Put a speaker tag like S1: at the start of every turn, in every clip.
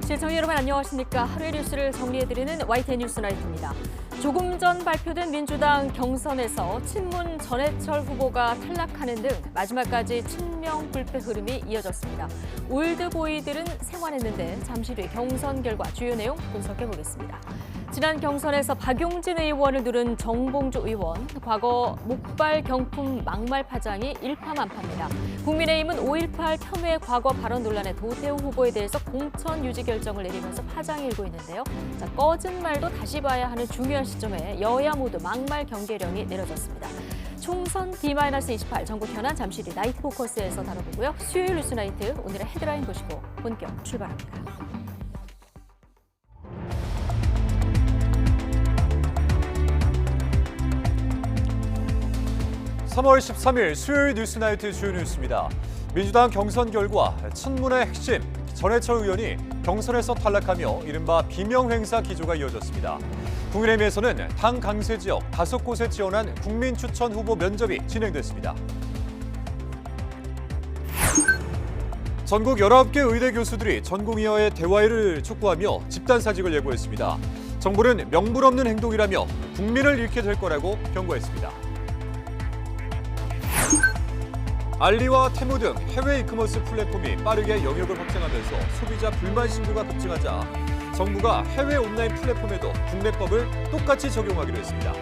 S1: 시청자 여러분 안녕하십니까. 하루의 뉴스를 정리해드리는 YTN 뉴스나이트입니다. 조금 전 발표된 민주당 경선에서 친문 전해철 후보가 탈락하는 등 마지막까지 친명 불패 흐름이 이어졌습니다. 올드보이들은 생활했는데 잠시 뒤 경선 결과 주요 내용 분석해보겠습니다. 지난 경선에서 박용진 의원을 누른 정봉주 의원, 과거 목발 경품 막말 파장이 일파만파입니다. 국민의힘은 5.18 폄훼 과거 발언 논란의 도태우 후보에 대해서 공천 유지 결정을 내리면서 파장이 일고 있는데요. 꺼진 말도 다시 봐야 하는 중요한 시점에 여야 모두 막말 경계령이 내려졌습니다. 총선 D-28 전국 현안 잠시 뒤 나이트 포커스에서 다뤄보고요. 수요일 뉴스나이트 오늘의 헤드라인 보시고 본격 출발합니다.
S2: 3월 13일 수요일 뉴스나이트 주요 뉴스입니다. 민주당 경선 결과 친문의 핵심 전해철 의원이 경선에서 탈락하며 이른바 비명행사 기조가 이어졌습니다. 국민의힘에서는 당 강세 지역 5곳에 지원한 국민추천 후보 면접이 진행됐습니다. 전국 19개 의대 교수들이 전공의와의 대화를 촉구하며 집단 사직을 예고했습니다. 정부는 명분 없는 행동이라며 국민을 잃게 될 거라고 경고했습니다. 알리와 테무 등 해외 이커머스 플랫폼이 빠르게 영역을 확장하면서 소비자 불만 신고가 급증하자 정부가 해외 온라인 플랫폼에도 국내법을 똑같이 적용하기로 했습니다.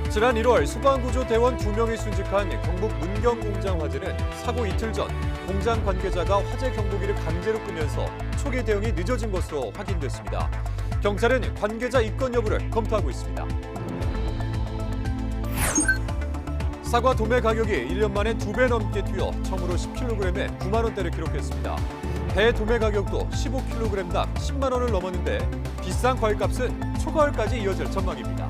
S2: 지난 1월 소방구조대원 2명이 순직한 경북 문경 공장 화재는 사고 이틀 전 공장 관계자가 화재 경보기를 강제로 끄면서 초기 대응이 늦어진 것으로 확인됐습니다. 경찰은 관계자 입건 여부를 검토하고 있습니다. 사과 도매 가격이 1년 만에 2배 넘게 뛰어 처음으로 10kg에 9만 원대를 기록했습니다. 배 도매 가격도 15kg당 10만 원을 넘었는데 비싼 과일값은 초가을까지 이어질 전망입니다.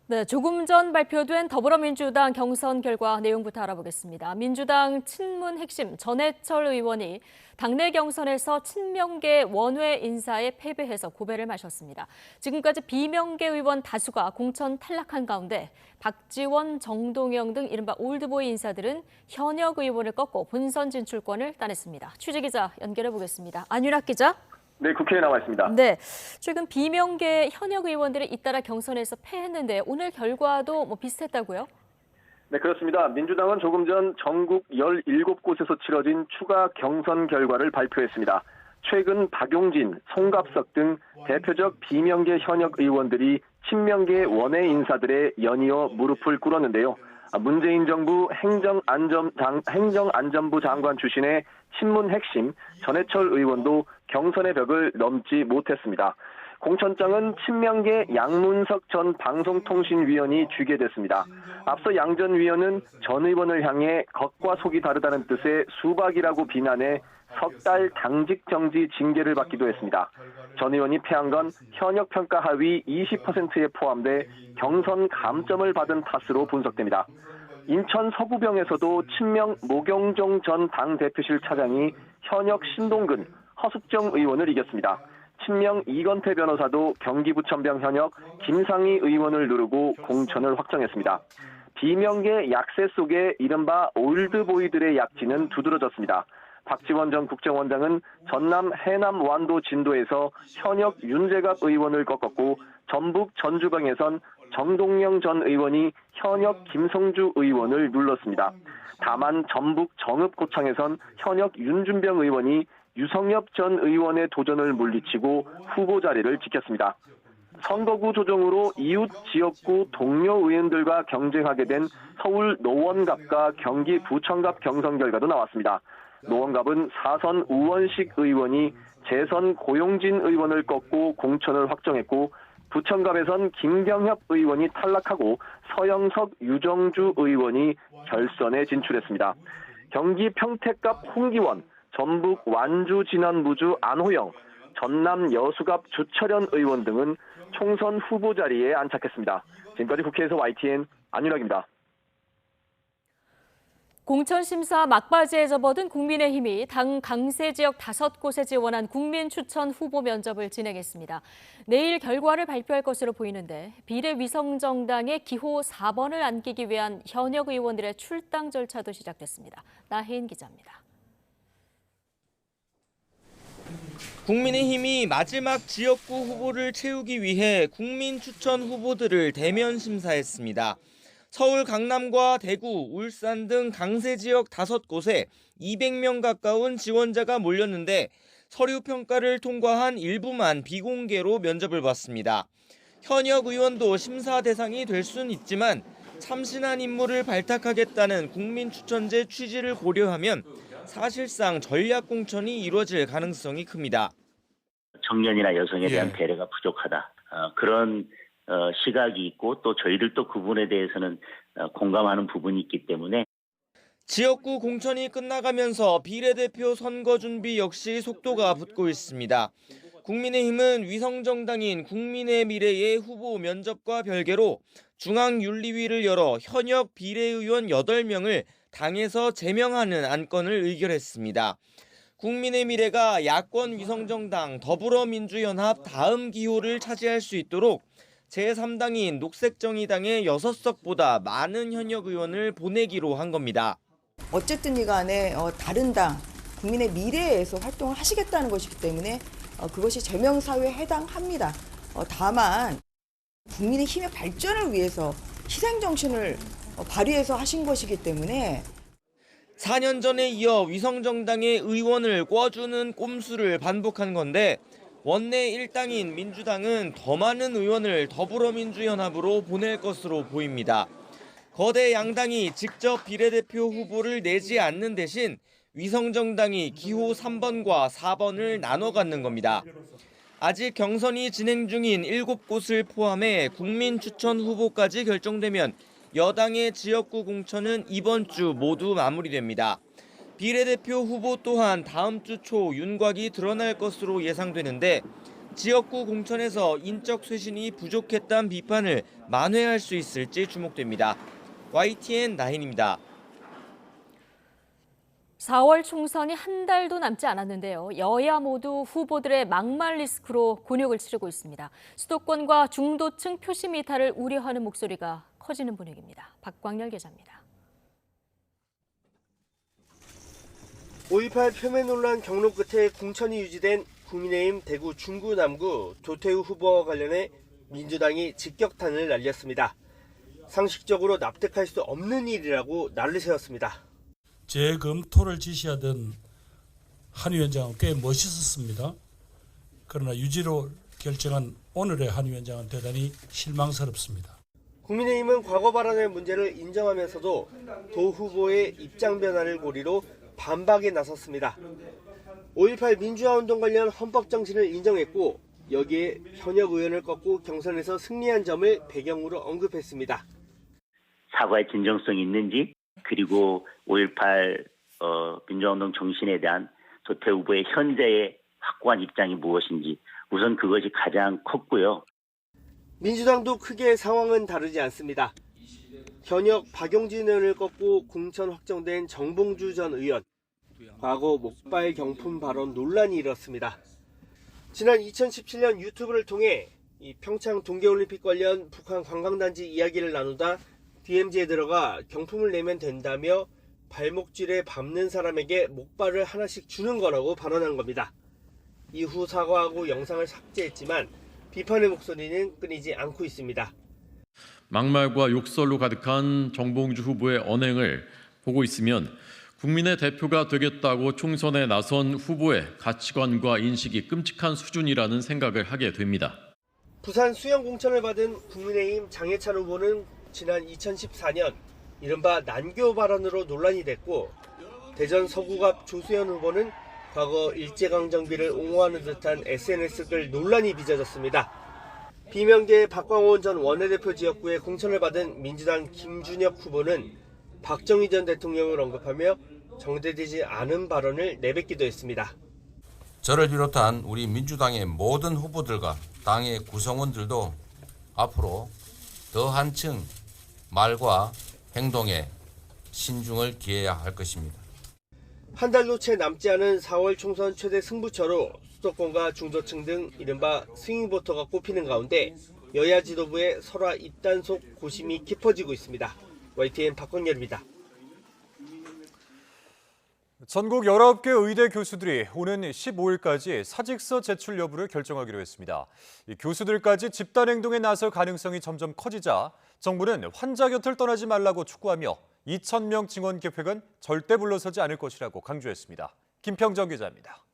S1: 네, 조금 전 발표된 더불어민주당 경선 결과 내용부터 알아보겠습니다. 민주당 친문 핵심 전해철 의원이 당내 경선에서 친명계 원외 인사에 패배해서 고배를 마셨습니다. 지금까지 비명계 의원 다수가 공천 탈락한 가운데 박지원, 정동영 등 이른바 올드보이 인사들은 현역 의원을 꺾고 본선 진출권을 따냈습니다. 취재기자 연결해 보겠습니다. 안윤학 기자.
S3: 네, 국회에 나와 있습니다.
S1: 네, 최근 비명계 현역 의원들이 잇따라 경선에서 패했는데 오늘 결과도 비슷했다고요?
S3: 네, 그렇습니다. 민주당은 조금 전 전국 17곳에서 치러진 추가 경선 결과를 발표했습니다. 최근 박용진, 송갑석 등 대표적 비명계 현역 의원들이 친명계 원외 인사들의 연이어 무릎을 꿇었는데요. 문재인 정부 행정안전부 장관 출신의 친문 핵심 전해철 의원도 경선의 벽을 넘지 못했습니다. 공천장은 친명계 양문석 전 방송통신위원이 쥐게 됐습니다. 앞서 양 전 위원은 전 의원을 향해 겉과 속이 다르다는 뜻의 수박이라고 비난해 석 달 당직 정지 징계를 받기도 했습니다. 전 의원이 패한 건 현역 평가 하위 20%에 포함돼 경선 감점을 받은 탓으로 분석됩니다. 인천 서구병에서도 친명 모경종 전 당대표실 차장이 현역 신동근, 허숙정 의원을 이겼습니다. 친명 이건태 변호사도 경기부천병 현역 김상희 의원을 누르고 공천을 확정했습니다. 비명계 약세 속에 이른바 올드보이들의 약진은 두드러졌습니다. 박지원 전 국정원장은 전남 해남 완도 진도에서 현역 윤재갑 의원을 꺾었고 전북 전주병에선 정동영 전 의원이 현역 김성주 의원을 눌렀습니다. 다만 전북 정읍고창에선 현역 윤준병 의원이 유성엽 전 의원의 도전을 물리치고 후보 자리를 지켰습니다. 선거구 조정으로 이웃 지역구 동료 의원들과 경쟁하게 된 서울 노원갑과 경기 부천갑 경선 결과도 나왔습니다. 노원갑은 4선 우원식 의원이 재선 고용진 의원을 꺾고 공천을 확정했고 부천갑에선 김경협 의원이 탈락하고 서영석 유정주 의원이 결선에 진출했습니다. 경기 평택갑 홍기원, 전북 완주 진안무주 안호영, 전남 여수갑 주철현 의원 등은 총선 후보 자리에 안착했습니다. 지금까지 국회에서 YTN 안윤학입니다.
S1: 공천 심사 막바지에 접어든 국민의힘이 당 강세 지역 5곳에 지원한 국민 추천 후보 면접을 진행했습니다. 내일 결과를 발표할 것으로 보이는데 비례위성정당의 기호 4번을 안기기 위한 현역 의원들의 출당 절차도 시작됐습니다. 나혜인 기자입니다.
S4: 국민의힘이 마지막 지역구 후보를 채우기 위해 국민 추천 후보들을 대면 심사했습니다. 서울 강남과 대구, 울산 등 강세 지역 5곳에 200명 가까운 지원자가 몰렸는데 서류 평가를 통과한 일부만 비공개로 면접을 봤습니다. 현역 의원도 심사 대상이 될 수는 있지만 참신한 인물을 발탁하겠다는 국민추천제 취지를 고려하면 사실상 전략 공천이 이루어질 가능성이 큽니다.
S5: 청년이나 여성에 대한 배려가 부족하다. 그런 시각이 있고 또 저희들도 그 부분에 대해서는 공감하는 부분이 있기 때문에
S4: 지역구 공천이 끝나가면서 비례대표 선거 준비 역시 속도가 붙고 있습니다. 국민의힘은 위성정당인 국민의 미래의 후보 면접과 별개로 중앙윤리위를 열어 현역 비례의원 8명을 당에서 제명하는 안건을 의결했습니다. 국민의 미래가 야권 위성정당 더불어민주연합 다음 기호를 차지할 수 있도록 제3당인 녹색정의당의 6석보다 많은 현역 의원을 보내기로 한 겁니다.
S6: 어쨌든 간에 다른 당, 국민의 미래에서 활동을 하시겠다는 것이기 때문에 그것이 제명사유에 해당합니다. 다만 국민의 힘의 발전을 위해서 희생정신을 발휘해서 하신 것이기 때문에
S4: 4년 전에 이어 위성정당의 의원을 꿔주는 꼼수를 반복한 건데 원내 1당인 민주당은 더 많은 의원을 더불어민주연합으로 보낼 것으로 보입니다. 거대 양당이 직접 비례대표 후보를 내지 않는 대신 위성정당이 기호 3번과 4번을 나눠 갖는 겁니다. 아직 경선이 진행 중인 7곳을 포함해 국민 추천 후보까지 결정되면 여당의 지역구 공천은 이번 주 모두 마무리됩니다. 비례대표 후보 또한 다음 주 초 윤곽이 드러날 것으로 예상되는데 지역구 공천에서 인적 쇄신이 부족했다는 비판을 만회할 수 있을지 주목됩니다. YTN 나인입니다.
S1: 4월 총선이 한 달도 남지 않았는데요. 여야 모두 후보들의 막말 리스크로 곤욕을 치르고 있습니다. 수도권과 중도층 표심 이탈을 우려하는 목소리가 커지는 분위기입니다. 박광렬 기자입니다.
S7: 5.18 표면 논란 경로 끝에 공천이 유지된 국민의힘 대구 중구 남구 조태우 후보와 관련해 민주당이 직격탄을 날렸습니다. 상식적으로 납득할 수 없는 일이라고 난리 세웠습니다.
S8: 재검토를 지시하던 한 위원장은 꽤 멋있었습니다. 그러나 유지로 결정한 오늘의 한 위원장은 대단히 실망스럽습니다.
S7: 국민의힘은 과거 발언의 문제를 인정하면서도 도 후보의 입장 변화를 고리로 반박에 나섰습니다. 5.18 민주화운동 관련 헌법 정신을 인정했고 여기에 현역 의원을 꺾고 경선에서 승리한 점을 배경으로 언급했습니다.
S5: 사과의 진정성이 있는지 그리고 5.18 민주화운동 정신에 대한 조태우 후보의 현재의 확고한 입장이 무엇인지 우선 그것이 가장 컸고요.
S7: 민주당도 크게 상황은 다르지 않습니다. 현역 박용진 의원을 꺾고 공천 확정된 정봉주 전 의원. 과거 목발 경품 발언 논란이 일었습니다. 지난 2017년 유튜브를 통해 이 평창 동계올림픽 관련 북한 관광단지 이야기를 나누다 DMZ에 들어가 경품을 내면 된다며 발목줄에 밟는 사람에게 목발을 하나씩 주는 거라고 발언한 겁니다. 이후 사과하고 영상을 삭제했지만 비판의 목소리는 끊이지 않고 있습니다.
S9: 막말과 욕설로 가득한 정봉주 후보의 언행을 보고 있으면 국민의 대표가 되겠다고 총선에 나선 후보의 가치관과 인식이 끔찍한 수준이라는 생각을 하게 됩니다.
S7: 부산 수영 공천을 받은 국민의힘 장해찬 후보는 지난 2014년 이른바 난교 발언으로 논란이 됐고 대전 서구갑 조수현 후보는 과거 일제강점기를 옹호하는 듯한 SNS 글 논란이 빚어졌습니다. 비명계의 박광온 전 원내대표 지역구에 공천을 받은 민주당 김준혁 후보는 박정희 전 대통령을 언급하며 정제되지 않은 발언을 내뱉기도 했습니다.
S10: 저를 비롯한 우리 민주당의 모든 후보들과 당의 구성원들도 앞으로 더 한층 말과 행동에 신중을 기해야 할 것입니다.
S7: 한 달도 채 남지 않은 4월 총선 최대 승부처로 수도권과 중도층 등 이른바 스윙보터가 꼽히는 가운데 여야 지도부의 설화 입단속 고심이 깊어지고 있습니다. YTN 박광렬입니다.
S2: 전국 19개 의대 교수들이 오는 15일까지 사직서 제출 여부를 결정하기로 했습니다. 이 교수들까지 집단행동에 나설 가능성이 점점 커지자 정부는 환자 곁을 떠나지 말라고 촉구하며 2,000명 증원 계획은 절대 물러서지 않을 것이라고 강조했습니다. 김평정 기자입니다.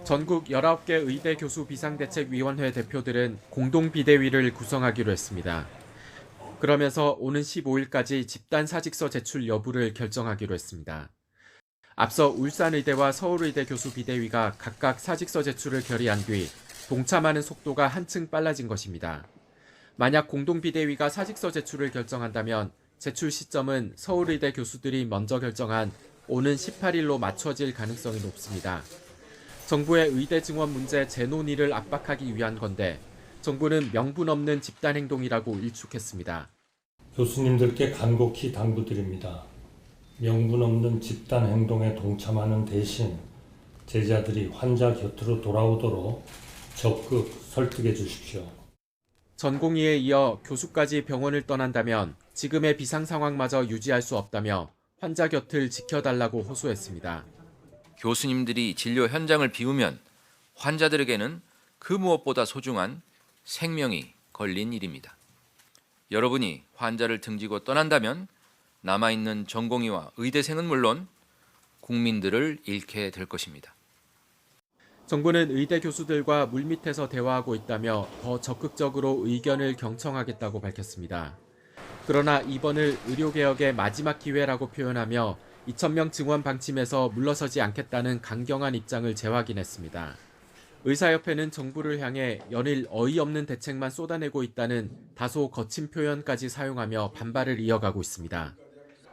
S11: 전국 19개 의대 교수 비상대책위원회 대표들은 공동비대위를 구성하기로 했습니다. 그러면서 오는 15일까지 집단 사직서 제출 여부를 결정하기로 했습니다. 앞서 울산의대와 서울의대 교수 비대위가 각각 사직서 제출을 결의한 뒤 동참하는 속도가 한층 빨라진 것입니다. 만약 공동비대위가 사직서 제출을 결정한다면 제출 시점은 서울의대 교수들이 먼저 결정한 오는 18일로 맞춰질 가능성이 높습니다. 정부의 의대 증원 문제 재논의를 압박하기 위한 건데 정부는 명분 없는 집단행동이라고 일축했습니다.
S8: 교수님들께 간곡히 당부드립니다. 명분 없는 집단행동에 동참하는 대신 제자들이 환자 곁으로 돌아오도록 적극 설득해 주십시오.
S11: 전공의에 이어 교수까지 병원을 떠난다면 지금의 비상 상황마저 유지할 수 없다며 환자 곁을 지켜달라고 호소했습니다.
S12: 교수님들이 진료 현장을 비우면 환자들에게는 그 무엇보다 소중한 생명이 걸린 일입니다. 여러분이 환자를 등지고 떠난다면 남아있는 전공의와 의대생은 물론 국민들을 잃게 될 것입니다.
S11: 정부는 의대 교수들과 물밑에서 대화하고 있다며 더 적극적으로 의견을 경청하겠다고 밝혔습니다. 그러나 이번을 의료개혁의 마지막 기회라고 표현하며 2,000명 증원 방침에서 물러서지 않겠다는 강경한 입장을 재확인했습니다. 의사협회는 정부를 향해 연일 어이없는 대책만 쏟아내고 있다는 다소 거친 표현까지 사용하며 반발을 이어가고 있습니다.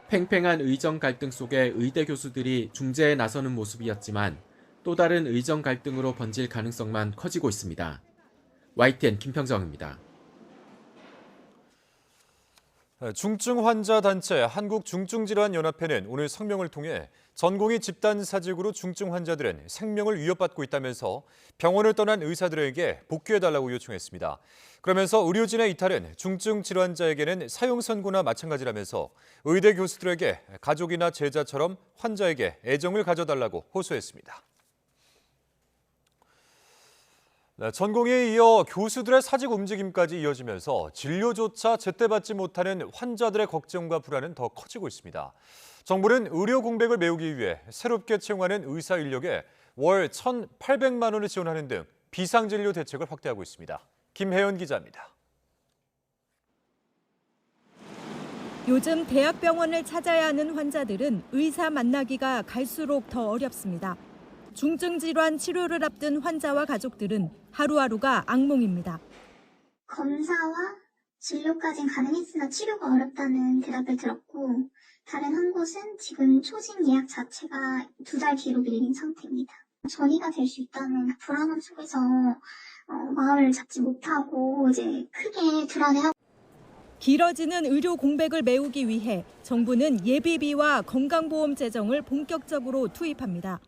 S11: 팽팽한 의정 갈등 속에 의대 교수들이 중재에 나서는 모습이었지만 또 다른 의정 갈등으로 번질 가능성만 커지고 있습니다. YTN 김평정입니다.
S2: 중증 환자 단체 한국중증질환연합회는 오늘 성명을 통해 전공의 집단 사직으로 중증 환자들은 생명을 위협받고 있다면서 병원을 떠난 의사들에게 복귀해달라고 요청했습니다. 그러면서 의료진의 이탈은 중증 질환자에게는 사형 선고나 마찬가지라면서 의대 교수들에게 가족이나 제자처럼 환자에게 애정을 가져달라고 호소했습니다. 전공에 이어 교수들의 사직 움직임까지 이어지면서 진료조차 제때 받지 못하는 환자들의 걱정과 불안은 더 커지고 있습니다. 정부는 의료 공백을 메우기 위해 새롭게 채용하는 의사 인력에 월 1,800만 원을 지원하는 등 비상진료 대책을 확대하고 있습니다. 김혜연 기자입니다.
S13: 요즘 대학병원을 찾아야 하는 환자들은 의사 만나기가 갈수록 더 어렵습니다. 중증질환 치료를 앞둔 환자와 가족들은 하루하루가 악몽입니다.
S14: 검사와 진료까지는 가능했으나 치료가 어렵다는 대답을 들었고 다른 한 곳은 지금 초진 예약 자체가 2달 뒤로 밀린 상태입니다. 전이가 될 수 있다는 불안함 속에서 마음을 잡지 못하고 이제 크게 불안해하고
S13: 길어지는 의료 공백을 메우기 위해 정부는 예비비와 건강보험 재정을 본격적으로 투입합니다.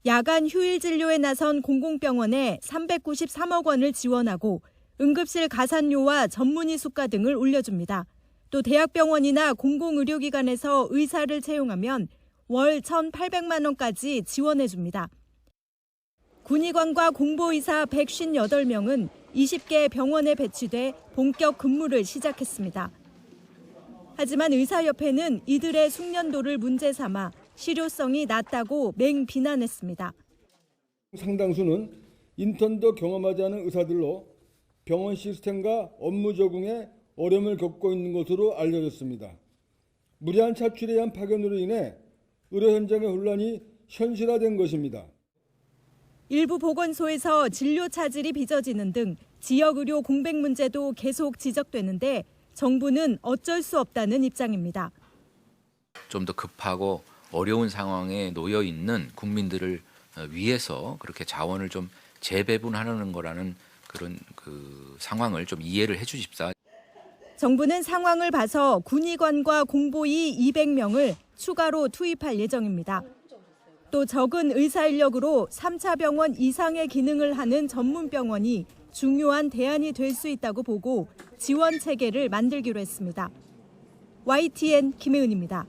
S13: 야간 휴일 진료에 나선 공공병원에 393억 원을 지원하고 응급실 가산료와 전문의 수가 등을 올려줍니다. 또 대학병원이나 공공의료기관에서 의사를 채용하면 월 1,800만 원까지 지원해줍니다. 군의관과 공보의사 158명은 20개 병원에 배치돼 본격 근무를 시작했습니다. 하지만 의사협회는 이들의 숙련도를 문제 삼아 실효성이 낮다고 맹비난했습니다.
S15: 상당수는 인턴도 경험하지 않은 의사들로 병원 시스템과 업무 적응에 어려움을 겪고 있는 것으로 알려졌습니다. 무리한 차출에 의한 파견으로 인해 의료 현장의 혼란이 현실화된 것입니다.
S13: 일부 보건소에서 진료 차질이 빚어지는 등 지역 의료 공백 문제도 계속 지적되는데 정부는 어쩔 수 없다는 입장입니다.
S12: 좀 더 급하고 어려운 상황에 놓여 있는 국민들을 위해서 그렇게 자원을 좀 재배분하는 거라는 그런 상황을 좀 이해를 해 주십사.
S13: 정부는 상황을 봐서 군의관과 공보위 200명을 추가로 투입할 예정입니다. 또 적은 의사 인력으로 3차 병원 이상의 기능을 하는 전문 병원이 중요한 대안이 될 수 있다고 보고 지원 체계를 만들기로 했습니다. YTN 김혜은입니다.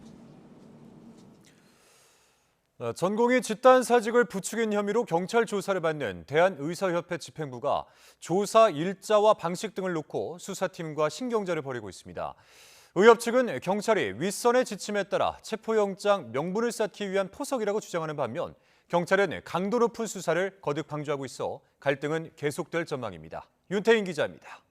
S2: 전공의 집단 사직을 부추긴 혐의로 경찰 조사를 받는 대한의사협회 집행부가 조사 일자와 방식 등을 놓고 수사팀과 신경전을 벌이고 있습니다. 의협 측은 경찰이 윗선의 지침에 따라 체포영장 명분을 쌓기 위한 포석이라고 주장하는 반면 경찰은 강도 높은 수사를 거듭 강조하고 있어 갈등은 계속될 전망입니다. 윤태인 기자입니다.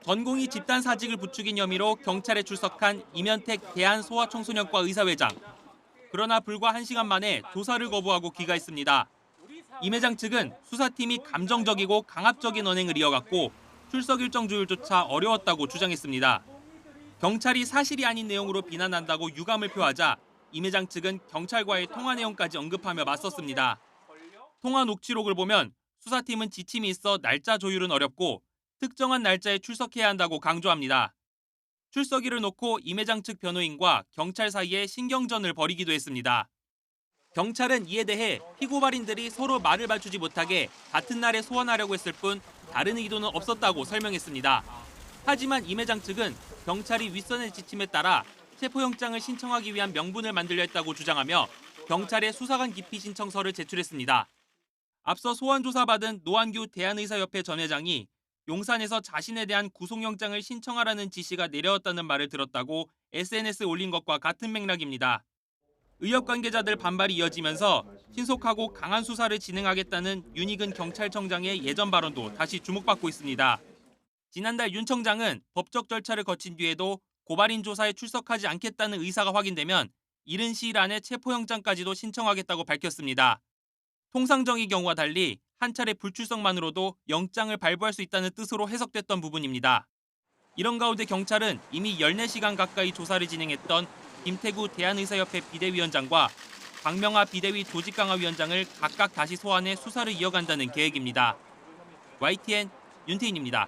S16: 전공의 집단 사직을 부추긴 혐의로 경찰에 출석한 이면택 대한소아청소년과 의사회장. 그러나 불과 1시간 만에 조사를 거부하고 귀가했습니다. 임 회장 측은 수사팀이 감정적이고 강압적인 언행을 이어갔고 출석 일정 조율조차 어려웠다고 주장했습니다. 경찰이 사실이 아닌 내용으로 비난한다고 유감을 표하자 임 회장 측은 경찰과의 통화 내용까지 언급하며 맞섰습니다. 통화 녹취록을 보면 수사팀은 지침이 있어 날짜 조율은 어렵고 특정한 날짜에 출석해야 한다고 강조합니다. 출석일을 놓고 임 회장 측 변호인과 경찰 사이에 신경전을 벌이기도 했습니다. 경찰은 이에 대해 피고발인들이 서로 말을 맞추지 못하게 같은 날에 소환하려고 했을 뿐 다른 의도는 없었다고 설명했습니다. 하지만 임 회장 측은 경찰이 윗선의 지침에 따라 체포영장을 신청하기 위한 명분을 만들려 했다고 주장하며 경찰에 수사관 기피 신청서를 제출했습니다. 앞서 소환 조사받은 노한규 대한의사협회 전 회장이 용산에서 자신에 대한 구속영장을 신청하라는 지시가 내려왔다는 말을 들었다고 SNS에 올린 것과 같은 맥락입니다. 의협 관계자들 반발이 이어지면서 신속하고 강한 수사를 진행하겠다는 윤익은 경찰청장의 예전 발언도 다시 주목받고 있습니다. 지난달 윤 청장은 법적 절차를 거친 뒤에도 고발인 조사에 출석하지 않겠다는 의사가 확인되면 이른 시일 안에 체포영장까지도 신청하겠다고 밝혔습니다. 통상적인 경우와 달리 한 차례 불출석만으로도 영장을 발부할 수 있다는 뜻으로 해석됐던 부분입니다. 이런 가운데 경찰은 이미 14시간 가까이 조사를 진행했던 김태구 대한의사협회 비대위원장과 박명하 비대위 조직강화위원장을 각각 다시 소환해 수사를 이어간다는 계획입니다. YTN 윤태인입니다.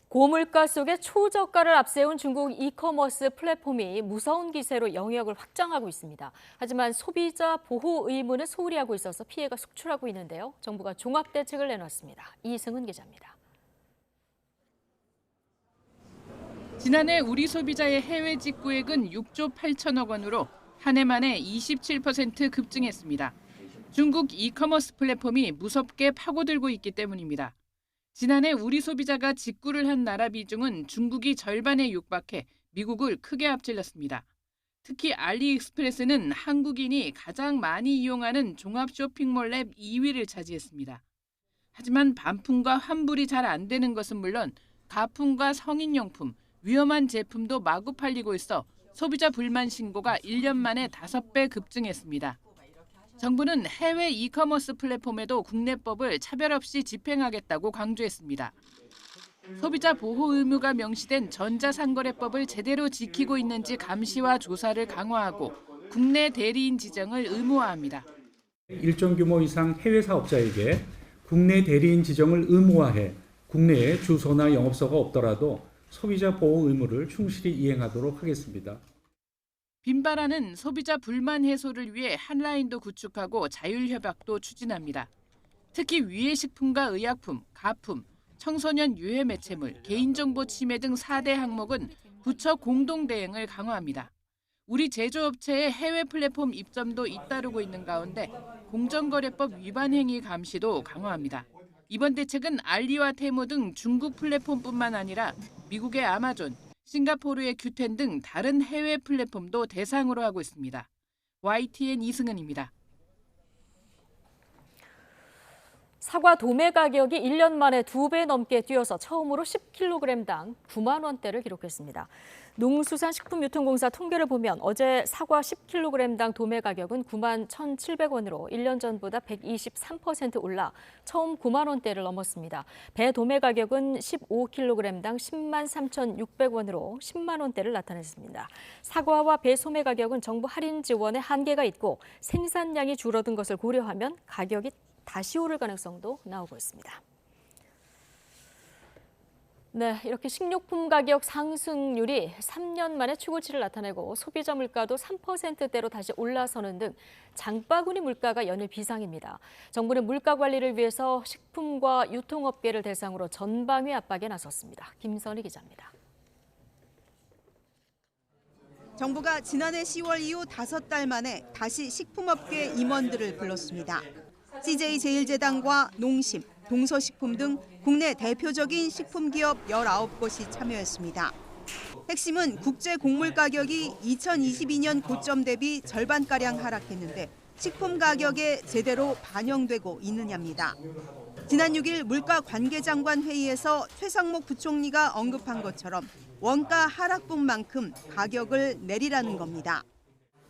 S1: 고물가 속에 초저가를 앞세운 중국 이커머스 플랫폼이 무서운 기세로 영역을 확장하고 있습니다. 하지만 소비자 보호 의무는 소홀히 하고 있어서 피해가 속출하고 있는데요. 정부가 종합 대책을 내놨습니다. 이승은 기자입니다.
S17: 지난해 우리 소비자의 해외 직구액은 6조 8천억 원으로 한 해 만에 27% 급증했습니다. 중국 이커머스 플랫폼이 무섭게 파고들고 있기 때문입니다. 지난해 우리 소비자가 직구를 한 나라 비중은 중국이 절반에 육박해 미국을 크게 앞질렀습니다. 특히 알리익스프레스는 한국인이 가장 많이 이용하는 종합 쇼핑몰 앱 2위를 차지했습니다. 하지만 반품과 환불이 잘 안 되는 것은 물론 가품과 성인용품, 위험한 제품도 마구 팔리고 있어 소비자 불만 신고가 1년 만에 5배 급증했습니다. 정부는 해외 이커머스 플랫폼에도 국내법을 차별 없이 집행하겠다고 강조했습니다. 소비자 보호 의무가 명시된 전자상거래법을 제대로 지키고 있는지 감시와 조사를 강화하고 국내 대리인 지정을 의무화합니다.
S18: 일정 규모 이상 해외 사업자에게 국내 대리인 지정을 의무화해 국내에 주소나 영업소가 없더라도 소비자 보호 의무를 충실히 이행하도록 하겠습니다.
S17: 빈발하는 소비자 불만 해소를 위해 한라인도 구축하고 자율협약도 추진합니다. 특히 위해식품과 의약품, 가품, 청소년 유해 매체물, 개인정보 침해 등 4대 항목은 부처 공동 대응을 강화합니다. 우리 제조업체의 해외 플랫폼 입점도 잇따르고 있는 가운데 공정거래법 위반 행위 감시도 강화합니다. 이번 대책은 알리와 테무 등 중국 플랫폼뿐만 아니라 미국의 아마존, 싱가포르의 큐텐 등 다른 해외 플랫폼도 대상으로 하고 있습니다. YTN 이승은입니다.
S1: 사과 도매 가격이 1년 만에 2배 넘게 뛰어서 처음으로 10kg당 9만 원대를 기록했습니다. 농수산식품유통공사 통계를 보면 어제 사과 10kg당 도매 가격은 9만 1,700원으로 1년 전보다 123% 올라 처음 9만 원대를 넘었습니다. 배 도매 가격은 15kg당 10만 3,600원으로 10만 원대를 나타냈습니다. 사과와 배 소매 가격은 정부 할인 지원에 한계가 있고 생산량이 줄어든 것을 고려하면 가격이 다시 오를 가능성도 나오고 있습니다. 네, 이렇게 식료품 가격 상승률이 3년 만에 최고치를 나타내고 소비자 물가도 3%대로 다시 올라서는 등 장바구니 물가가 연일 비상입니다. 정부는 물가 관리를 위해서 식품과 유통업계를 대상으로 전방위 압박에 나섰습니다. 김선희 기자입니다.
S19: 정부가 지난해 10월 이후 5달 만에 다시 식품업계 임원들을 불렀습니다. CJ제일제당과 농심, 동서식품 등 국내 대표적인 식품기업 19곳이 참여했습니다. 핵심은 국제 곡물 가격이 2022년 고점 대비 절반가량 하락했는데 식품 가격에 제대로 반영되고 있느냐입니다. 지난 6일 물가관계장관 회의에서 최상목 부총리가 언급한 것처럼 원가 하락분만큼 가격을 내리라는 겁니다.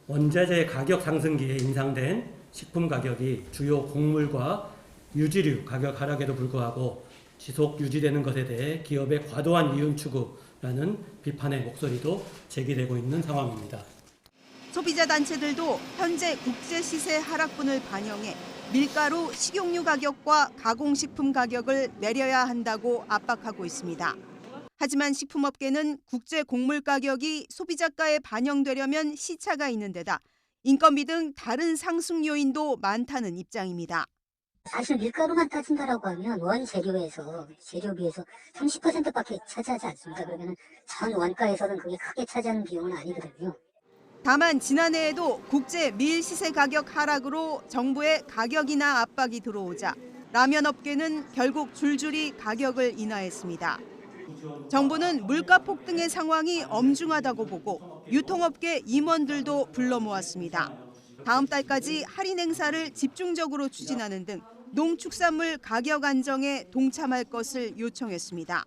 S20: 원자재 가격 상승기에 인상된 식품 가격이 주요 곡물과 유지류 가격 하락에도 불구하고 지속 유지되는 것에 대해 기업의 과도한 이윤 추구라는 비판의 목소리도 제기되고 있는 상황입니다.
S19: 소비자 단체들도 현재 국제 시세 하락분을 반영해 밀가루, 식용유 가격과 가공식품 가격을 내려야 한다고 압박하고 있습니다. 하지만 식품업계는 국제 곡물 가격이 소비자가에 반영되려면 시차가 있는 데다 인건비 등 다른 상승 요인도 많다는 입장입니다.
S21: 사실 밀가루만 따진다라고 하면 원재료에서 재료비에서 30%밖에 차지하지 않습니다. 그러면 전 원가에서는 그게 크게 차지하는 비용은 아니거든요.
S19: 다만 지난해에도 국제 밀 시세 가격 하락으로 정부의 가격 인하 압박이 들어오자 라면 업계는 결국 줄줄이 가격을 인하했습니다. 정부는 물가 폭등의 상황이 엄중하다고 보고 유통업계 임원들도 불러 모았습니다. 다음 달까지 할인 행사를 집중적으로 추진하는 등 농축산물 가격 안정에 동참할 것을 요청했습니다.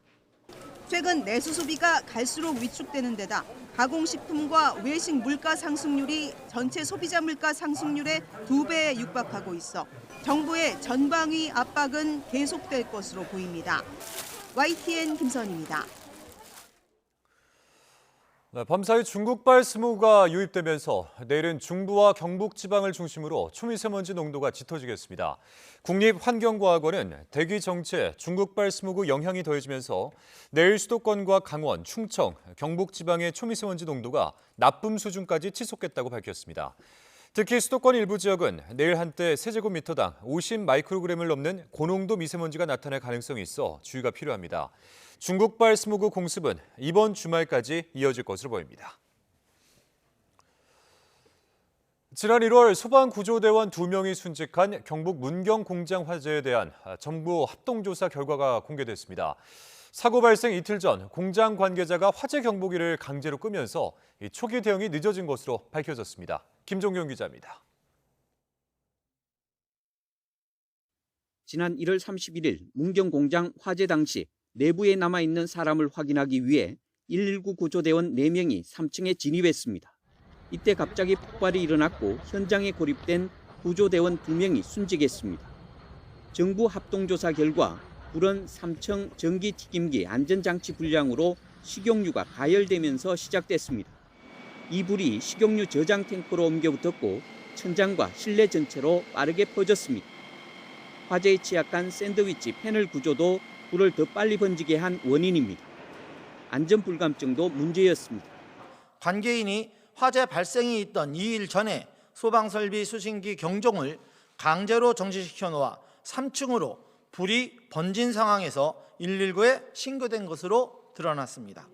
S19: 최근 내수 소비가 갈수록 위축되는 데다 가공식품과 외식 물가 상승률이 전체 소비자 물가 상승률의 2배에 육박하고 있어 정부의 전방위 압박은 계속될 것으로 보입니다. YTN 김선희입니다.
S2: 네, 밤사이 중국발 스모그가 유입되면서 내일은 중부와 경북 지방을 중심으로 초미세먼지 농도가 짙어지겠습니다. 국립환경과학원은 대기 정체에 중국발 스모그 영향이 더해지면서 내일 수도권과 강원, 충청, 경북 지방의 초미세먼지 농도가 나쁨 수준까지 치솟겠다고 밝혔습니다. 특히 수도권 일부 지역은 내일 한때 세제곱미터당 50 마이크로그램을 넘는 고농도 미세먼지가 나타날 가능성이 있어 주의가 필요합니다. 중국발 스모그 공습은 이번 주말까지 이어질 것으로 보입니다. 지난 1월 소방구조대원 2명이 순직한 경북 문경 공장 화재에 대한 정부 합동조사 결과가 공개됐습니다. 사고 발생 이틀 전 공장 관계자가 화재 경보기를 강제로 끄면서 초기 대응이 늦어진 것으로 밝혀졌습니다. 김종경 기자입니다.
S22: 지난 1월 31일 문경 공장 화재 당시 내부에 남아있는 사람을 확인하기 위해 119 구조대원 4명이 3층에 진입했습니다. 이때 갑자기 폭발이 일어났고 현장에 고립된 구조대원 2명이 순직했습니다. 정부 합동조사 결과 불은 3층 전기튀김기 안전장치 불량으로 식용유가 가열되면서 시작됐습니다. 이 불이 식용유 저장 탱크로 옮겨 붙었고 천장과 실내 전체로 빠르게 퍼졌습니다. 화재에 취약한 샌드위치 패널 구조도 불을 더 빨리 번지게 한 원인입니다. 안전 불감증도 문제였습니다.
S23: 관계인이 화재 발생이 있던 2일 전에 소방설비 수신기 경종을 강제로 정지시켜 놓아 3층으로 불이 번진 상황에서 119에 신고된 것으로 드러났습니다.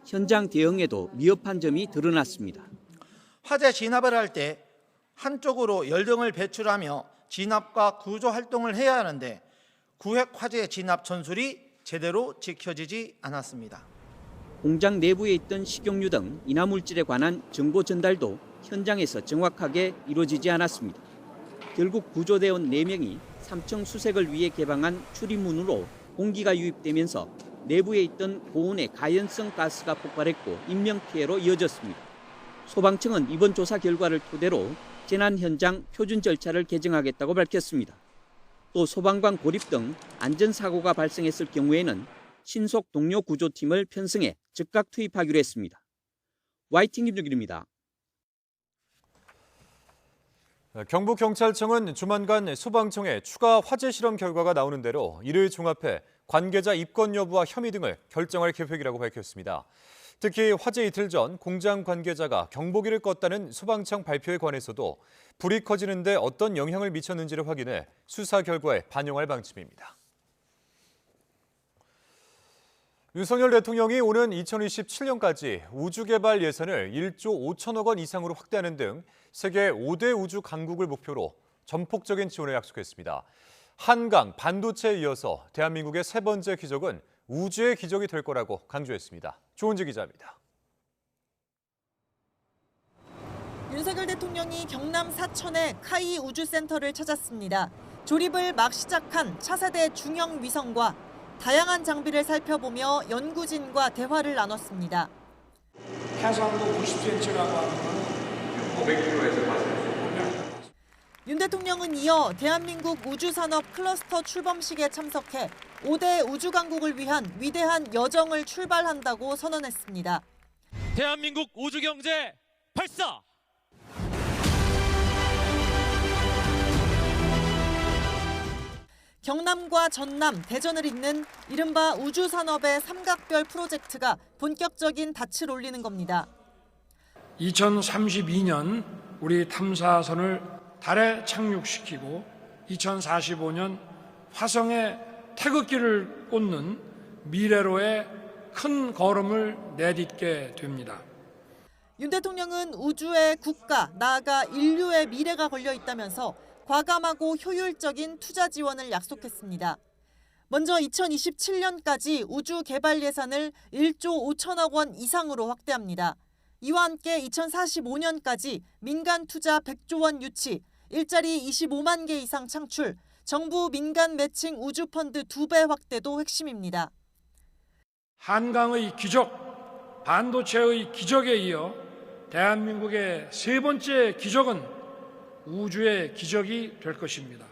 S22: 현장 대응에도 미흡한 점이 드러났습니다.
S23: 화재 진압을 할 때 한쪽으로 열등을 배출하며 진압과 구조 활동을 해야 하는데 구획 화재 진압 전술이 제대로 지켜지지 않았습니다.
S22: 공장 내부에 있던 식용유 등 인화물질에 관한 정보 전달도 현장에서 정확하게 이루어지지 않았습니다. 결국 구조대원 4명이 3층 수색을 위해 개방한 출입문으로 공기가 유입되면서 내부에 있던 고온의 가연성 가스가 폭발했고 인명피해로 이어졌습니다. 소방청은 이번 조사 결과를 토대로 재난 현장 표준 절차를 개정하겠다고 밝혔습니다. 또 소방관 고립 등 안전사고가 발생했을 경우에는 신속 동료 구조팀을 편성해 즉각 투입하기로 했습니다. YTN 김종길입니다.
S2: 경북경찰청은 조만간 소방청에 추가 화재 실험 결과가 나오는 대로 이를 종합해 관계자 입건 여부와 혐의 등을 결정할 계획이라고 밝혔습니다. 특히 화재 이틀 전 공장 관계자가 경보기를 껐다는 소방청 발표에 관해서도 불이 커지는 데 어떤 영향을 미쳤는지를 확인해 수사 결과에 반영할 방침입니다. 윤석열 대통령이 오는 2027년까지 우주개발 예산을 1조 5천억 원 이상으로 확대하는 등 세계 5대 우주 강국을 목표로 전폭적인 지원을 약속했습니다. 한강, 반도체에 이어서 대한민국의 세 번째 기적은 우주의 기적이 될 거라고 강조했습니다. 조은지 기자입니다.
S3: 윤석열 대통령이 경남 사천의 카이 우주센터를 찾았습니다. 조립을 막 시작한 차세대 중형 위성과 다양한 장비를 살펴보며 연구진과 대화를 나눴습니다.
S4: 해상도 90cm라고 하면 500km에서 봤어요.
S3: 윤 대통령은 이어 대한민국 우주산업 클러스터 출범식에 참석해 5대 우주강국을 위한 위대한 여정을 출발한다고 선언했습니다.
S6: 대한민국 우주경제 발사!
S3: 경남과 전남, 대전을 잇는 이른바 우주산업의 삼각별 프로젝트가 본격적인 닻을 올리는 겁니다.
S4: 2032년 우리 탐사선을 달에 착륙시키고 2045년 화성에 태극기를 꽂는 미래로의 큰 걸음을 내딛게 됩니다.
S3: 윤 대통령은 우주의 국가, 나아가 인류의 미래가 걸려 있다면서 과감하고 효율적인 투자 지원을 약속했습니다. 먼저 2027년까지 우주 개발 예산을 1조 5천억 원 이상으로 확대합니다. 이와 함께 2045년까지 민간 투자 100조 원 유치, 일자리 25만 개 이상 창출, 정부 민간 매칭 우주 펀드 2배 확대도 핵심입니다.
S4: 한강의 기적, 반도체의 기적에 이어 대한민국의 세 번째 기적은 우주의 기적이 될 것입니다.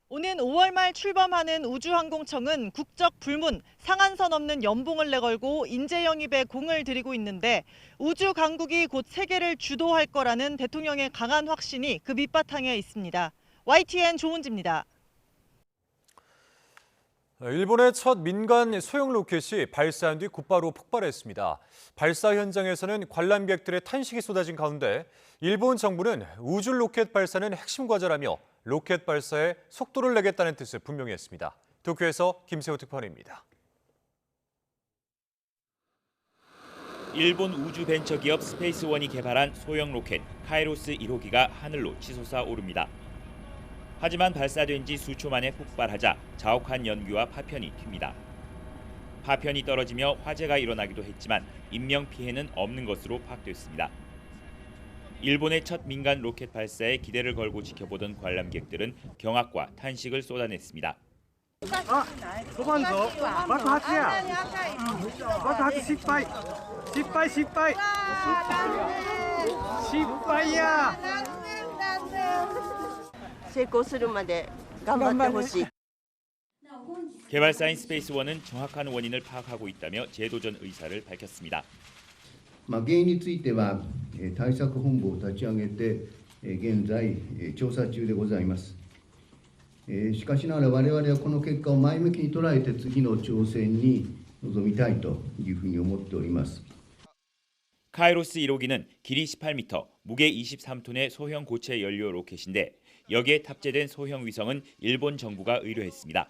S3: 오는 5월 말 출범하는 우주항공청은 국적 불문, 상한선 없는 연봉을 내걸고 인재 영입에 공을 들이고 있는데 우주 강국이 곧 세계를 주도할 거라는 대통령의 강한 확신이 그 밑바탕에 있습니다. YTN 조은지입니다.
S2: 일본의 첫 민간 소형 로켓이 발사한 뒤 곧바로 폭발했습니다. 발사 현장에서는 관람객들의 탄식이 쏟아진 가운데 일본 정부는 우주 로켓 발사는 핵심 과제라며 로켓 발사에 속도를 내겠다는 뜻을 분명히 했습니다. 도쿄에서 김세호 특파원입니다.
S24: 일본 우주 벤처 기업 스페이스원이 개발한 소형 로켓 카이로스 1호기가 하늘로 치솟아 오릅니다. 하지만 발사된 지 수초 만에 폭발하자 자욱한 연기와 파편이 튑니다. 파편이 떨어지며 화재가 일어나기도 했지만 인명 피해는 없는 것으로 파악됐습니다. 일본의 첫 민간 로켓 발사에 기대를 걸고 지켜보던 관람객들은 경악과 탄식을 쏟아냈습니다. 개발사인 스페이스원은 정확한 원인을 파악하고 있다며 재도전 의사를 밝혔습니다.
S25: 原因については対策本部を立ち上げて現在調査中でございます。しかしながら我々はこの結果を前向きに捉えて次の挑戦に臨みたいというふうに思っております。
S24: 카이로스 1호기는 길이 18m, 무게 23톤의 소형 고체 연료 로켓인데 여기에 탑재된 소형 위성은 일본 정부가 의뢰했습니다.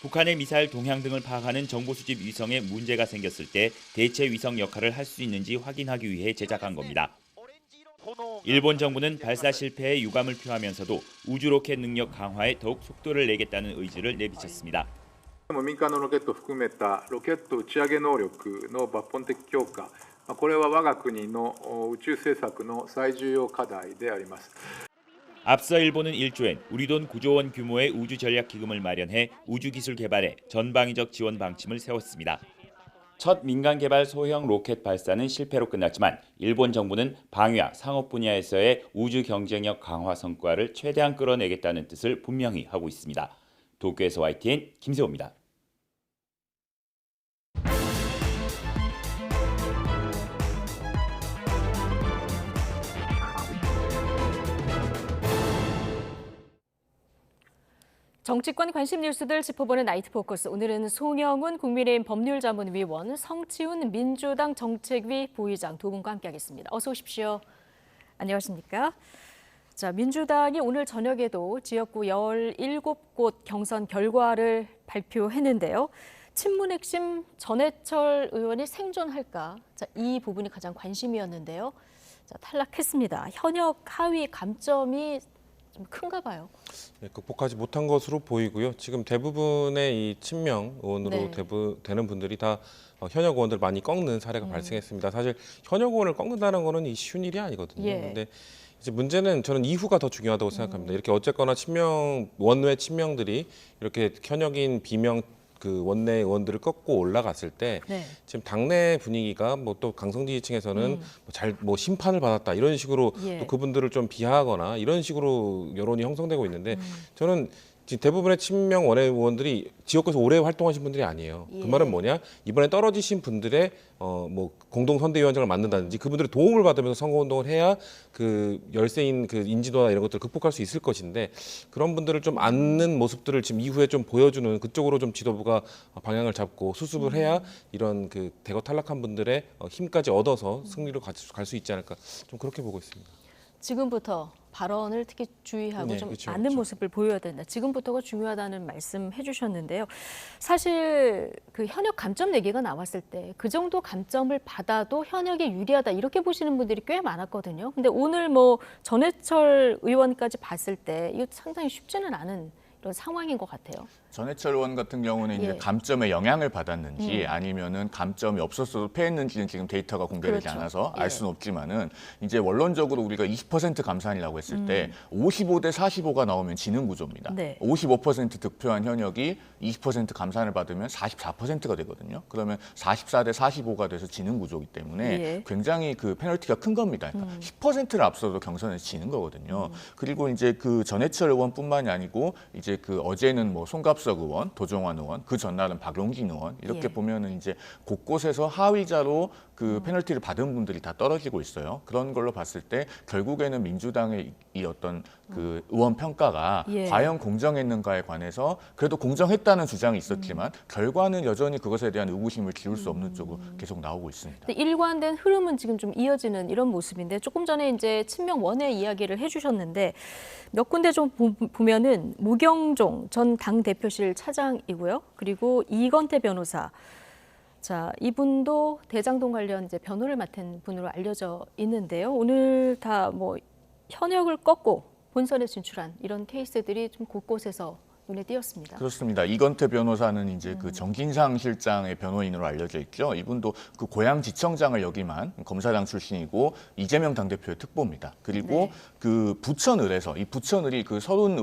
S24: 북한의 미사일 동향 등을 파악하는 정보 수집 위성에 문제가 생겼을 때 대체 위성 역할을 할 수 있는지 확인하기 위해 제작한 겁니다. 일본 정부는 발사 실패에 유감을 표하면서도 우주 로켓 능력 강화에 더욱 속도를 내겠다는 의지를 내비쳤습니다.
S26: 民間のロケットを含めたロケット打ち上げ能力の抜本的強化、これは我が国の宇宙政策の最重要課題であります。
S24: 앞서 일본은 1조엔 우리 돈 9조 원 규모의 우주 전략 기금을 마련해 우주 기술 개발에 전방위적 지원 방침을 세웠습니다. 첫 민간 개발 소형 로켓 발사는 실패로 끝났지만 일본 정부는 방위와 상업 분야에서의 우주 경쟁력 강화 성과를 최대한 끌어내겠다는 뜻을 분명히 하고 있습니다. 도쿄에서 YTN 김세호입니다.
S1: 정치권 관심 뉴스들 짚어보는 나이트 포커스. 오늘은 송영훈 국민의힘 법률자문위원, 성치훈 민주당 정책위 부의장 두 분과 함께하겠습니다. 어서 오십시오. 안녕하십니까? 자, 민주당이 오늘 저녁에도 지역구 17곳 경선 결과를 발표했는데요. 친문 핵심 전해철 의원이 생존할까? 자, 이 부분이 가장 관심이었는데요. 자, 탈락했습니다. 현역 하위 감점이 좀 큰가 봐요.
S5: 네, 극복하지 못한 것으로 보이고요. 지금 대부분의 이 친명 의원으로 되는 분들이 다 현역 의원들 많이 꺾는 사례가 발생했습니다. 사실 현역 의원을 꺾는다는 거는 쉬운 일이 아니거든요. 그런데 이제 문제는 저는 이후가 더 중요하다고 생각합니다. 이렇게 어쨌거나 친명 원외 친명들이 이렇게 현역인 비명 그 원내 의원들을 꺾고 올라갔을 때 지금 당내 분위기가 뭐 또 강성 지지층에서는 뭐 심판을 받았다 이런 식으로 또 그분들을 좀 비하하거나 이런 식으로 여론이 형성되고 있는데 저는 지금 대부분의 친명 원외 의원들이 지역구에서 오래 활동하신 분들이 아니에요. 그 말은 뭐냐? 이번에 떨어지신 분들의 뭐 공동 선대위원장을 맡는다든지 그분들의 도움을 받으면서 선거운동을 해야 그 열세인 그 인지도나 이런 것들을 극복할 수 있을 것인데 그런 분들을 좀 안는 모습들을 지금 이후에 좀 보여주는 그쪽으로 좀 지도부가 방향을 잡고 수습을 해야 이런 그 대거 탈락한 분들의 힘까지 얻어서 승리로 갈 수 있지 않을까 좀 그렇게 보고 있습니다.
S1: 지금부터 발언을 특히 주의하고 좀 맞는 모습을 보여야 된다. 지금부터가 중요하다는 말씀 해주셨는데요. 사실 그 현역 감점 내기가 나왔을 때 그 정도 감점을 받아도 현역에 유리하다 이렇게 보시는 분들이 꽤 많았거든요. 근데 오늘 뭐 전해철 의원까지 봤을 때 이거 상당히 쉽지는 않은 이런 상황인 것 같아요.
S7: 전해철 의원 같은 경우는 이제 감점에 영향을 받았는지 아니면은 감점이 없었어도 패했는지는 지금 데이터가 공개되지 않아서 알 수는 없지만은 이제 원론적으로 우리가 20% 감산이라고 했을 때 55대 45가 나오면 지는 구조입니다. 55% 득표한 현역이 20% 감산을 받으면 44%가 되거든요. 그러면 44대 45가 돼서 지는 구조이기 때문에 굉장히 그 페널티가 큰 겁니다. 그러니까 10%를 앞서도 경선에서 지는 거거든요. 그리고 이제 그 전해철 의원뿐만이 아니고 이제 그 어제는 뭐 송갑석 의원, 도종환 의원, 그 전날은 박용진 의원 이렇게 보면은 이제 곳곳에서 하위자로 그 페널티를 받은 분들이 다 떨어지고 있어요. 그런 걸로 봤을 때 결국에는 민주당의 이 어떤 그 의원 평가가 과연 공정했는가에 관해서 그래도 공정했다는 주장이 있었지만 결과는 여전히 그것에 대한 의구심을 지울 수 없는 쪽으로 계속 나오고 있습니다.
S1: 일관된 흐름은 지금 좀 이어지는 이런 모습인데 조금 전에 이제 친명 원외 이야기를 해주셨는데 몇 군데 좀 보면은 무경종 전 당대표실 차장이고요. 그리고 이건태 변호사. 자, 이분도 대장동 관련 이제 변호를 맡은 분으로 알려져 있는데요. 오늘 다 뭐 현역을 꺾고 본선에 진출한 이런 케이스들이 좀 곳곳에서 눈에 띄었습니다.
S7: 그렇습니다. 이건태 변호사는 이제 그 정진상 실장의 변호인으로 알려져 있죠. 이분도 그 고양지청장을 역임한 검사장 출신이고 이재명 당대표의 특보입니다. 그리고 그 부천을에서 이 부천을이 그 서른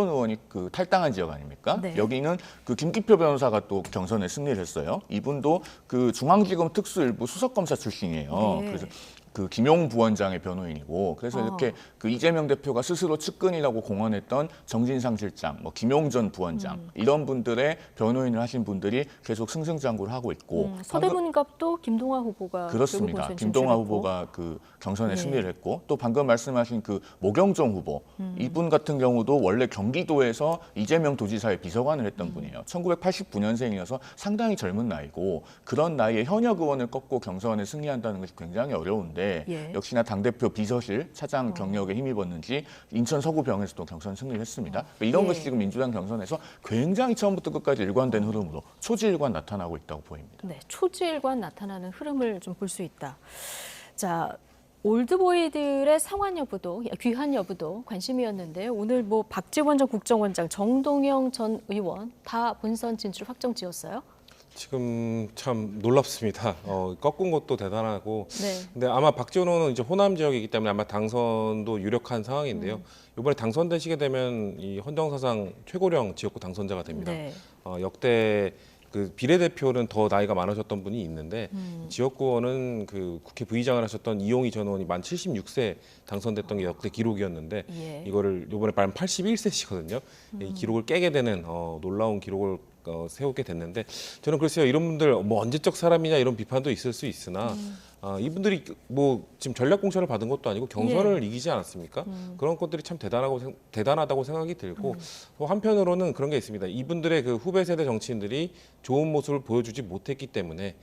S7: 의원이 그 탈당한 지역 아닙니까? 여기는 그 김기표 변호사가 또 경선에 승리를 했어요. 이분도 그 중앙지검 특수일부 수석검사 출신이에요. 그래서 그 김용 부원장의 변호인이고 그래서 이렇게 그 이재명 대표가 스스로 측근이라고 공언했던 정진상 실장, 뭐 김용 전 부원장 이런 분들의 변호인을 하신 분들이 계속 승승장구를 하고 있고
S1: 서대문갑도 김동화 후보가
S7: 그렇습니다. 김동화 후보가 그 경선에 승리를 했고 또 방금 말씀하신 그 모경종 후보 이분 같은 경우도 원래 경기도에서 이재명 도지사의 비서관을 했던 분이에요. 1989년생이어서 상당히 젊은 나이고 그런 나이에 현역 의원을 꺾고 경선에 승리한다는 것이 굉장히 어려운데 역시나 당대표 비서실 차장 경력에 힘입었는지 인천 서구병에서도 경선 승리를 했습니다. 이런 것이 지금 민주당 경선에서 굉장히 처음부터 끝까지 일관된 흐름으로 초지일관 나타나고 있다고 보입니다.
S1: 네, 초지일관 나타나는 흐름을 좀 볼 수 있다. 자, 올드보이들의 상환 여부도 귀환 여부도 관심이었는데요. 오늘 뭐 박지원 전 국정원장, 정동영 전 의원 다 본선 진출 확정 지었어요.
S5: 지금 참 놀랍습니다. 꺾은 것도 대단하고.
S1: 네.
S5: 근데 아마 박지원 의원은 이제 호남 지역이기 때문에 아마 당선도 유력한 상황인데요. 이번에 당선되시게 되면 이 헌정사상 최고령 지역구 당선자가 됩니다.
S1: 네.
S5: 역대 그 비례대표는 더 나이가 많으셨던 분이 있는데 지역구원은 그 국회 부의장을 하셨던 이용희 전 의원이 만 76세 당선됐던 게 역대 기록이었는데
S1: 예.
S5: 이거를 이번에 만 81세시거든요. 이 기록을 깨게 되는 놀라운 기록을 세우게 됐는데 저는 글쎄요 이런 분들 뭐 언제적 사람이냐 이런 비판도 있을 수 있으나 이분들이 뭐 지금 전략 공천을 받은 것도 아니고 경선을 이기지 않았습니까? 그런 것들이 참 대단하다고 생각이 들고 또 한편으로는 그런 게 있습니다. 이분들의 그 후배 세대 정치인들이 좋은 모습을 보여주지 못했기 때문에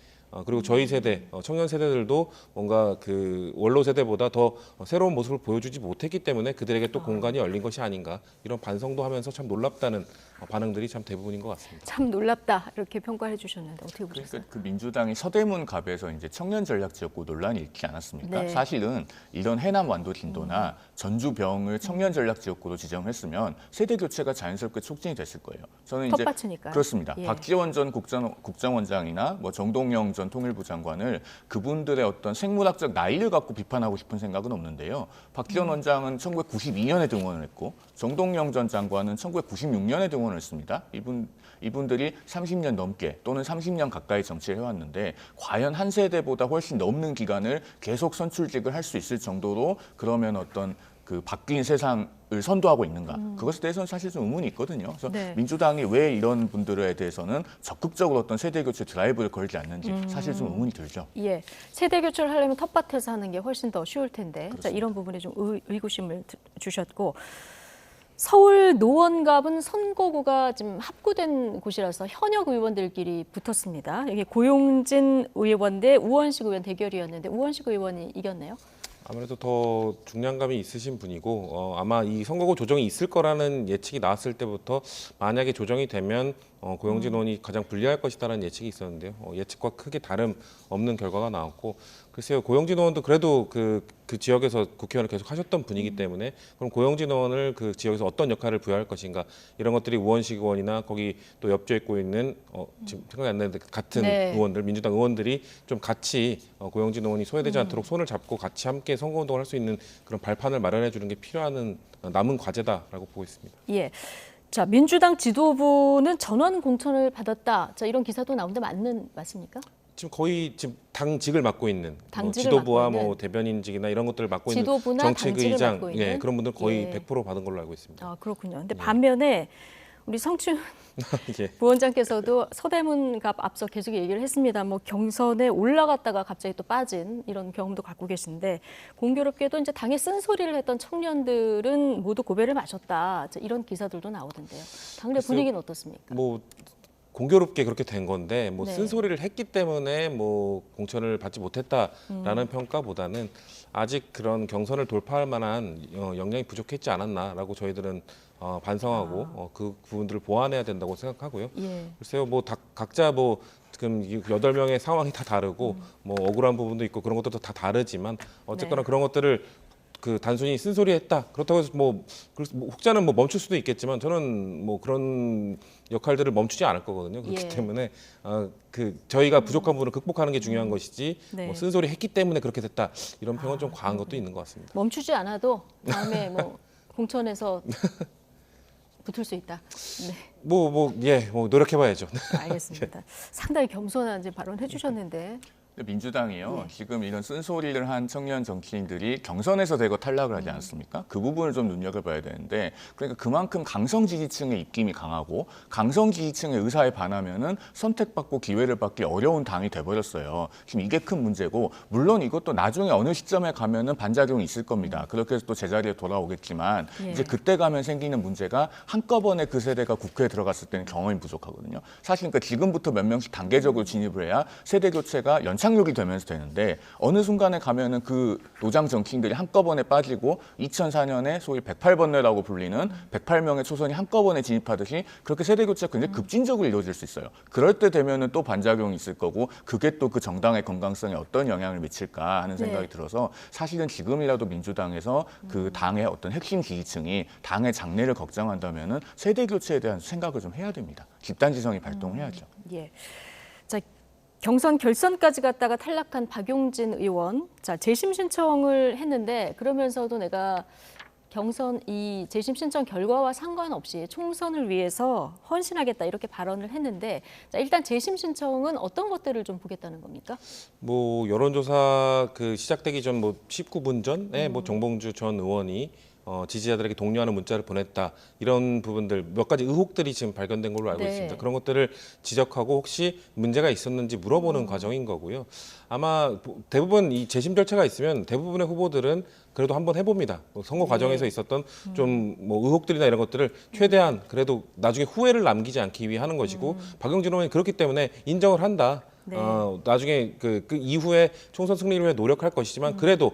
S5: 그리고 저희 세대 청년 세대들도 뭔가 그 원로 세대보다 더 새로운 모습을 보여주지 못했기 때문에 그들에게 또 공간이 열린 것이 아닌가 이런 반성도 하면서 참 놀랍다는 반응들이 참 대부분인 것 같습니다.
S1: 참 놀랍다 이렇게 평가해 주셨는데 어떻게 보셨어요?
S7: 그러니까 그 민주당이 서대문 갑에서 이제 청년 전략 지역구 논란이 있지 않았습니까?
S1: 네.
S7: 사실은 이런 해남 완도 진도나 전주병을 청년 전략 지역구로 지정했으면 세대 교체가 자연스럽게 촉진이 됐을 거예요. 저는 이제
S1: 텃밭이니까요.
S7: 그렇습니다.
S1: 예.
S7: 박지원 전 국정원장이나 뭐 정동영 전 통일부 장관을 그분들의 어떤 생물학적 나이를 갖고 비판하고 싶은 생각은 없는데요. 박지원 원장은 1992년에 등원을 했고 정동영 전 장관은 1996년에 등원을 했습니다. 이분들이 30년 넘게 또는 30년 가까이 정치를 해왔는데 과연 한 세대보다 훨씬 넘는 기간을 계속 선출직을 할 수 있을 정도로 그러면 어떤 그 바뀐 세상을 선도하고 있는가? 그것에 대해서는 사실 좀 의문이 있거든요. 그래서
S1: 네.
S7: 민주당이 왜 이런 분들에 대해서는 적극적으로 어떤 세대 교체 드라이브를 걸지 않는지 사실 좀 의문이 들죠.
S1: 예, 세대 교체를 하려면 텃밭에서 하는 게 훨씬 더 쉬울 텐데 자, 이런 부분에 좀 의구심을 주셨고 서울 노원갑은 선거구가 지금 합구된 곳이라서 현역 의원들끼리 붙었습니다. 여기 고용진 의원 대 우원식 의원 대결이었는데 우원식 의원이 이겼네요.
S5: 아무래도 더 중량감이 있으신 분이고 아마 이 선거구 조정이 있을 거라는 예측이 나왔을 때부터 만약에 조정이 되면 고용진 의원이 가장 불리할 것이다라는 예측이 있었는데요. 예측과 크게 다름없는 결과가 나왔고 글쎄요 고용진 의원도 그래도 그 지역에서 국회의원을 계속 하셨던 분이기 때문에 그럼 고용진 의원을 그 지역에서 어떤 역할을 부여할 것인가 이런 것들이 우원식 의원이나 거기 또 엽주에 있고 있는 지금 생각이 안 나는데 같은
S1: 네.
S5: 의원들 민주당 의원들이 좀 같이 고용진 의원이 소외되지 않도록 손을 잡고 같이 함께 선거운동을 할 수 있는 그런 발판을 마련해 주는 게 필요한 남은 과제다라고 보고 있습니다.
S1: 예. 자, 민주당 지도부는 전원 공천을 받았다. 자, 이런 기사도 나오는데 맞습니까?
S5: 지금 거의 지금 당직을 맡고 있는
S1: 당직을
S5: 지도부와
S1: 맡고 있는
S5: 뭐 대변인직이나 이런 것들을 맡고 있는
S1: 지도부나
S5: 정책
S1: 당직을
S5: 의장
S1: 맡고 있는?
S5: 예, 그런 분들 거의
S1: 예.
S5: 100% 받은 걸로 알고 있습니다.
S1: 아, 그렇군요. 근데 반면에 우리 성춘
S5: 예.
S1: 부원장께서도 서대문갑 앞서 계속 얘기를 했습니다. 뭐 경선에 올라갔다가 갑자기 또 빠진 이런 경험도 갖고 계신데 공교롭게도 이제 당에 쓴소리를 했던 청년들은 모두 고배를 마셨다. 자, 이런 기사들도 나오던데요. 당내 분위기는 어떻습니까?
S5: 뭐 공교롭게 그렇게 된 건데 뭐
S1: 네.
S5: 쓴소리를 했기 때문에 뭐 공천을 받지 못했다라는 평가보다는 아직 그런 경선을 돌파할 만한 역량이 부족했지 않았나라고 저희들은 반성하고 그 부분들을 보완해야 된다고 생각하고요.
S1: 예.
S5: 글쎄요, 뭐 각자 뭐 지금 8명의 상황이 다 다르고 뭐 억울한 부분도 있고 그런 것들도 다 다르지만 어쨌거나 그런 것들을 그 단순히 쓴소리했다 그렇다고 해서 뭐 혹자는 뭐 멈출 수도 있겠지만 저는 뭐 그런 역할들을 멈추지 않을 거거든요. 그렇기
S1: 예.
S5: 때문에 그 저희가 부족한 부분을 극복하는 게 중요한 것이지
S1: 네.
S5: 뭐 쓴소리 했기 때문에 그렇게 됐다 이런 평은 좀 과한 것도 있는 것 같습니다.
S1: 멈추지 않아도 다음에 뭐 공천에서 붙을 수 있다. 네.
S5: 뭐 노력해봐야죠.
S1: 알겠습니다. 상당히 겸손한 이제 발언 해주셨는데.
S7: 민주당이요. 지금 이런 쓴소리를 한 청년 정치인들이 경선에서 대거 탈락을 하지 않았습니까? 그 부분을 좀 눈여겨봐야 되는데 그러니까 그만큼 강성 지지층의 입김이 강하고 강성 지지층의 의사에 반하면은 선택받고 기회를 받기 어려운 당이 돼버렸어요. 지금 이게 큰 문제고 물론 이것도 나중에 어느 시점에 가면은 반작용이 있을 겁니다. 그렇게 해서 또 제자리에 돌아오겠지만 이제 그때 가면 생기는 문제가 한꺼번에 그 세대가 국회에 들어갔을 때는 경험이 부족하거든요. 사실 그러니까 지금부터 몇 명씩 단계적으로 진입을 해야 세대 교체가 연착륙이 되면서 되는데 어느 순간에 가면은 그 노장 정치인들이 한꺼번에 빠지고 2004년에 소위 108번뇌라고 불리는 108명의 초선이 한꺼번에 진입하듯이 그렇게 세대 교체가 굉장히 급진적으로 이루어질 수 있어요. 그럴 때 되면은 또 반작용이 있을 거고 그게 또 그 정당의 건강성에 어떤 영향을 미칠까 하는 생각이 들어서 사실은 지금이라도 민주당에서 그 당의 어떤 핵심 지지층이 당의 장래를 걱정한다면은 세대 교체에 대한 생각을 좀 해야 됩니다. 집단지성이 발동해야죠.
S1: 예. 자, 경선 결선까지 갔다가 탈락한 박용진 의원. 자, 재심 신청을 했는데 그러면서도 내가 경선 이 재심 신청 결과와 상관없이 총선을 위해서 헌신하겠다 이렇게 발언을 했는데 자, 일단 재심 신청은 어떤 것들을 좀 보겠다는 겁니까?
S5: 뭐 여론조사 그 시작되기 전 뭐 19분 전에 뭐 정봉주 전 의원이 지지자들에게 독려하는 문자를 보냈다. 이런 부분들 몇 가지 의혹들이 지금 발견된 걸로 알고
S1: 네.
S5: 있습니다. 그런 것들을 지적하고 혹시 문제가 있었는지 물어보는 과정인 거고요. 아마 대부분 이 재심 절차가 있으면 대부분의 후보들은 그래도 한번 해봅니다. 선거 과정에서 있었던 좀 뭐 의혹들이나 이런 것들을 최대한 그래도 나중에 후회를 남기지 않기 위해 하는 것이고 박용진 의원이 그렇기 때문에 인정을 한다.
S1: 네.
S5: 나중에 그 이후에 총선 승리를 위해 노력할 것이지만 그래도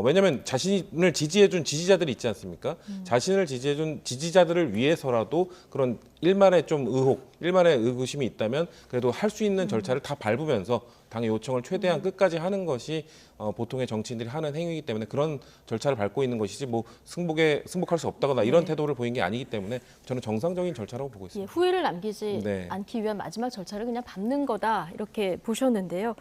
S5: 왜냐하면 자신을 지지해준 지지자들이 있지 않습니까? 자신을 지지해준 지지자들을 위해서라도 그런 일말의 좀 의혹, 일말의 의구심이 있다면 그래도 할 수 있는 절차를 다 밟으면서 당의 요청을 최대한 끝까지 하는 것이 보통의 정치인들이 하는 행위이기 때문에 그런 절차를 밟고 있는 것이지 뭐 승복할 수 없다거나 이런 태도를 보인 게 아니기 때문에 저는 정상적인 절차라고 보고 있습니다.
S1: 예, 후회를 남기지
S5: 네.
S1: 않기 위한 마지막 절차를 그냥 밟는 거다 이렇게 보셨는데요.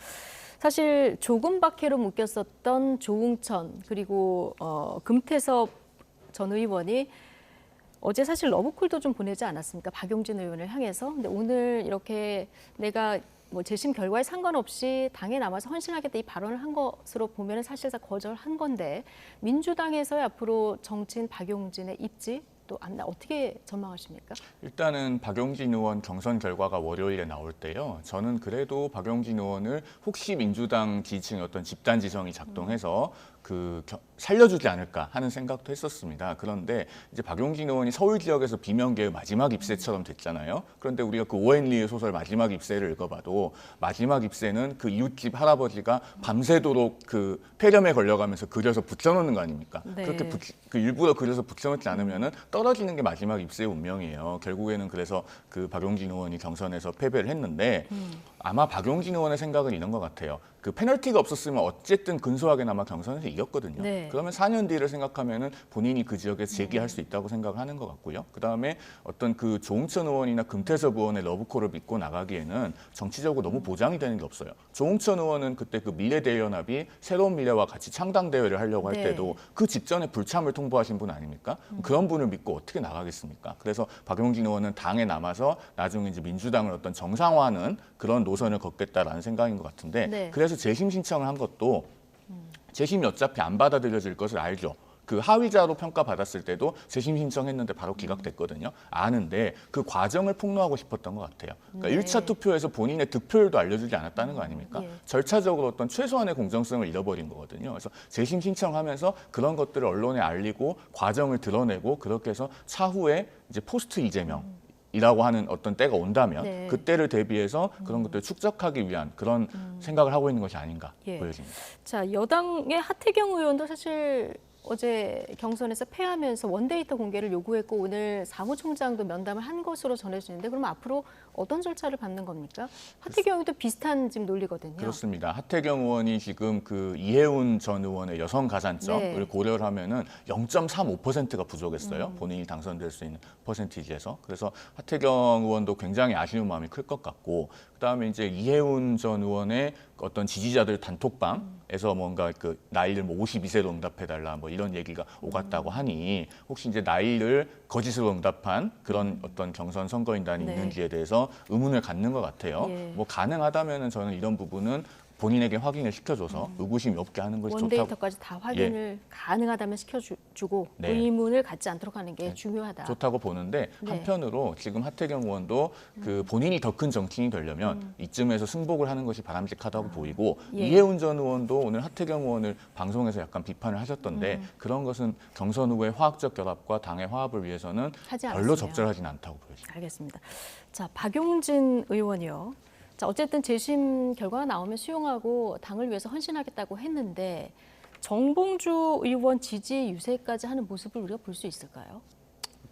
S1: 사실 조금 박해로 묶였었던 조응천 그리고 금태섭 전 의원이 어제 사실 러브콜도 좀 보내지 않았습니까? 박용진 의원을 향해서. 근데 오늘 이렇게 내가 뭐 재심 결과에 상관없이 당에 남아서 헌신하겠다 이 발언을 한 것으로 보면 사실상 거절한 건데 민주당에서의 앞으로 정치인 박용진의 입지 또 어떻게 전망하십니까?
S7: 일단은 박용진 의원 경선 결과가 월요일에 나올 때요. 저는 그래도 박용진 의원을 혹시 민주당 지지층의 어떤 집단 지성이 작동해서 살려주지 않을까 하는 생각도 했었습니다. 그런데 이제 박용진 의원이 서울 지역에서 비명계의 마지막 입세처럼 됐잖아요. 그런데 우리가 그 오웬리의 소설 마지막 입세를 읽어봐도 마지막 입세는 그 이웃집 할아버지가 밤새도록 그 폐렴에 걸려가면서 그려서 붙여놓는 거 아닙니까?
S1: 네.
S7: 그렇게 일부러 그려서 붙여놓지 않으면은 떨어지는 게 마지막 입세의 운명이에요. 결국에는 그래서 그 박용진 의원이 경선에서 패배를 했는데 아마 박용진 의원의 생각은 이런 것 같아요. 그 페널티가 없었으면 어쨌든 근소하게나마 경선에서 이겼거든요.
S1: 네.
S7: 그러면 4년 뒤를 생각하면은 본인이 그 지역에서 재기할 수 있다고 생각을 하는 것 같고요. 그다음에 어떤 그 조응천 의원이나 금태섭 의원의 러브콜을 믿고 나가기에는 정치적으로 너무 보장이 되는 게 없어요. 조응천 의원은 그때 그 미래대연합이 새로운 미래와 같이 창당 대회를 하려고 할
S1: 네.
S7: 때도 그 직전에 불참을 통보하신 분 아닙니까? 그런 분을 믿고 어떻게 나가겠습니까? 그래서 박용진 의원은 당에 남아서 나중에 이제 민주당을 어떤 정상화하는 그런 노선을 걷겠다라는 생각인 것 같은데
S1: 네.
S7: 그래서 재심 신청을 한 것도 재심이 어차피 안 받아들여질 것을 알죠. 그 하위자로 평가받았을 때도 재심 신청했는데 바로 기각됐거든요. 아는데 그 과정을 폭로하고 싶었던 것 같아요. 그러니까
S1: 네.
S7: 1차 투표에서 본인의 득표율도 알려주지 않았다는 거 아닙니까?
S1: 예.
S7: 절차적으로 어떤 최소한의 공정성을 잃어버린 거거든요. 그래서 재심 신청하면서 그런 것들을 언론에 알리고 과정을 드러내고 그렇게 해서 차후에 이제 포스트 이재명 이라고 하는 어떤 때가 온다면
S1: 네.
S7: 그때를 대비해서 그런 것들을 축적하기 위한 그런 생각을 하고 있는 것이 아닌가
S1: 예.
S7: 보여집니다.
S1: 자, 여당의 하태경 의원도 사실 어제 경선에서 패하면서 원데이터 공개를 요구했고 오늘 사무총장도 면담을 한 것으로 전해지는데 그럼 앞으로 어떤 절차를 밟는 겁니까? 하태경 의원도 비슷한 지금 논리거든요.
S7: 그렇습니다. 하태경 의원이 지금 그 이해운 전 의원의 여성 가산점을
S1: 네.
S7: 고려를 하면은 0.35%가 부족했어요. 본인이 당선될 수 있는 퍼센티지에서. 그래서 하태경 의원도 굉장히 아쉬운 마음이 클 것 같고 그다음에 이제 이해운 전 의원의 어떤 지지자들 단톡방에서 뭔가 그 나이를 뭐 52세로 응답해달라 뭐 이런 얘기가 오갔다고 하니 혹시 이제 나이를 거짓으로 응답한 그런 어떤 경선 선거인단이
S1: 네.
S7: 있는지에 대해서 의문을 갖는 것 같아요.
S1: 예.
S7: 뭐 가능하다면은 저는 이런 부분은 본인에게 확인을 시켜줘서 의구심이 없게 하는 것이 좋다고.
S1: 원데이터까지 다 확인을 가능하다면 시켜주고
S7: 네.
S1: 의문을 갖지 않도록 하는 게 중요하다.
S7: 좋다고 보는데
S1: 네.
S7: 한편으로 지금 하태경 의원도 그 본인이 더 큰 정치인이 되려면 이쯤에서 승복을 하는 것이 바람직하다고 보이고
S1: 예.
S7: 이해운 전 의원도 오늘 하태경 의원을 방송에서 약간 비판을 하셨던데 그런 것은 경선 후의 화학적 결합과 당의 화합을 위해서는
S1: 하지
S7: 별로
S1: 않았으면.
S7: 적절하진 않다고 보여집니다.
S1: 알겠습니다. 자, 박용진 의원이요. 자, 어쨌든 재심 결과가 나오면 수용하고 당을 위해서 헌신하겠다고 했는데 정봉주 의원 지지 유세까지 하는 모습을 우리가 볼 수 있을까요?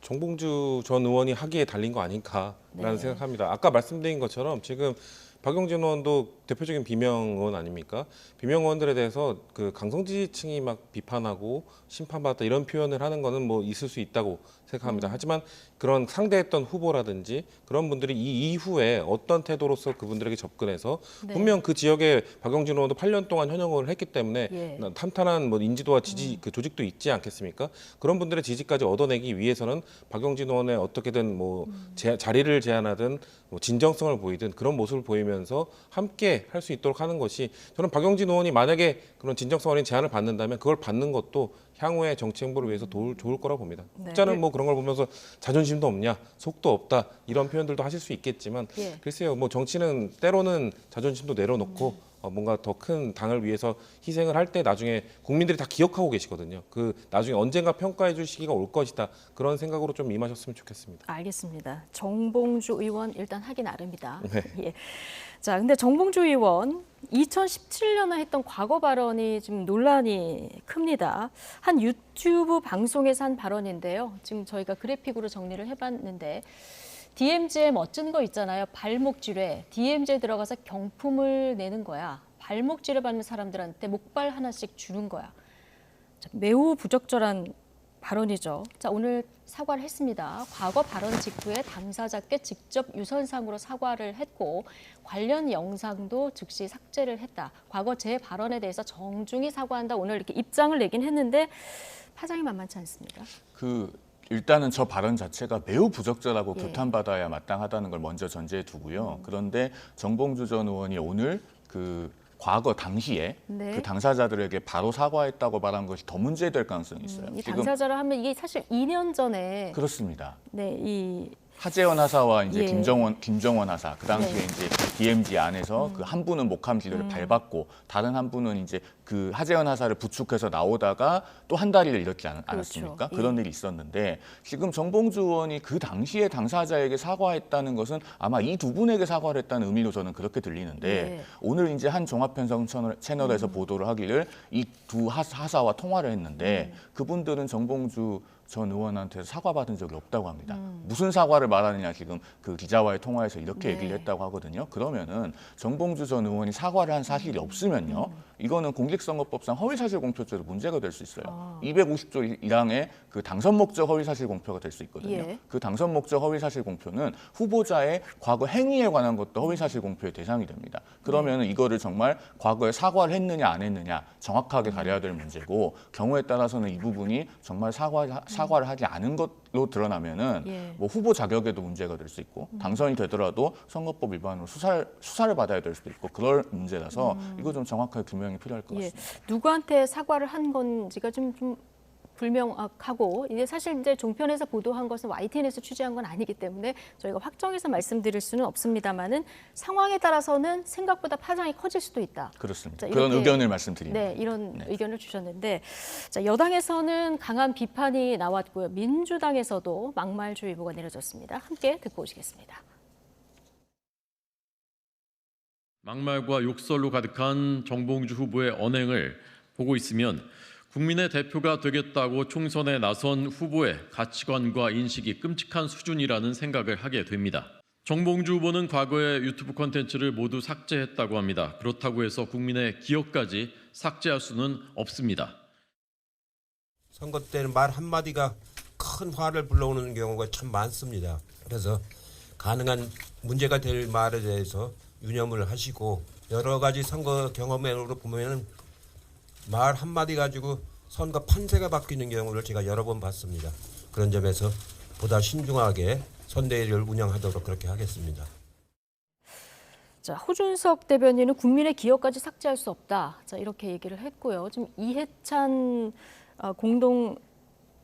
S5: 정봉주 전 의원이 하기에 달린 거 아닌가라는
S1: 네.
S5: 생각합니다. 아까 말씀드린 것처럼 지금 박용진 의원도 대표적인 비명 의원 아닙니까? 비명 의원들에 대해서 그 강성 지지층이 막 비판하고 심판받았다 이런 표현을 하는 거는 뭐 있을 수 있다고 생각합니다. 하지만 그런 상대했던 후보라든지 그런 분들이 이 이후에 어떤 태도로서 그분들에게 접근해서
S1: 네.
S5: 분명 그 지역에 박용진 의원도 8년 동안 현역 의원을 했기 때문에
S1: 예.
S5: 탄탄한 뭐 인지도와 지지 그 조직도 있지 않겠습니까? 그런 분들의 지지까지 얻어내기 위해서는 박용진 의원의 어떻게든 뭐 자리를 제안하든 뭐 진정성을 보이든 그런 모습을 보이면서 함께 할 수 있도록 하는 것이 저는 박용진 의원이 만약에 그런 진정성 어린 제안을 받는다면 그걸 받는 것도 향후의 정치 행보를 위해서 좋을 거라고 봅니다.
S1: 네.
S5: 혹자는 뭐 그런 걸 보면서 자존심도 없냐, 속도 없다 이런 표현들도 하실 수 있겠지만
S1: 예.
S5: 글쎄요, 뭐 정치는 때로는 자존심도 내려놓고 뭔가 더 큰 당을 위해서 희생을 할 때 나중에 국민들이 다 기억하고 계시거든요. 그 나중에 언젠가 평가해 줄 시기가 올 것이다. 그런 생각으로 좀 임하셨으면 좋겠습니다.
S1: 알겠습니다. 정봉주 의원 일단 하기 나름이다.
S5: 네.
S1: 예. 자, 근데 정봉주 의원 2017년에 했던 과거 발언이 지금 논란이 큽니다. 한 유튜브 방송에서 한 발언인데요. 지금 저희가 그래픽으로 정리를 해봤는데 DMZ에 멋진 거 있잖아요. 발목질에 DMZ에 들어가서 경품을 내는 거야. 발목질을 받는 사람들한테 목발 하나씩 주는 거야. 자, 매우 부적절한 발언이죠. 자, 오늘 사과를 했습니다. 과거 발언 직후에 당사자께 직접 유선상으로 사과를 했고 관련 영상도 즉시 삭제를 했다. 과거 제 발언에 대해서 정중히 사과한다. 오늘 이렇게 입장을 내긴 했는데 파장이 만만치 않습니다.
S7: 일단은 저 발언 자체가 매우 부적절하고
S1: 예.
S7: 규탄받아야 마땅하다는 걸 먼저 전제해 두고요. 그런데 정봉주 전 의원이 오늘 과거 당시에
S1: 네.
S7: 그 당사자들에게 바로 사과했다고 말한 것이 더 문제될 가능성이 있어요.
S1: 이 당사자라 하면 이게 사실 2년 전에
S7: 그렇습니다.
S1: 네, 이
S7: 하재헌 하사와 이제
S1: 예.
S7: 김정원 하사 그 당시에
S1: 네.
S7: 이제 DMZ 안에서 그 한 분은 목함지를 밟았고 다른 한 분은 이제 그 하재헌 하사를 부축해서 나오다가 또 한 다리를 잃었지 않았습니까?
S1: 그렇죠.
S7: 그런 일이 있었는데 지금 정봉주 의원이 그 당시에 당사자에게 사과했다는 것은 아마 이 두 분에게 사과를 했다는 의미로 저는 그렇게 들리는데
S1: 예.
S7: 오늘 이제 한 종합편성 채널에서 보도를 하기를 이 두 하사와 통화를 했는데 그분들은 정봉주 전 의원한테 사과받은 적이 없다고 합니다. 무슨 사과를 말하느냐 지금 그 기자와의 통화에서 이렇게
S1: 네.
S7: 얘기를 했다고 하거든요. 그러면은 정봉주 전 의원이 사과를 한 사실이 없으면요. 이거는 공직선거법상 허위사실공표죄로 문제가 될 수 있어요. 250조 1항의 그 당선 목적 허위사실 공표가 될 수 있거든요.
S1: 예.
S7: 그 당선 목적 허위사실 공표는 후보자의 과거 행위에 관한 것도 허위사실 공표의 대상이 됩니다. 그러면은 이거를 정말 과거에 사과를 했느냐 안 했느냐 정확하게 가려야 될 문제고 경우에 따라서는 이 부분이 정말 사과를 하지 않은 것로 드러나면은
S1: 예.
S7: 뭐 후보 자격에도 문제가 될 수 있고 당선이 되더라도 선거법 위반으로 수사를 받아야 될 수도 있고 그럴 문제라서 이거 좀 정확하게 규명이 필요할 것
S1: 예.
S7: 같습니다.
S1: 누구한테 사과를 한 건지가 좀 불명확하고 이게 사실 이제 종편에서 보도한 것은 YTN에서 취재한 건 아니기 때문에 저희가 확정해서 말씀드릴 수는 없습니다만은 상황에 따라서는 생각보다 파장이 커질 수도 있다.
S7: 그렇습니다.
S1: 자,
S7: 그런
S1: 이렇게,
S7: 의견을 말씀드립니다.
S1: 네, 이런 의견을 주셨는데 자, 여당에서는 강한 비판이 나왔고요. 민주당에서도 막말주의보가 내려졌습니다. 함께 듣고 오시겠습니다.
S8: 막말과 욕설로 가득한 정봉주 후보의 언행을 보고 있으면 국민의 대표가 되겠다고 총선에 나선 후보의 가치관과 인식이 끔찍한 수준이라는 생각을 하게 됩니다. 정봉주 후보는 과거의 유튜브 콘텐츠를 모두 삭제했다고 합니다. 그렇다고 해서 국민의 기억까지 삭제할 수는 없습니다.
S9: 선거 때는 말 한마디가 큰 화를 불러오는 경우가 참 많습니다. 그래서 가능한 문제가 될 말에 대해서 유념을 하시고 여러 가지 선거 경험으로 보면 말 한마디 가지고 선거 판세가 바뀌는 경우를 제가 여러 번 봤습니다. 그런 점에서 보다 신중하게 선대위를 운영하도록 그렇게 하겠습니다.
S1: 자, 호준석 대변인은 국민의 기억까지 삭제할 수 없다. 자, 이렇게 얘기를 했고요. 지금 이해찬 공동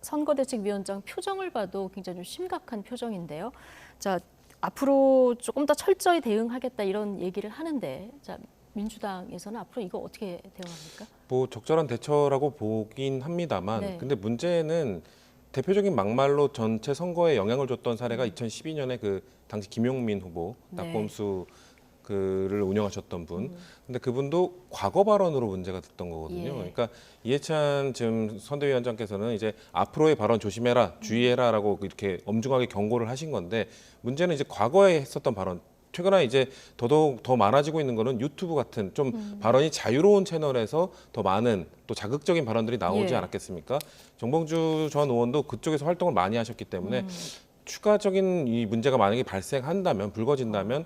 S1: 선거대책위원장 표정을 봐도 굉장히 좀 심각한 표정인데요. 자, 앞으로 조금 더 철저히 대응하겠다 이런 얘기를 하는데 자, 민주당에서는 앞으로 이거 어떻게 대응합니까?
S5: 뭐 적절한 대처라고 보긴 합니다만
S1: 네.
S5: 근데 문제는 대표적인 막말로 전체 선거에 영향을 줬던 사례가 2012년에 그 당시 김용민 후보
S1: 네.
S5: 낙범수 그를 운영하셨던 분. 근데 그분도 과거 발언으로 문제가 됐던 거거든요.
S1: 예.
S5: 그러니까 이해찬 지금 선대위원장께서는 이제 앞으로의 발언 조심해라, 주의해라라고 이렇게 엄중하게 경고를 하신 건데 문제는 이제 과거에 했었던 발언 최근에 이제 더더욱 더 많아지고 있는 거는 유튜브 같은 좀 발언이 자유로운 채널에서 더 많은 또 자극적인 발언들이 나오지
S1: 예.
S5: 않았겠습니까? 정봉주 전 의원도 그쪽에서 활동을 많이 하셨기 때문에 추가적인 이 문제가 만약에 발생한다면 불거진다면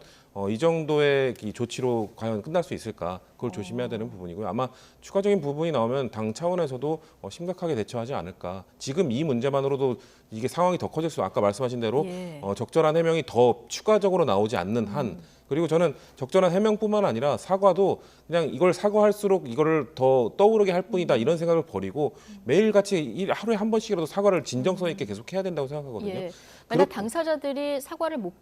S5: 이 정도의 이 조치로 과연 끝날 수 있을까? 그걸 조심해야 되는 부분이고요. 아마 추가적인 부분이 나오면 당 차원에서도 심각하게 대처하지 않을까. 지금 이 문제만으로도 이게 상황이 더 커질 수, 아까 말씀하신 대로
S1: 예.
S5: 적절한 해명이 더 추가적으로 나오지 않는 한, 그리고 저는 적절한 해명뿐만 아니라 사과도 그냥 이걸 사과할수록 이거를 더 떠오르게 할 뿐이다 이런 생각을 버리고 매일같이 하루에 한 번씩이라도 사과를 진정성 있게 계속 해야 된다고 생각하거든요.
S1: 예. 만약 당사자들이 사과를 못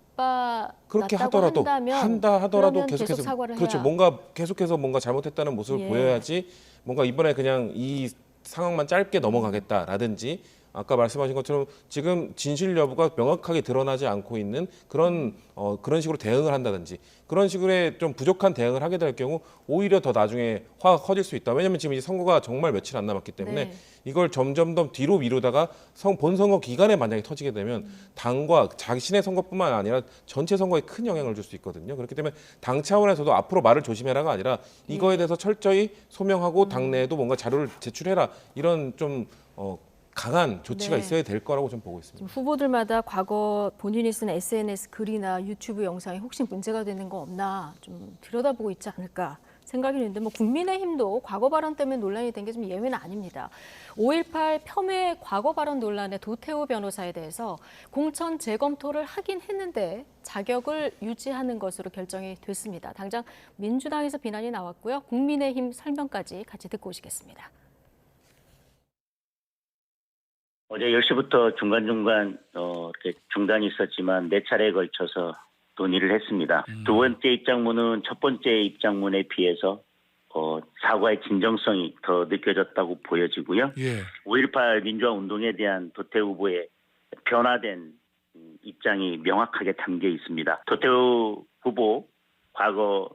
S5: 그렇게
S1: 받았다고
S5: 하더라도
S1: 한다면
S5: 하더라도
S1: 계속 사과를
S5: 그렇죠.
S1: 해야.
S5: 뭔가 계속해서 뭔가 잘못했다는 모습을
S1: 예.
S5: 보여야지 뭔가 이번에 그냥 이 상황만 짧게 넘어가겠다라든지 아까 말씀하신 것처럼 지금 진실 여부가 명확하게 드러나지 않고 있는 그런 식으로 대응을 한다든지 그런 식으로 좀 부족한 대응을 하게 될 경우 오히려 더 나중에 화가 커질 수 있다. 왜냐하면 지금 이제 선거가 정말 며칠 안 남았기 때문에
S1: 네.
S5: 이걸 점점 더 뒤로 미루다가 본선거 기간에 만약에 터지게 되면 당과 자신의 선거뿐만 아니라 전체 선거에 큰 영향을 줄 수 있거든요. 그렇기 때문에 당 차원에서도 앞으로 말을 조심해라가 아니라 이거에 대해서 철저히 소명하고 당내에도 뭔가 자료를 제출해라 이런 좀 강한 조치가
S1: 네.
S5: 있어야 될 거라고 좀 보고 있습니다.
S1: 지금 후보들마다 과거 본인이 쓴 SNS 글이나 유튜브 영상에 혹시 문제가 되는 거 없나 좀 들여다보고 있지 않을까 생각이 드는데 뭐 국민의힘도 과거 발언 때문에 논란이 된 게 좀 예외는 아닙니다. 5.18 폄훼 과거 발언 논란의 도태우 변호사에 대해서 공천 재검토를 하긴 했는데 자격을 유지하는 것으로 결정이 됐습니다. 당장 민주당에서 비난이 나왔고요. 국민의힘 설명까지 같이 듣고 오시겠습니다.
S10: 어제 10시부터 중간중간 이렇게 중단이 있었지만 4차례에 걸쳐서 논의를 했습니다. 두 번째 입장문은 첫 번째 입장문에 비해서 사과의 진정성이 더 느껴졌다고 보여지고요.
S4: 예.
S10: 5.18 민주화 운동에 대한 도태우 후보의 변화된 입장이 명확하게 담겨 있습니다. 도태우 후보 과거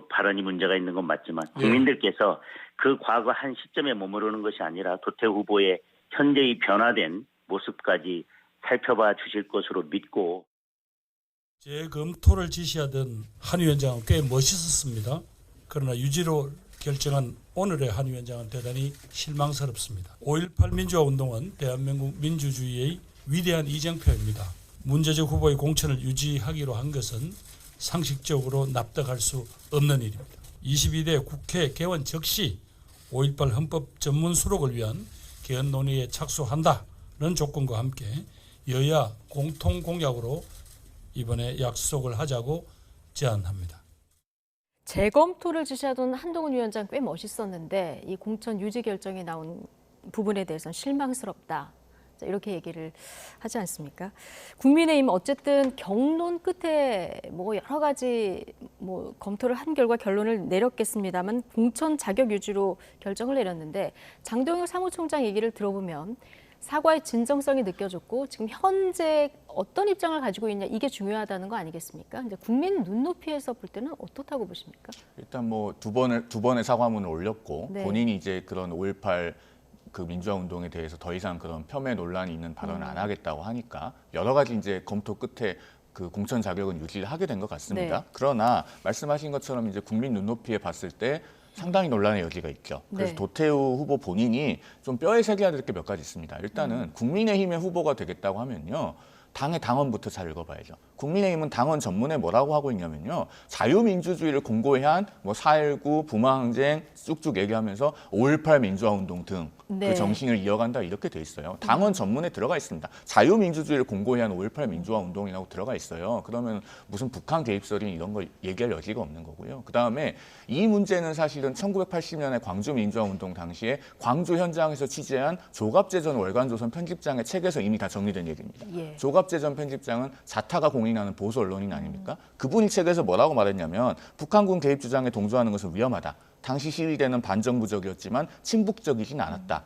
S10: 발언이 문제가 있는 건 맞지만 국민들께서 그 과거 한 시점에 머무르는 것이 아니라 도태우 후보의 현재의 변화된 모습까지 살펴봐 주실 것으로 믿고
S4: 재검토를 지시하던 한 위원장은 꽤 멋있었습니다. 그러나 유지로 결정한 오늘의 한 위원장은 대단히 실망스럽습니다. 5.18 민주화 운동은 대한민국 민주주의의 위대한 이정표입니다. 문제적 후보의 공천을 유지하기로 한 것은 상식적으로 납득할 수 없는 일입니다. 22대 국회 개원 즉시 5.18 헌법 전문 수록을 위한 개헌 논의에 착수한다는 조건과 함께 여야 공통 공약으로 이번에 약속을 하자고 제안합니다.
S1: 재검토를 지시하던 한동훈 위원장 꽤 멋있었는데 이 공천 유지 결정이 나온 부분에 대해서는 실망스럽다. 이렇게 얘기를 하지 않습니까? 국민의힘 어쨌든 경론 끝에 뭐 여러 가지 뭐 검토를 한 결과 결론을 내렸겠습니다만 공천 자격 유지로 결정을 내렸는데 장동혁 사무총장 얘기를 들어보면 사과의 진정성이 느껴졌고 지금 현재 어떤 입장을 가지고 있냐 이게 중요하다는 거 아니겠습니까? 이제 국민 눈높이에서 볼 때는 어떻다고 보십니까?
S7: 일단 뭐 두 번의 사과문을 올렸고
S1: 네.
S7: 본인이 이제 그런 5.18 그 민주화 운동에 대해서 더 이상 그런 폄훼 논란이 있는 발언을 안 하겠다고 하니까 여러 가지 이제 검토 끝에 그 공천 자격은 유지를 하게 된 것 같습니다.
S1: 네.
S7: 그러나 말씀하신 것처럼 이제 국민 눈높이에 봤을 때 상당히 논란의 여지가 있죠. 그래서
S1: 네.
S7: 도태우 후보 본인이 좀 뼈에 새겨야 될 게 몇 가지 있습니다. 일단은 국민의힘의 후보가 되겠다고 하면요. 당의 당원부터 잘 읽어봐야죠. 국민의힘은 당원 전문에 뭐라고 하고 있냐면요. 자유민주주의를 공고히 한 뭐 4.19, 부마항쟁 쭉쭉 얘기하면서 5.18 민주화운동 등
S1: 네.
S7: 그 정신을 이어간다 이렇게 돼 있어요. 당원 전문에 들어가 있습니다. 자유민주주의를 공고히 한 5.18 민주화운동이라고 들어가 있어요. 그러면 무슨 북한 개입설이 이런 거 얘기할 여지가 없는 거고요. 그다음에 이 문제는 사실은 1980년에 광주 민주화운동 당시에 광주 현장에서 취재한 조갑재전 월간조선 편집장의 책에서 이미 다 정리된 얘기입니다.
S1: 예.
S7: 조갑재전 편집장은 자타가 공인하는 보수 언론인 아닙니까? 그분이 책에서 뭐라고 말했냐면 북한군 개입 주장에 동조하는 것은 위험하다. 당시 시위대는 반정부적이었지만 친북적이진 않았다.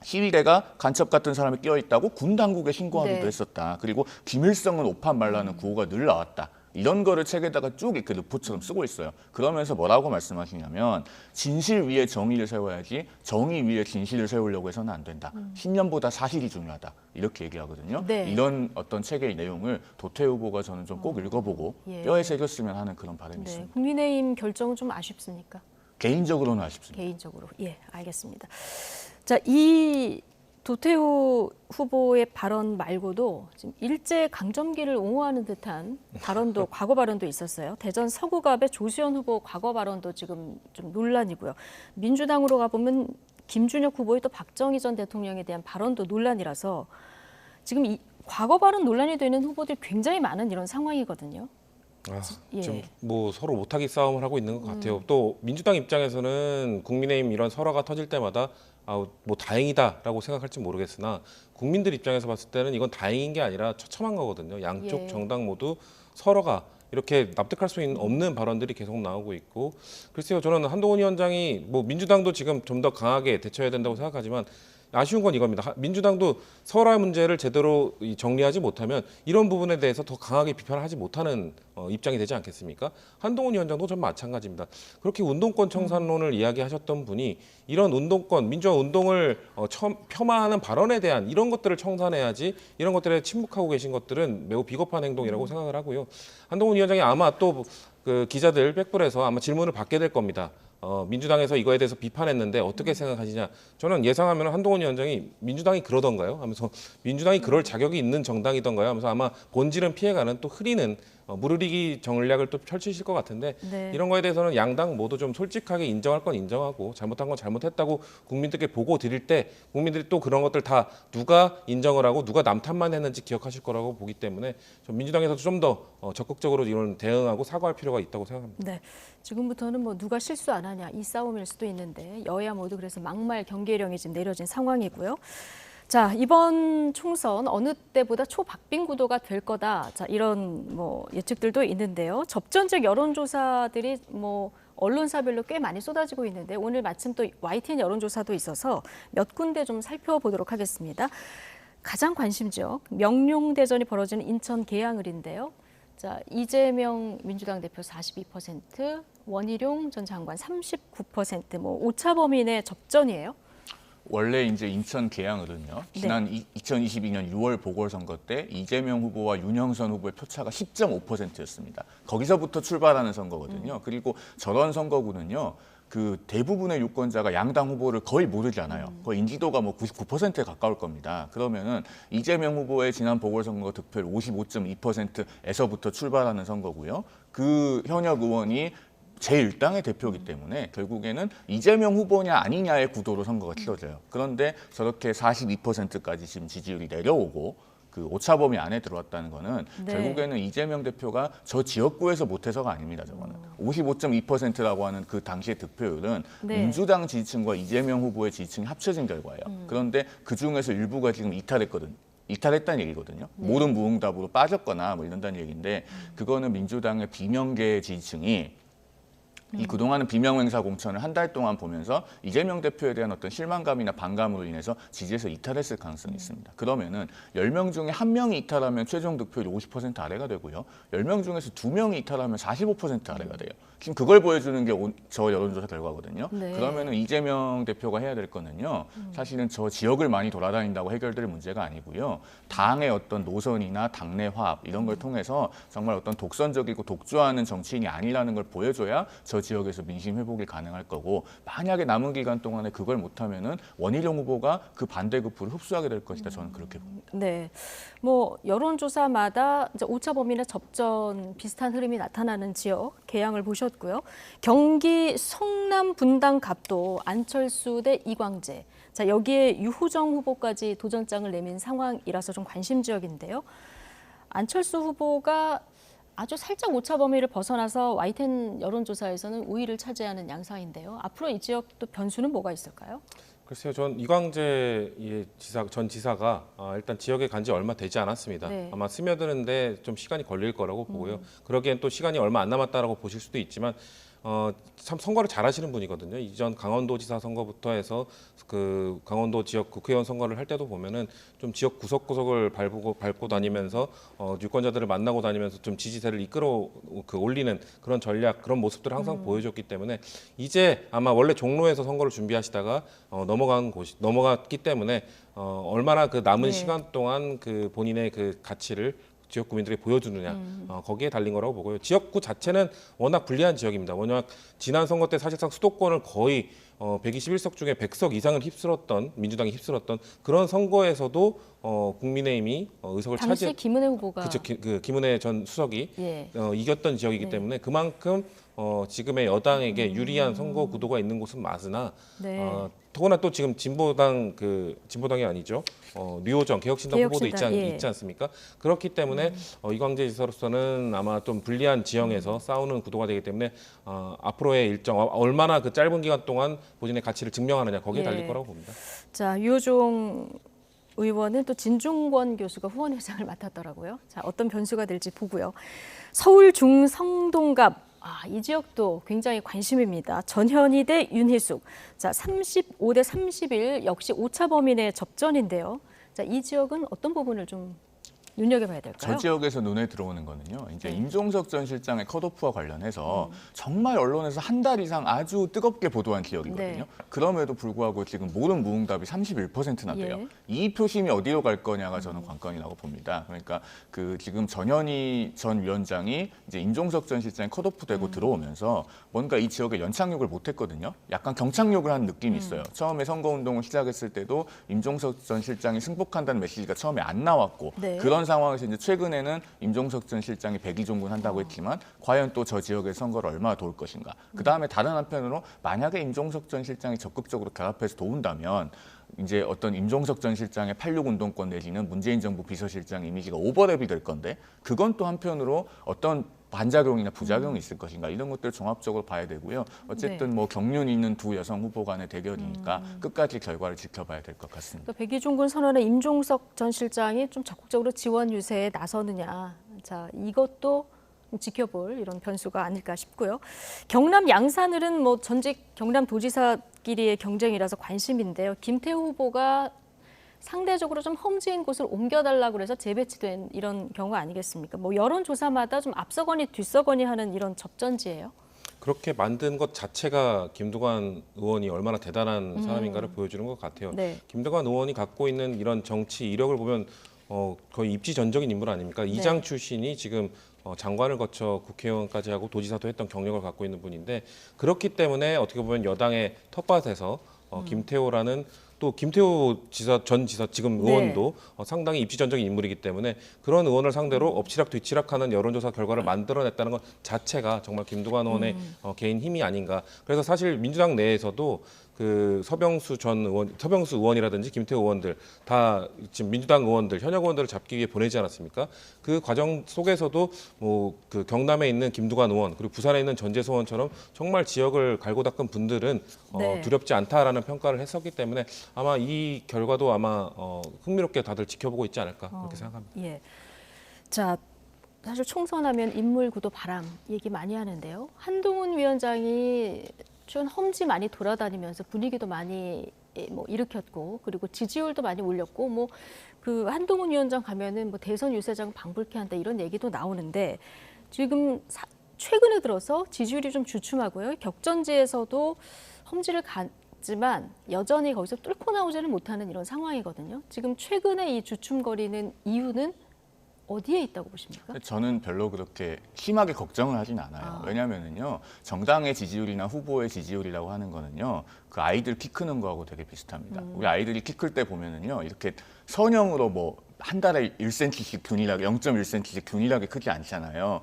S7: 시위대가 간첩 같은 사람이 끼어 있다고 군 당국에 신고하기도
S1: 네.
S7: 했었다. 그리고 김일성은 오판 말라는 구호가 늘 나왔다. 이런 거를 책에다가 쭉 이렇게 루프처럼 쓰고 있어요. 그러면서 뭐라고 말씀하시냐면 진실 위에 정의를 세워야지 정의 위에 진실을 세우려고 해서는 안 된다. 신념보다 사실이 중요하다. 이렇게 얘기하거든요.
S1: 네.
S7: 이런 어떤 책의 내용을 도태 후보가 저는 좀 꼭 읽어보고
S1: 예.
S7: 뼈에 새겼으면 하는 그런 바람이
S1: 네.
S7: 있습니다.
S1: 국민의힘 결정은 좀 아쉽습니까?
S7: 개인적으로는 아쉽습니다.
S1: 개인적으로. 예, 알겠습니다. 자, 이 도태우 후보의 발언 말고도 지금 일제 강점기를 옹호하는 듯한 발언도 과거 발언도 있었어요. 대전 서구갑의 조수현 후보 과거 발언도 지금 좀 논란이고요. 민주당으로 가보면 김준혁 후보의 또 박정희 전 대통령에 대한 발언도 논란이라서 지금 이 과거 발언 논란이 되는 후보들이 굉장히 많은 이런 상황이거든요. 예.
S5: 좀 뭐 서로 못하기 싸움을 하고 있는 것 같아요. 또 민주당 입장에서는 국민의힘 이런 설화가 터질 때마다 뭐 다행이다라고 생각할지 모르겠으나 국민들 입장에서 봤을 때는 이건 다행인 게 아니라 처참한 거거든요. 양쪽
S1: 예.
S5: 정당 모두 서로가 이렇게 납득할 수 없는 발언들이 계속 나오고 있고 글쎄요. 저는 한동훈 위원장이 뭐 민주당도 지금 좀 더 강하게 대처해야 된다고 생각하지만 아쉬운 건 이겁니다. 민주당도 설화 문제를 제대로 정리하지 못하면 이런 부분에 대해서 더 강하게 비판하지 못하는 입장이 되지 않겠습니까? 한동훈 위원장도 전 마찬가지입니다. 그렇게 운동권 청산론을 이야기하셨던 분이 이런 운동권, 민주화 운동을 폄하하는 발언에 대한 이런 것들을 청산해야지 이런 것들에 침묵하고 계신 것들은 매우 비겁한 행동이라고 생각을 하고요. 한동훈 위원장이 아마 또 그 기자들 백불에서 아마 질문을 받게 될 겁니다. 민주당에서 이거에 대해서 비판했는데 어떻게 생각하시냐. 저는 예상하면 한동훈 위원장이 민주당이 그러던가요? 하면서 민주당이 그럴 자격이 있는 정당이던가요? 하면서 아마 본질은 피해가는 또 흐리는 무르리기 전략을 또 펼치실 것 같은데
S1: 네.
S5: 이런 거에 대해서는 양당 모두 좀 솔직하게 인정할 건 인정하고 잘못한 건 잘못했다고 국민들께 보고 드릴 때 국민들이 또 그런 것들 다 누가 인정을 하고 누가 남탓만 했는지 기억하실 거라고 보기 때문에 좀 민주당에서도 좀 더 적극적으로 이런 대응하고 사과할 필요가 있다고 생각합니다.
S1: 네, 지금부터는 뭐 누가 실수 안 하냐 이 싸움일 수도 있는데 여야 모두 그래서 막말 경계령이 지금 내려진 상황이고요. 자, 이번 총선 어느 때보다 초박빙 구도가 될 거다. 자, 이런 뭐 예측들도 있는데요. 접전적 여론조사들이 뭐 언론사별로 꽤 많이 쏟아지고 있는데 오늘 마침 또 YTN 여론조사도 있어서 몇 군데 좀 살펴보도록 하겠습니다. 가장 관심지역 명룡대전이 벌어지는 인천 계양을인데요. 자, 이재명 민주당 대표 42%, 원희룡 전 장관 39%, 뭐 오차 범인의 접전이에요.
S7: 원래 이제 인천 계양을은요. 지난 2022년 6월 보궐선거 때 이재명 후보와 윤영선 후보의 표차가 10.5%였습니다. 거기서부터 출발하는 선거거든요. 그리고 저런 선거구는요. 그 대부분의 유권자가 양당 후보를 거의 모르잖아요. 거의 인지도가 뭐 99%에 가까울 겁니다. 그러면은 이재명 후보의 지난 보궐선거 득표율 55.2%에서부터 출발하는 선거고요. 그 현역 의원이 제1당의 대표이기 때문에 결국에는 이재명 후보냐 아니냐의 구도로 선거가 치러져요. 그런데 저렇게 42%까지 지금 지지율이 내려오고 그 오차범위 안에 들어왔다는 거는 결국에는 이재명 대표가 저 지역구에서 못해서가 아닙니다. 저거는 55.2%라고 하는 그 당시의 득표율은 민주당 지지층과 이재명 후보의 지지층이 합쳐진 결과예요. 그런데 그중에서 일부가 지금 이탈했다는 얘기거든요. 모든 무응답으로 빠졌거나 뭐 이런다는 얘기인데 그거는 민주당의 비명계 지지층이 이 그동안은 비명행사 공천을 한 달 동안 보면서 이재명 대표에 대한 어떤 실망감이나 반감으로 인해서 지지에서 이탈했을 가능성이 있습니다. 그러면은 10명 중에 1명이 이탈하면 최종 득표율이 50% 아래가 되고요. 10명 중에서 2명이 이탈하면 45% 아래가 돼요. 지금 그걸 보여주는 게 저 여론조사 결과거든요. 그러면은 이재명 대표가 해야 될 거는요. 사실은 저 지역을 많이 돌아다닌다고 해결될 문제가 아니고요. 당의 어떤 노선이나 당내 화합 이런 걸 통해서 정말 어떤 독선적이고 독주하는 정치인이 아니라는 걸 보여줘야 저 지역에서 민심 회복이 가능할 거고 만약에 남은 기간 동안에 그걸 못하면은 원희룡 후보가 그 반대급부를 흡수하게 될 것이다. 저는 그렇게 봅니다.
S1: 네, 뭐 여론조사마다 이제 오차 범위나 접전 비슷한 흐름이 나타나는 지역 계양을 보셨고요. 경기 성남 분당 갑도 안철수 대 이광재. 자, 여기에 유호정 후보까지 도전장을 내민 상황이라서 좀 관심 지역인데요. 안철수 후보가 아주 살짝 오차 범위를 벗어나서 YTN 여론조사에서는 우위를 차지하는 양상인데요. 앞으로 이 지역 또 변수는 뭐가 있을까요?
S5: 글쎄요, 전 이광재 전 지사가 일단 지역에 간 지 얼마 되지 않았습니다. 아마 스며드는데 좀 시간이 걸릴 거라고 보고요. 그러기엔 또 시간이 얼마 안 남았다라고 보실 수도 있지만 참 선거를 잘하시는 분이거든요. 이전 강원도지사 선거부터 해서 그 강원도 지역 국회의원 선거를 할 때도 보면은 좀 지역 구석구석을 밟고 다니면서 유권자들을 만나고 다니면서 좀 지지세를 올리는 그런 전략, 그런 모습들을 항상 보여줬기 때문에 이제 아마 원래 종로에서 선거를 준비하시다가 넘어갔기 때문에 얼마나 그 남은 시간 동안 그 본인의 그 가치를 지역구민들이 보여주느냐 거기에 달린 거라고 보고요. 지역구 자체는 워낙 불리한 지역입니다. 워낙 지난 선거 때 사실상 수도권을 거의 121석 중에 100석 이상을 민주당이 휩쓸었던 그런 선거에서도 국민의힘이 의석을
S1: 당시 김은혜 후보가
S5: 그렇죠. 그 김은혜 전 수석이 이겼던 지역이기 때문에 그만큼 지금의 여당에게 유리한 선거 구도가 있는 곳은 맞으나 더구나 또 지금 진보당이 아니죠. 류호정 개혁신당 후보도 있지 않습니까? 그렇기 때문에 이광재 지사로서는 아마 좀 불리한 지형에서 싸우는 구도가 되기 때문에 앞으로의 일정 얼마나 그 짧은 기간 동안 본인의 가치를 증명하느냐 거기에 달릴 거라고 봅니다.
S1: 자, 류호정 의원은 또 진중권 교수가 후원회장을 맡았더라고요. 자, 어떤 변수가 될지 보고요. 서울 중성동갑 이 지역도 굉장히 관심입니다. 전현희 대 윤희숙. 자, 35대 31 역시 오차 범위 내 접전인데요. 자, 이 지역은 어떤 부분을 좀 눈여겨봐야 될까요?
S7: 저 지역에서 눈에 들어오는 거는요. 이제 임종석 전 실장의 컷오프와 관련해서 정말 언론에서 한 달 이상 아주 뜨겁게 보도한 지역이거든요. 그럼에도 불구하고 지금 모든 무응답이 31%나 돼요. 이 표심이 어디로 갈 거냐가 저는 관건이라고 봅니다. 그러니까 그 지금 전현희 전 위원장이 이제 임종석 전 실장이 컷오프되고 들어오면서 뭔가 이 지역에 연착륙을 못했거든요. 약간 경착륙을 한 느낌이 있어요. 처음에 선거운동을 시작했을 때도 임종석 전 실장이 승복한다는 메시지가 처음에 안 나왔고 그런 상황에서 이제 최근에는 임종석 전 실장이 백의종군 한다고 했지만 과연 또 저 지역의 선거를 얼마나 도울 것인가. 그다음에 다른 한편으로 만약에 임종석 전 실장이 적극적으로 결합해서 도운다면 이제 어떤 임종석 전 실장의 86 운동권 내지는 문재인 정부 비서실장 이미지가 오버랩이 될 건데 그건 또 한편으로 어떤 반작용이나 부작용이 있을 것인가 이런 것들 종합적으로 봐야 되고요. 어쨌든 뭐 경륜 있는 두 여성 후보 간의 대결이니까 끝까지 결과를 지켜봐야 될 것 같습니다.
S1: 백의종군 선언에 임종석 전 실장이 좀 적극적으로 지원 유세에 나서느냐. 자, 이것도 지켜볼 이런 변수가 아닐까 싶고요. 경남 양산을은 뭐 전직 경남도지사끼리의 경쟁이라서 관심인데요. 김태우 후보가 상대적으로 좀 험지인 곳을 옮겨달라고 해서 재배치된 이런 경우 아니겠습니까? 뭐 여론조사마다 좀 앞서거니 뒤서거니 하는 이런 접전지예요.
S5: 그렇게 만든 것 자체가 김두관 의원이 얼마나 대단한 사람인가를 보여주는 것 같아요. 김두관 의원이 갖고 있는 이런 정치 이력을 보면 거의 입지전적인 인물 아닙니까? 이장 출신이 지금 장관을 거쳐 국회의원까지 하고 도지사도 했던 경력을 갖고 있는 분인데 그렇기 때문에 어떻게 보면 여당의 텃밭에서 김태호라는 또 김태호 전 지사 지금 의원도 상당히 입지전적인 인물이기 때문에 그런 의원을 상대로 엎치락 뒤치락하는 여론조사 결과를 만들어냈다는 것 자체가 정말 김두관 의원의 개인 힘이 아닌가. 그래서 사실 민주당 내에서도 그 서병수 의원이라든지 김태호 의원들 다 지금 민주당 의원들 현역 의원들을 잡기 위해 보내지 않았습니까? 그 과정 속에서도 뭐 그 경남에 있는 김두관 의원 그리고 부산에 있는 전재수 의원처럼 정말 지역을 갈고 닦은 분들은 두렵지 않다라는 평가를 했었기 때문에 아마 이 결과도 아마 흥미롭게 다들 지켜보고 있지 않을까 그렇게 생각합니다.
S1: 예. 자, 사실 총선하면 인물 구도 바람 얘기 많이 하는데요. 한동훈 위원장이 좀 험지 많이 돌아다니면서 분위기도 많이 일으켰고 그리고 지지율도 많이 올렸고 뭐 그 한동훈 위원장 가면은 뭐 대선 유세장 방불케 한다 이런 얘기도 나오는데 지금 최근에 들어서 지지율이 좀 주춤하고요. 격전지에서도 험지를 갔지만 여전히 거기서 뚫고 나오지는 못하는 이런 상황이거든요. 지금 최근에 이 주춤거리는 이유는 어디에 있다고 보십니까?
S7: 저는 별로 그렇게 심하게 걱정을 하진 않아요. 왜냐하면요, 정당의 지지율이나 후보의 지지율이라고 하는 거는요, 그 아이들 키 크는 거하고 되게 비슷합니다. 우리 아이들이 키 클 때 보면은요, 이렇게 선형으로 뭐 한 달에 1cm씩 균일하게 0.1cm씩 균일하게 크지 않잖아요.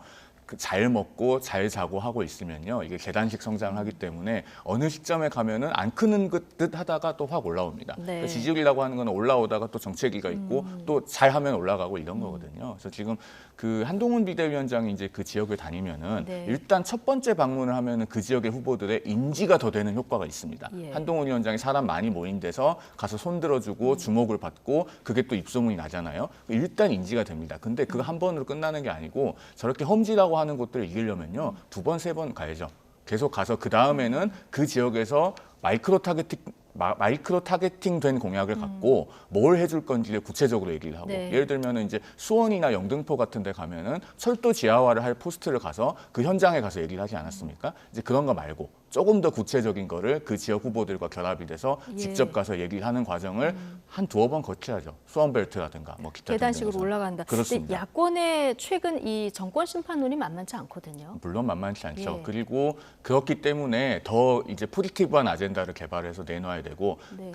S7: 잘 먹고 잘 자고 하고 있으면요, 이게 계단식 성장을 하기 때문에 어느 시점에 가면은 안 크는 듯 하다가 또 확 올라옵니다. 그러니까 지지율이라고 하는 건 올라오다가 또 정체기가 있고 또 잘하면 올라가고 이런 거거든요. 그래서 지금 그 한동훈 비대위원장이 이제 그 지역을 다니면은 일단 첫 번째 방문을 하면은 그 지역의 후보들의 인지가 더 되는 효과가 있습니다. 한동훈 위원장이 사람 많이 모인 데서 가서 손 들어주고 주목을 받고 그게 또 입소문이 나잖아요. 일단 인지가 됩니다. 근데 그거 한 번으로 끝나는 게 아니고 저렇게 험지라고 하는 곳들을 이기려면요, 두 번, 세 번 가야죠. 계속 가서 그 다음에는 그 지역에서 마이크로 타겟팅 된 공약을 갖고 뭘 해줄 건지를 구체적으로 얘기를 하고
S1: 네.
S7: 예를 들면 이제 수원이나 영등포 같은 데 가면은 철도 지하화를 할 포스트를 가서 그 현장에 가서 얘기를 하지 않았습니까? 이제 그런 거 말고 조금 더 구체적인 거를 그 지역 후보들과 결합이 돼서
S1: 예.
S7: 직접 가서 얘기를 하는 과정을 한 두어 번 거쳐야죠. 수원벨트라든가 뭐 기타
S1: 계단식으로
S7: 등등에서.
S1: 올라간다.
S7: 그렇습니다.
S1: 근데 야권의 최근 이 정권 심판론이 만만치 않거든요.
S7: 물론 만만치 않죠.
S1: 예.
S7: 그리고 그렇기 때문에 더 이제 포지티브한 아젠다를 개발해서 내놔야 되고
S1: 네.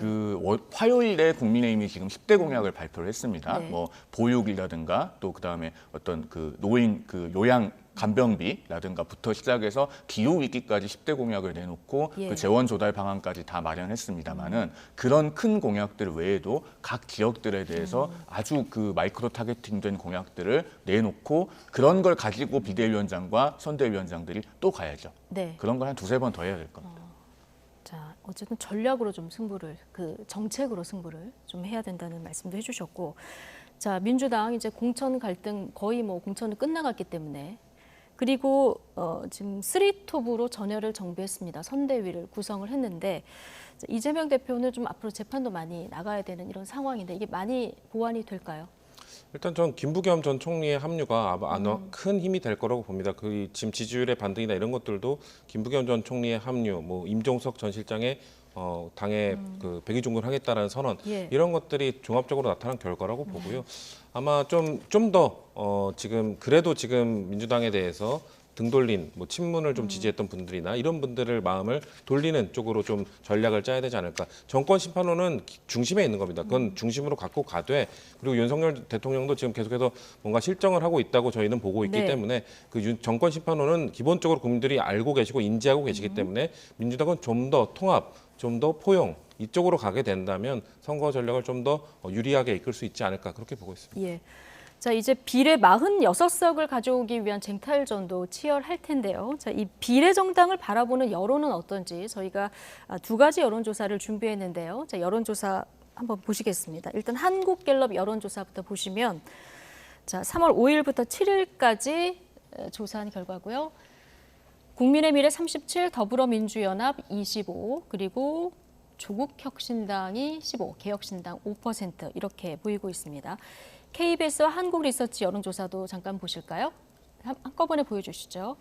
S7: 화요일에 국민의힘이 지금 10대 공약을 발표를 했습니다.
S1: 네.
S7: 뭐 보육이라든가 또 그다음에 어떤 그 노인 그 요양 간병비라든가부터 시작해서 기후 위기까지 10대 공약을 내놓고
S1: 예.
S7: 그 재원 조달 방안까지 다 마련했습니다만은 그런 큰 공약들 외에도 각 지역들에 대해서 아주 그 마이크로 타겟팅된 공약들을 내놓고 그런 걸 가지고 비대위원장과 선대위원장들이 또 가야죠.
S1: 네.
S7: 그런 걸 한 두세 번 더 해야 될 겁니다.
S1: 자, 어쨌든 전략으로 좀 승부를 그 정책으로 승부를 좀 해야 된다는 말씀도 해주셨고, 자 민주당 이제 공천 갈등 거의 뭐 공천은 끝나갔기 때문에 그리고 지금 3톱으로 전열을 정비했습니다. 선대위를 구성을 했는데 이재명 대표는 좀 앞으로 재판도 많이 나가야 되는 이런 상황인데 이게 많이 보완이 될까요?
S5: 일단 전 김부겸 전 총리의 합류가 아마 큰 힘이 될 거라고 봅니다. 그 지금 지지율의 반등이나 이런 것들도 김부겸 전 총리의 합류, 뭐 임종석 전 실장의 당에 그 백의종군을 하겠다라는 선언
S1: 예.
S5: 이런 것들이 종합적으로 나타난 결과라고 보고요. 아마 좀 더 지금 그래도 지금 민주당에 대해서 등 돌린 뭐 친문을 좀 지지했던 분들이나 이런 분들을 마음을 돌리는 쪽으로 좀 전략을 짜야 되지 않을까. 정권 심판론은 중심에 있는 겁니다. 그건 중심으로 갖고 가되 그리고 윤석열 대통령도 지금 계속해서 뭔가 실정을 하고 있다고 저희는 보고 있기
S1: 네.
S5: 때문에 그 정권 심판론은 기본적으로 국민들이 알고 계시고 인지하고 계시기 때문에 민주당은 좀 더 통합, 좀 더 포용 이쪽으로 가게 된다면 선거 전략을 좀 더 유리하게 이끌 수 있지 않을까 그렇게 보고 있습니다.
S1: 예. 자, 이제 비례 46석을 가져오기 위한 쟁탈전도 치열할 텐데요. 자, 이 비례 정당을 바라보는 여론은 어떤지 저희가 두 가지 여론조사를 준비했는데요. 자, 여론조사 한번 보시겠습니다. 일단 한국갤럽 여론조사부터 보시면 자, 3월 5일부터 7일까지 조사한 결과고요. 국민의 미래 37, 더불어민주연합 25, 그리고 조국혁신당이 15, 개혁신당 5% 이렇게 보이고 있습니다. KBS와 한국리서치 여론조사도 잠깐 보실까요? 한꺼번에 보여주시죠.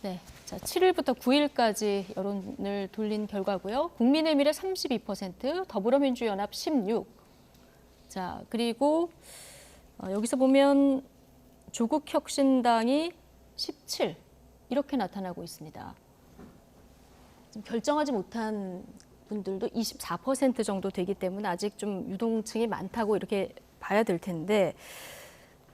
S1: 네, 자 7일부터 9일까지 여론을 돌린 결과고요. 국민의 미래 32%, 더불어민주연합 16. 자 그리고 여기서 보면 조국혁신당이 17 이렇게 나타나고 있습니다. 지금 결정하지 못한 분들도 24% 정도 되기 때문에 아직 좀 유동층이 많다고 이렇게 봐야 될 텐데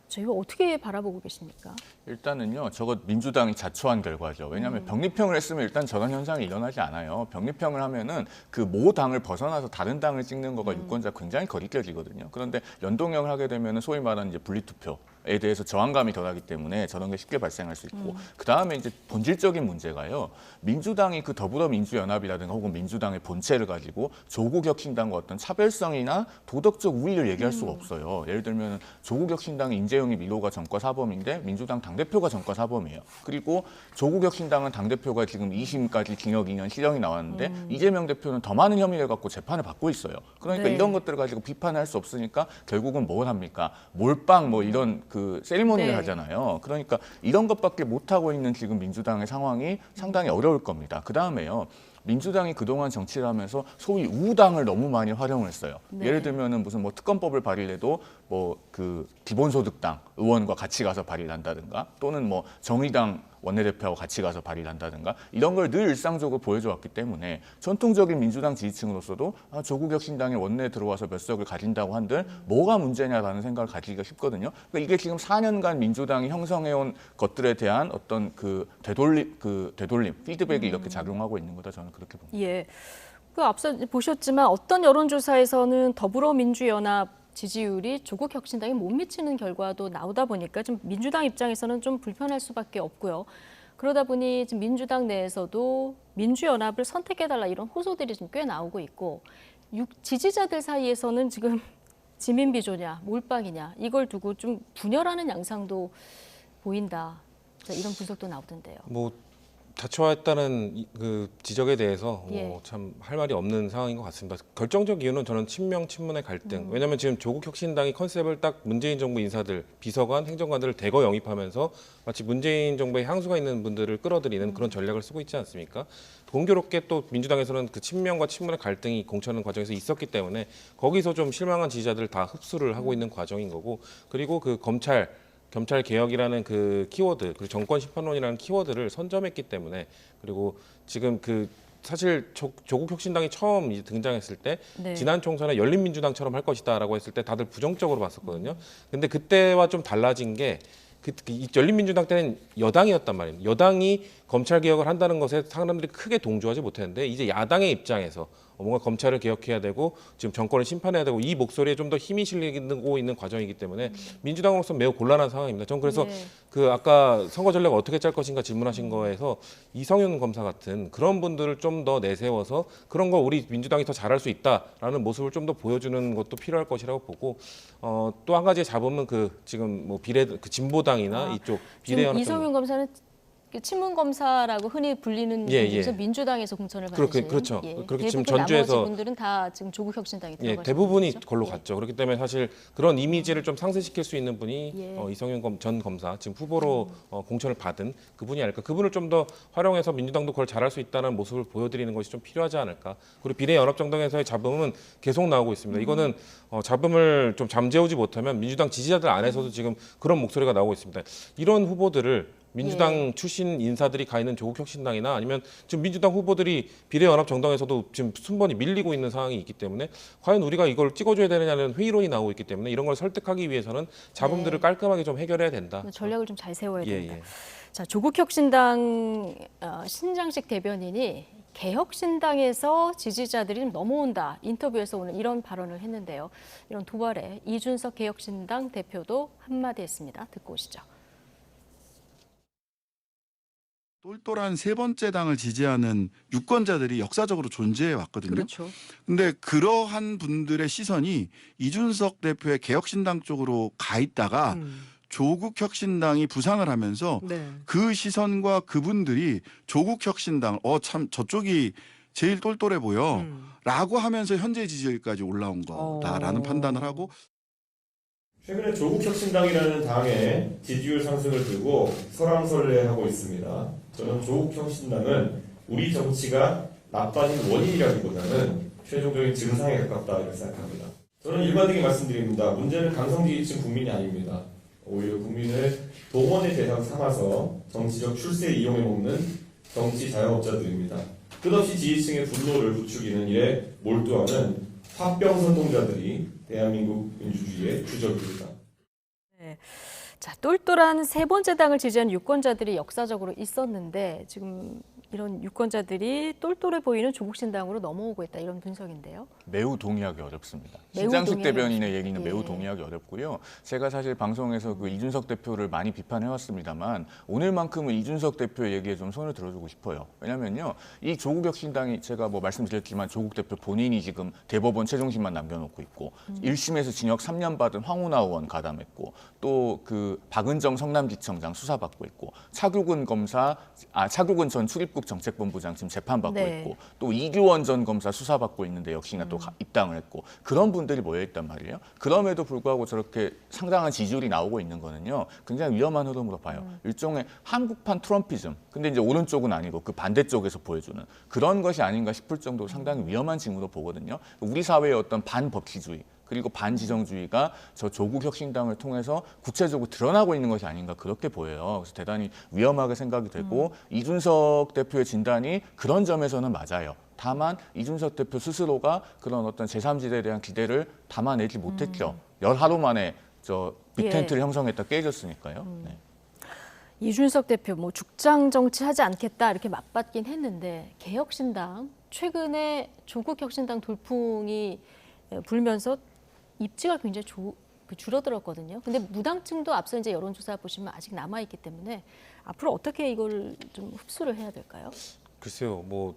S1: 저희가 어떻게 바라보고 계십니까?
S7: 일단은요, 저거 민주당이 자초한 결과죠. 왜냐하면 병립형을 했으면 일단 저런 현상이 일어나지 않아요. 병립형을 하면은 그 모 당을 벗어나서 다른 당을 찍는 거가 유권자 굉장히 거리껴지거든요. 그런데 연동형을 하게 되면은 소위 말하는 이제 분리투표에 대해서 저항감이 덜하기 때문에 저런 게 쉽게 발생할 수 있고 그 다음에 이제 본질적인 문제가요. 민주당이 그 더불어민주연합이라든가 혹은 민주당의 본체를 가지고 조국혁신당과 어떤 차별성이나 도덕적 우위를 얘기할 수가 없어요. 예를 들면 조국혁신당의 인재영입 1호가 전과 사범인데 민주당 당대표가 전과 사범이에요. 그리고 조국혁신당은 당대표가 지금 2심까지 징역 2년 실형이 나왔는데 이재명 대표는 더 많은 혐의를 갖고 재판을 받고 있어요. 그러니까
S1: 네.
S7: 이런 것들을 가지고 비판할 수 없으니까 결국은 뭘 합니까? 몰빵 뭐 이런 그 세리머니를
S1: 네.
S7: 하잖아요. 그러니까 이런 것밖에 못하고 있는 지금 민주당의 상황이 상당히 어려울 겁니다. 그다음에요. 민주당이 그동안 정치를 하면서 소위 우당을 너무 많이 활용을 했어요.
S1: 네.
S7: 예를 들면은 무슨 뭐 특검법을 발의해도 뭐 그 기본소득당 의원과 같이 가서 발의를 한다든가 또는 뭐 정의당 원내대표하고 같이 가서 발의를 한다든가 이런 걸 늘 일상적으로 보여줘 왔기 때문에 전통적인 민주당 지지층으로서도 조국혁신당의 원내에 들어와서 몇 석을 가진다고 한들 뭐가 문제냐라는 생각을 가지기가 쉽거든요. 그러니까 이게 지금 4년간 민주당이 형성해온 것들에 대한 어떤 그 되돌림, 피드백이 이렇게 작용하고 있는 거다 저는 그렇게 봅니다.
S1: 예. 그 앞서 보셨지만 어떤 여론조사에서는 더불어민주연합 지지율이 조국혁신당에 못 미치는 결과도 나오다 보니까 좀 민주당 입장에서는 좀 불편할 수밖에 없고요. 그러다 보니 지금 민주당 내에서도 민주연합을 선택해달라 이런 호소들이 좀 꽤 나오고 있고 지지자들 사이에서는 지금 지민비조냐 몰빵이냐 이걸 두고 좀 분열하는 양상도 보인다. 자, 이런 분석도 나오던데요.
S5: 뭐 자초했다는 그 지적에 대해서
S1: 예.
S5: 참 할 말이 없는 상황인 것 같습니다. 결정적 이유는 저는 친명 친문의 갈등. 왜냐하면 지금 조국혁신당이 컨셉을 딱 문재인 정부 인사들, 비서관, 행정관들을 대거 영입하면서 마치 문재인 정부의 향수가 있는 분들을 끌어들이는 그런 전략을 쓰고 있지 않습니까? 공교롭게 또 민주당에서는 그 친명과 친문의 갈등이 공천하는 과정에서 있었기 때문에 거기서 좀 실망한 지지자들을 다 흡수를 하고 있는 과정인 거고, 그리고 그 검찰 개혁이라는 그 키워드, 그리고 정권 심판론이라는 키워드를 선점했기 때문에, 그리고 지금 그 사실 조국혁신당이 처음 이제 등장했을 때
S1: 네.
S5: 지난 총선에 열린민주당처럼 할 것이다라고 했을 때 다들 부정적으로 봤었거든요. 근데 그때와 좀 달라진 게 이 열린민주당 때는 여당이었단 말이에요. 여당이 검찰 개혁을 한다는 것에 사람들이 크게 동조하지 못했는데 이제 야당의 입장에서 뭔가 검찰을 개혁해야 되고 지금 정권을 심판해야 되고 이 목소리에 좀 더 힘이 실리고 있는 과정이기 때문에 민주당으로서 매우 곤란한 상황입니다. 전 그래서
S1: 네.
S5: 그 아까 선거 전략 어떻게 짤 것인가 질문하신 거에서 이성윤 검사 같은 그런 분들을 좀 더 내세워서 그런 거 우리 민주당이 더 잘할 수 있다라는 모습을 좀 더 보여주는 것도 필요할 것이라고 보고, 또 한 가지 잡으면 그 지금 뭐 진보당이나 이쪽 비례연합
S1: 이성윤 검사는 친문 검사라고 흔히 불리는 분에서 민주당에서 공천을 받으신.
S5: 그렇죠.
S1: 예.
S5: 그렇게 지금
S1: 대부분
S5: 전주에서
S1: 나머지 분들은 다 지금 조국혁신당에 들어가신
S5: 대부분이
S1: 거죠?
S5: 걸로 갔죠. 그렇기 때문에 사실 그런 이미지를 좀 상쇄시킬 수 있는 분이
S1: 예.
S5: 이성윤 전 검사 지금 후보로 공천을 받은 그분이 아닐까. 그분을 좀 더 활용해서 민주당도 그걸 잘할 수 있다는 모습을 보여드리는 것이 좀 필요하지 않을까. 그리고 비례연합정당에서의 잡음은 계속 나오고 있습니다. 이거는 잡음을 좀 잠재우지 못하면 민주당 지지자들 안에서도 지금 그런 목소리가 나오고 있습니다. 이런 후보들을 민주당 출신 인사들이 가 있는 조국혁신당이나 아니면 지금 민주당 후보들이 비례연합정당에서도 지금 순번이 밀리고 있는 상황이 있기 때문에 과연 우리가 이걸 찍어줘야 되느냐는 회의론이 나오고 있기 때문에 이런 걸 설득하기 위해서는 잡음들을 깔끔하게 좀 해결해야 된다.
S1: 전략을 좀 잘 세워야 된다.
S5: 예.
S1: 자, 조국혁신당 신장식 대변인이 개혁신당에서 지지자들이 좀 넘어온다. 인터뷰에서 오늘 이런 발언을 했는데요. 이런 도발에 이준석 개혁신당 대표도 한마디 했습니다. 듣고 오시죠.
S11: 똘똘한 세 번째 당을 지지하는 유권자들이 역사적으로 존재해 왔거든요.
S3: 그렇죠.
S11: 근데 그러한 분들의 시선이 이준석 대표의 개혁신당 쪽으로 가 있다가 조국혁신당이 부상을 하면서
S3: 네.
S11: 그 시선과 그분들이 조국혁신당 참 저쪽이 제일 똘똘해 보여 라고 하면서 현재 지지율까지 올라온 거다라는 판단을 하고,
S12: 최근에 조국혁신당이라는 당의 지지율 상승을 두고 설왕설래하고 있습니다. 저는 조국혁신당은 우리 정치가 나빠진 원인이라기보다는 최종적인 증상에 가깝다 이렇게 생각합니다. 저는 일반적인 말씀드립니다. 문제는 강성지지층 국민이 아닙니다. 오히려 국민을 동원의 대상 삼아서 정치적 출세에 이용해 먹는 정치 자영업자들입니다. 끝없이 지지층의 분노를 부추기는 일에 몰두하는 화병선동자들이 대한민국 민주주의의 주적입니다.
S1: 네. 자, 똘똘한 세 번째 당을 지지하는 유권자들이 역사적으로 있었는데 지금 이런 유권자들이 똘똘해 보이는 조국신당으로 넘어오고 있다 이런 분석인데요.
S7: 매우 동의하기 어렵습니다.
S1: 매우
S7: 신장식
S1: 동의하기
S7: 대변인의 얘기는
S1: 예.
S7: 매우 동의하기 어렵고요. 제가 사실 방송에서 그 이준석 대표를 많이 비판해왔습니다만 오늘만큼은 이준석 대표의 얘기에 좀 손을 들어주고 싶어요. 왜냐면요, 이 조국혁신당이 제가 뭐 말씀드렸지만 조국 대표 본인이 지금 대법원 최종심만 남겨놓고 있고 1심에서 징역 3년 받은 황운하 의원 가담했고 또 그 박은정 성남지청장 수사받고 있고 차규근 전 출입국 정책본부장 지금 재판받고
S1: 네.
S7: 있고 또 이규원 전 검사 수사받고 있는데 역시나 또 입당을 했고 그런 분들이 모여있단 말이에요. 그럼에도 불구하고 저렇게 상당한 지지율이 나오고 있는 거는요, 굉장히 위험한 흐름으로 봐요. 일종의 한국판 트럼피즘. 근데 이제 오른쪽은 아니고 그 반대쪽에서 보여주는 그런 것이 아닌가 싶을 정도로 상당히 위험한 징후로 보거든요. 우리 사회의 어떤 반법치주의 그리고 반지정주의가 저 조국혁신당을 통해서 구체적으로 드러나고 있는 것이 아닌가 그렇게 보여요. 그래서 대단히 위험하게 생각이 되고 이준석 대표의 진단이 그런 점에서는 맞아요. 다만 이준석 대표 스스로가 그런 어떤 제3지대에 대한 기대를 담아내지 못했죠. 열 하루 만에 저 빅텐트를 형성했다 깨졌으니까요. 네.
S1: 이준석 대표 뭐 죽장 정치하지 않겠다 이렇게 맞받긴 했는데 개혁신당 최근에 조국혁신당 돌풍이 불면서 입지가 굉장히 줄어들었거든요. 근데 무당층도 앞서 이제 여론조사 보시면 아직 남아 있기 때문에 앞으로 어떻게 이걸 좀 흡수를 해야 될까요?
S5: 글쎄요, 뭐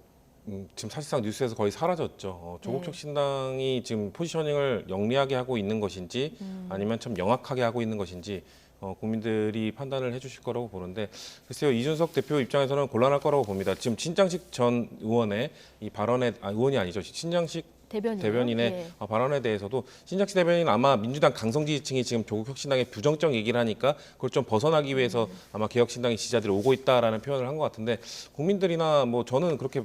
S5: 지금 사실상 뉴스에서 거의 사라졌죠. 조국혁신당이 지금 포지셔닝을 영리하게 하고 있는 것인지 아니면 좀 영악하게 하고 있는 것인지 국민들이 판단을 해주실 거라고 보는데 글쎄요 이준석 대표 입장에서는 곤란할 거라고 봅니다. 지금 신장식 전 의원의 이 발언에 의원이 아니죠 신장식 대변인의
S1: 예.
S5: 발언에 대해서도 신장식 대변인 아마 민주당 강성 지지층이 지금 조국혁신당의 부정적 얘기를 하니까 그걸 좀 벗어나기 위해서 아마 개혁신당의 지지자들이 오고 있다라는 표현을 한 것 같은데 국민들이나 뭐 저는 그렇게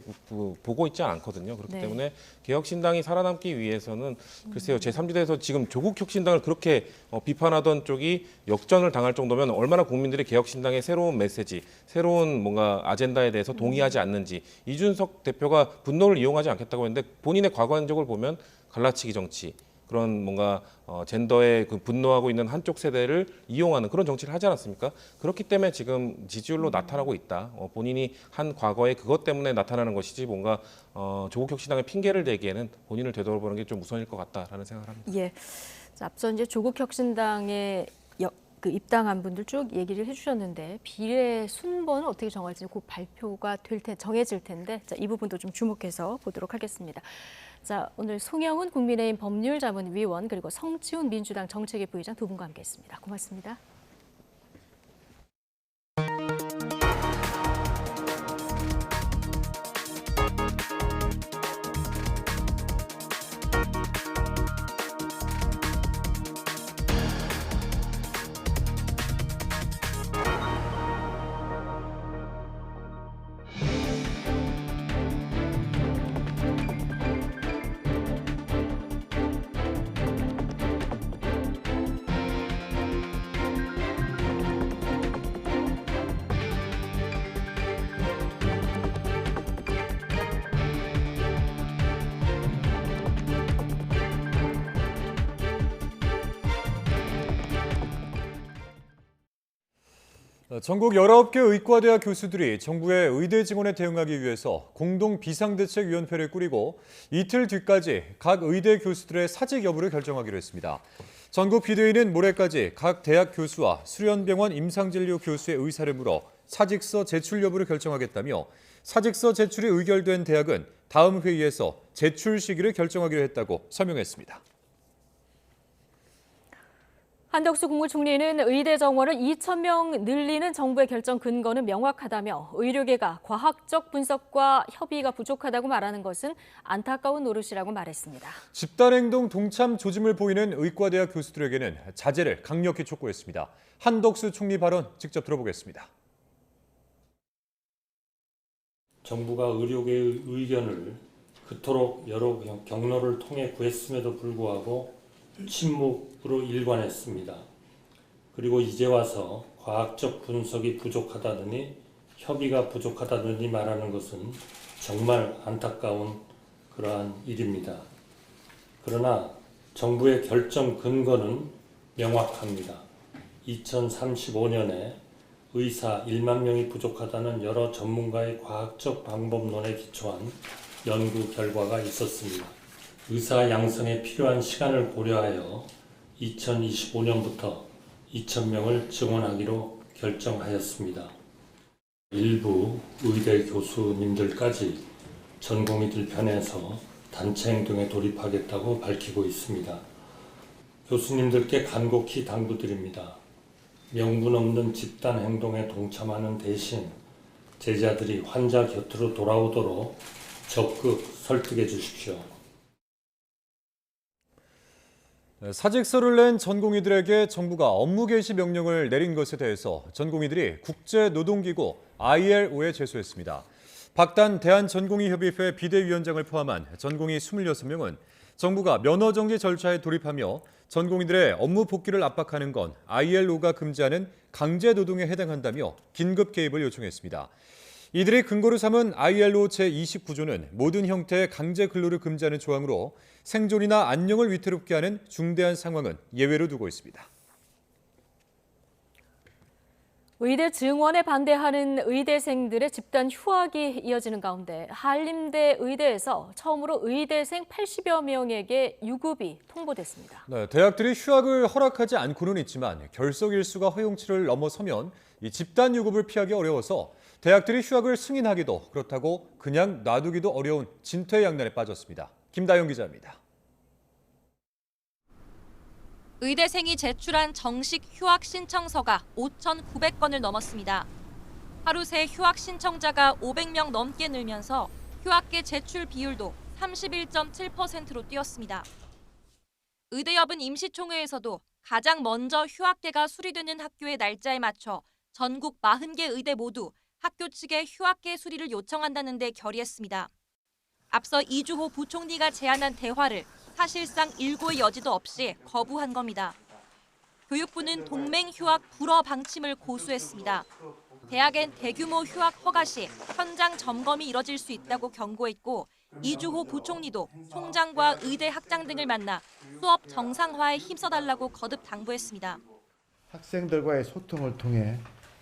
S5: 보고 있지 않거든요. 그렇기
S1: 네.
S5: 때문에 개혁신당이 살아남기 위해서는 글쎄요 제3지대에서 지금 조국혁신당을 그렇게 비판하던 쪽이 역전을 당할 정도면 얼마나 국민들이 개혁신당의 새로운 메시지, 새로운 뭔가 아젠다에 대해서 동의하지 않는지 이준석 대표가 분노를 이용하지 않겠다고 했는데 본인의 과거행적을 보면 갈라치기 정치 그런 뭔가 젠더에 그 분노하고 있는 한쪽 세대를 이용하는 그런 정치를 하지 않았습니까? 그렇기 때문에 지금 지지율로 나타나고 있다. 본인이 한 과거에 그것 때문에 나타나는 것이지 뭔가 조국혁신당의 핑계를 대기에는 본인을 되돌아보는 게 좀 우선일 것 같다라는 생각을 합니다.
S1: 예. 자, 앞서 이제 조국혁신당에 입당한 분들 쭉 얘기를 해주셨는데 비례 순번은 어떻게 정할지 곧 발표가 정해질 텐데 자, 이 부분도 좀 주목해서 보도록 하겠습니다. 자, 오늘 송영훈 국민의힘 법률자문위원 그리고 성치훈 민주당 정책위 부의장 두 분과 함께했습니다. 고맙습니다.
S2: 전국 19개 의과대학 교수들이 정부의 의대 증원에 대응하기 위해서 공동 비상대책위원회를 꾸리고 이틀 뒤까지 각 의대 교수들의 사직 여부를 결정하기로 했습니다. 전국 비대위는 모레까지 각 대학 교수와 수련병원 임상진료 교수의 의사를 물어 사직서 제출 여부를 결정하겠다며 사직서 제출이 의결된 대학은 다음 회의에서 제출 시기를 결정하기로 했다고 설명했습니다.
S1: 한덕수 국무총리는 의대 정원을 2,000명 늘리는 정부의 결정 근거는 명확하다며 의료계가 과학적 분석과 협의가 부족하다고 말하는 것은 안타까운 노릇이라고 말했습니다.
S2: 집단행동 동참 조짐을 보이는 의과대학 교수들에게는 자제를 강력히 촉구했습니다. 한덕수 총리 발언 직접 들어보겠습니다.
S4: 정부가 의료계의 의견을 그토록 여러 경로를 통해 구했음에도 불구하고 침묵으로 일관했습니다. 그리고 이제 와서 과학적 분석이 부족하다느니 협의가 부족하다느니 말하는 것은 정말 안타까운 그러한 일입니다. 그러나 정부의 결정 근거는 명확합니다. 2035년에 의사 1만 명이 부족하다는 여러 전문가의 과학적 방법론에 기초한 연구 결과가 있었습니다. 의사 양성에 필요한 시간을 고려하여 2025년부터 2,000명을 증원하기로 결정하였습니다. 일부 의대 교수님들까지 전공의들 편에서 단체 행동에 돌입하겠다고 밝히고 있습니다. 교수님들께 간곡히 당부드립니다. 명분 없는 집단 행동에 동참하는 대신 제자들이 환자 곁으로 돌아오도록 적극 설득해 주십시오.
S2: 사직서를 낸 전공의들에게 정부가 업무 개시 명령을 내린 것에 대해서 전공의들이 국제노동기구 ILO에 제소했습니다. 박단 대한전공의협의회 비대위원장을 포함한 전공의 26명은 정부가 면허정지 절차에 돌입하며 전공의들의 업무 복귀를 압박하는 건 ILO가 금지하는 강제노동에 해당한다며 긴급 개입을 요청했습니다. 이들이 근거로 삼은 ILO 제29조는 모든 형태의 강제 근로를 금지하는 조항으로 생존이나 안녕을 위태롭게 하는 중대한 상황은 예외로 두고 있습니다.
S1: 의대 증원에 반대하는 의대생들의 집단 휴학이 이어지는 가운데 한림대 의대에서 처음으로 의대생 80여 명에게 유급이 통보됐습니다.
S2: 네, 대학들이 휴학을 허락하지 않고는 있지만 결석 일수가 허용치를 넘어서면 이 집단 유급을 피하기 어려워서 대학들이 휴학을 승인하기도 그렇다고 그냥 놔두기도 어려운 진퇴양난에 빠졌습니다. 김다영 기자입니다.
S13: 의대생이 제출한 정식 휴학 신청서가 5,900건을 넘었습니다. 하루 새 휴학 신청자가 500명 넘게 늘면서 휴학계 제출 비율도 31.7%로 뛰었습니다. 의대협은 임시총회에서도 가장 먼저 휴학계가 수리되는 학교의 날짜에 맞춰 전국 40개 의대 모두 학교 측에 휴학계 수리를 요청한다는 데 결의했습니다. 앞서 이주호 부총리가 제안한 대화를 사실상 일고의 여지도 없이 거부한 겁니다. 교육부는 동맹 휴학 불허 방침을 고수했습니다. 대학엔 대규모 휴학 허가 시 현장 점검이 이뤄질 수 있다고 경고했고 이주호 부총리도 총장과 의대 학장 등을 만나 수업 정상화에 힘써달라고 거듭 당부했습니다.
S14: 학생들과의 소통을 통해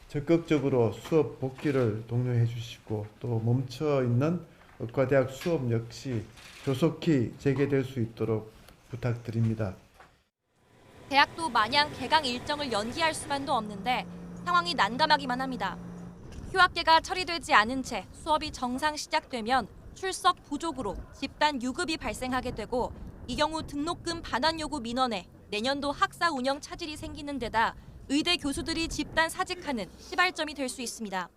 S14: 적극적으로 수업 복귀를 독려해 주시고 또 멈춰 있는 의과대학 수업 역시 조속히 재개될 수 있도록 부탁드립니다.
S13: 대학도 마냥 개강 일정을 연기할 수만도 없는데 상황이 난감하기만 합니다. 휴학계가 처리되지 않은 채 수업이 정상 시작되면 출석 부족으로 집단 유급이 발생하게 되고 이 경우 등록금 반환 요구 민원에 내년도 학사 운영 차질이 생기는 데다 의대 교수들이 집단 사직하는 시발점이 될 수 있습니다.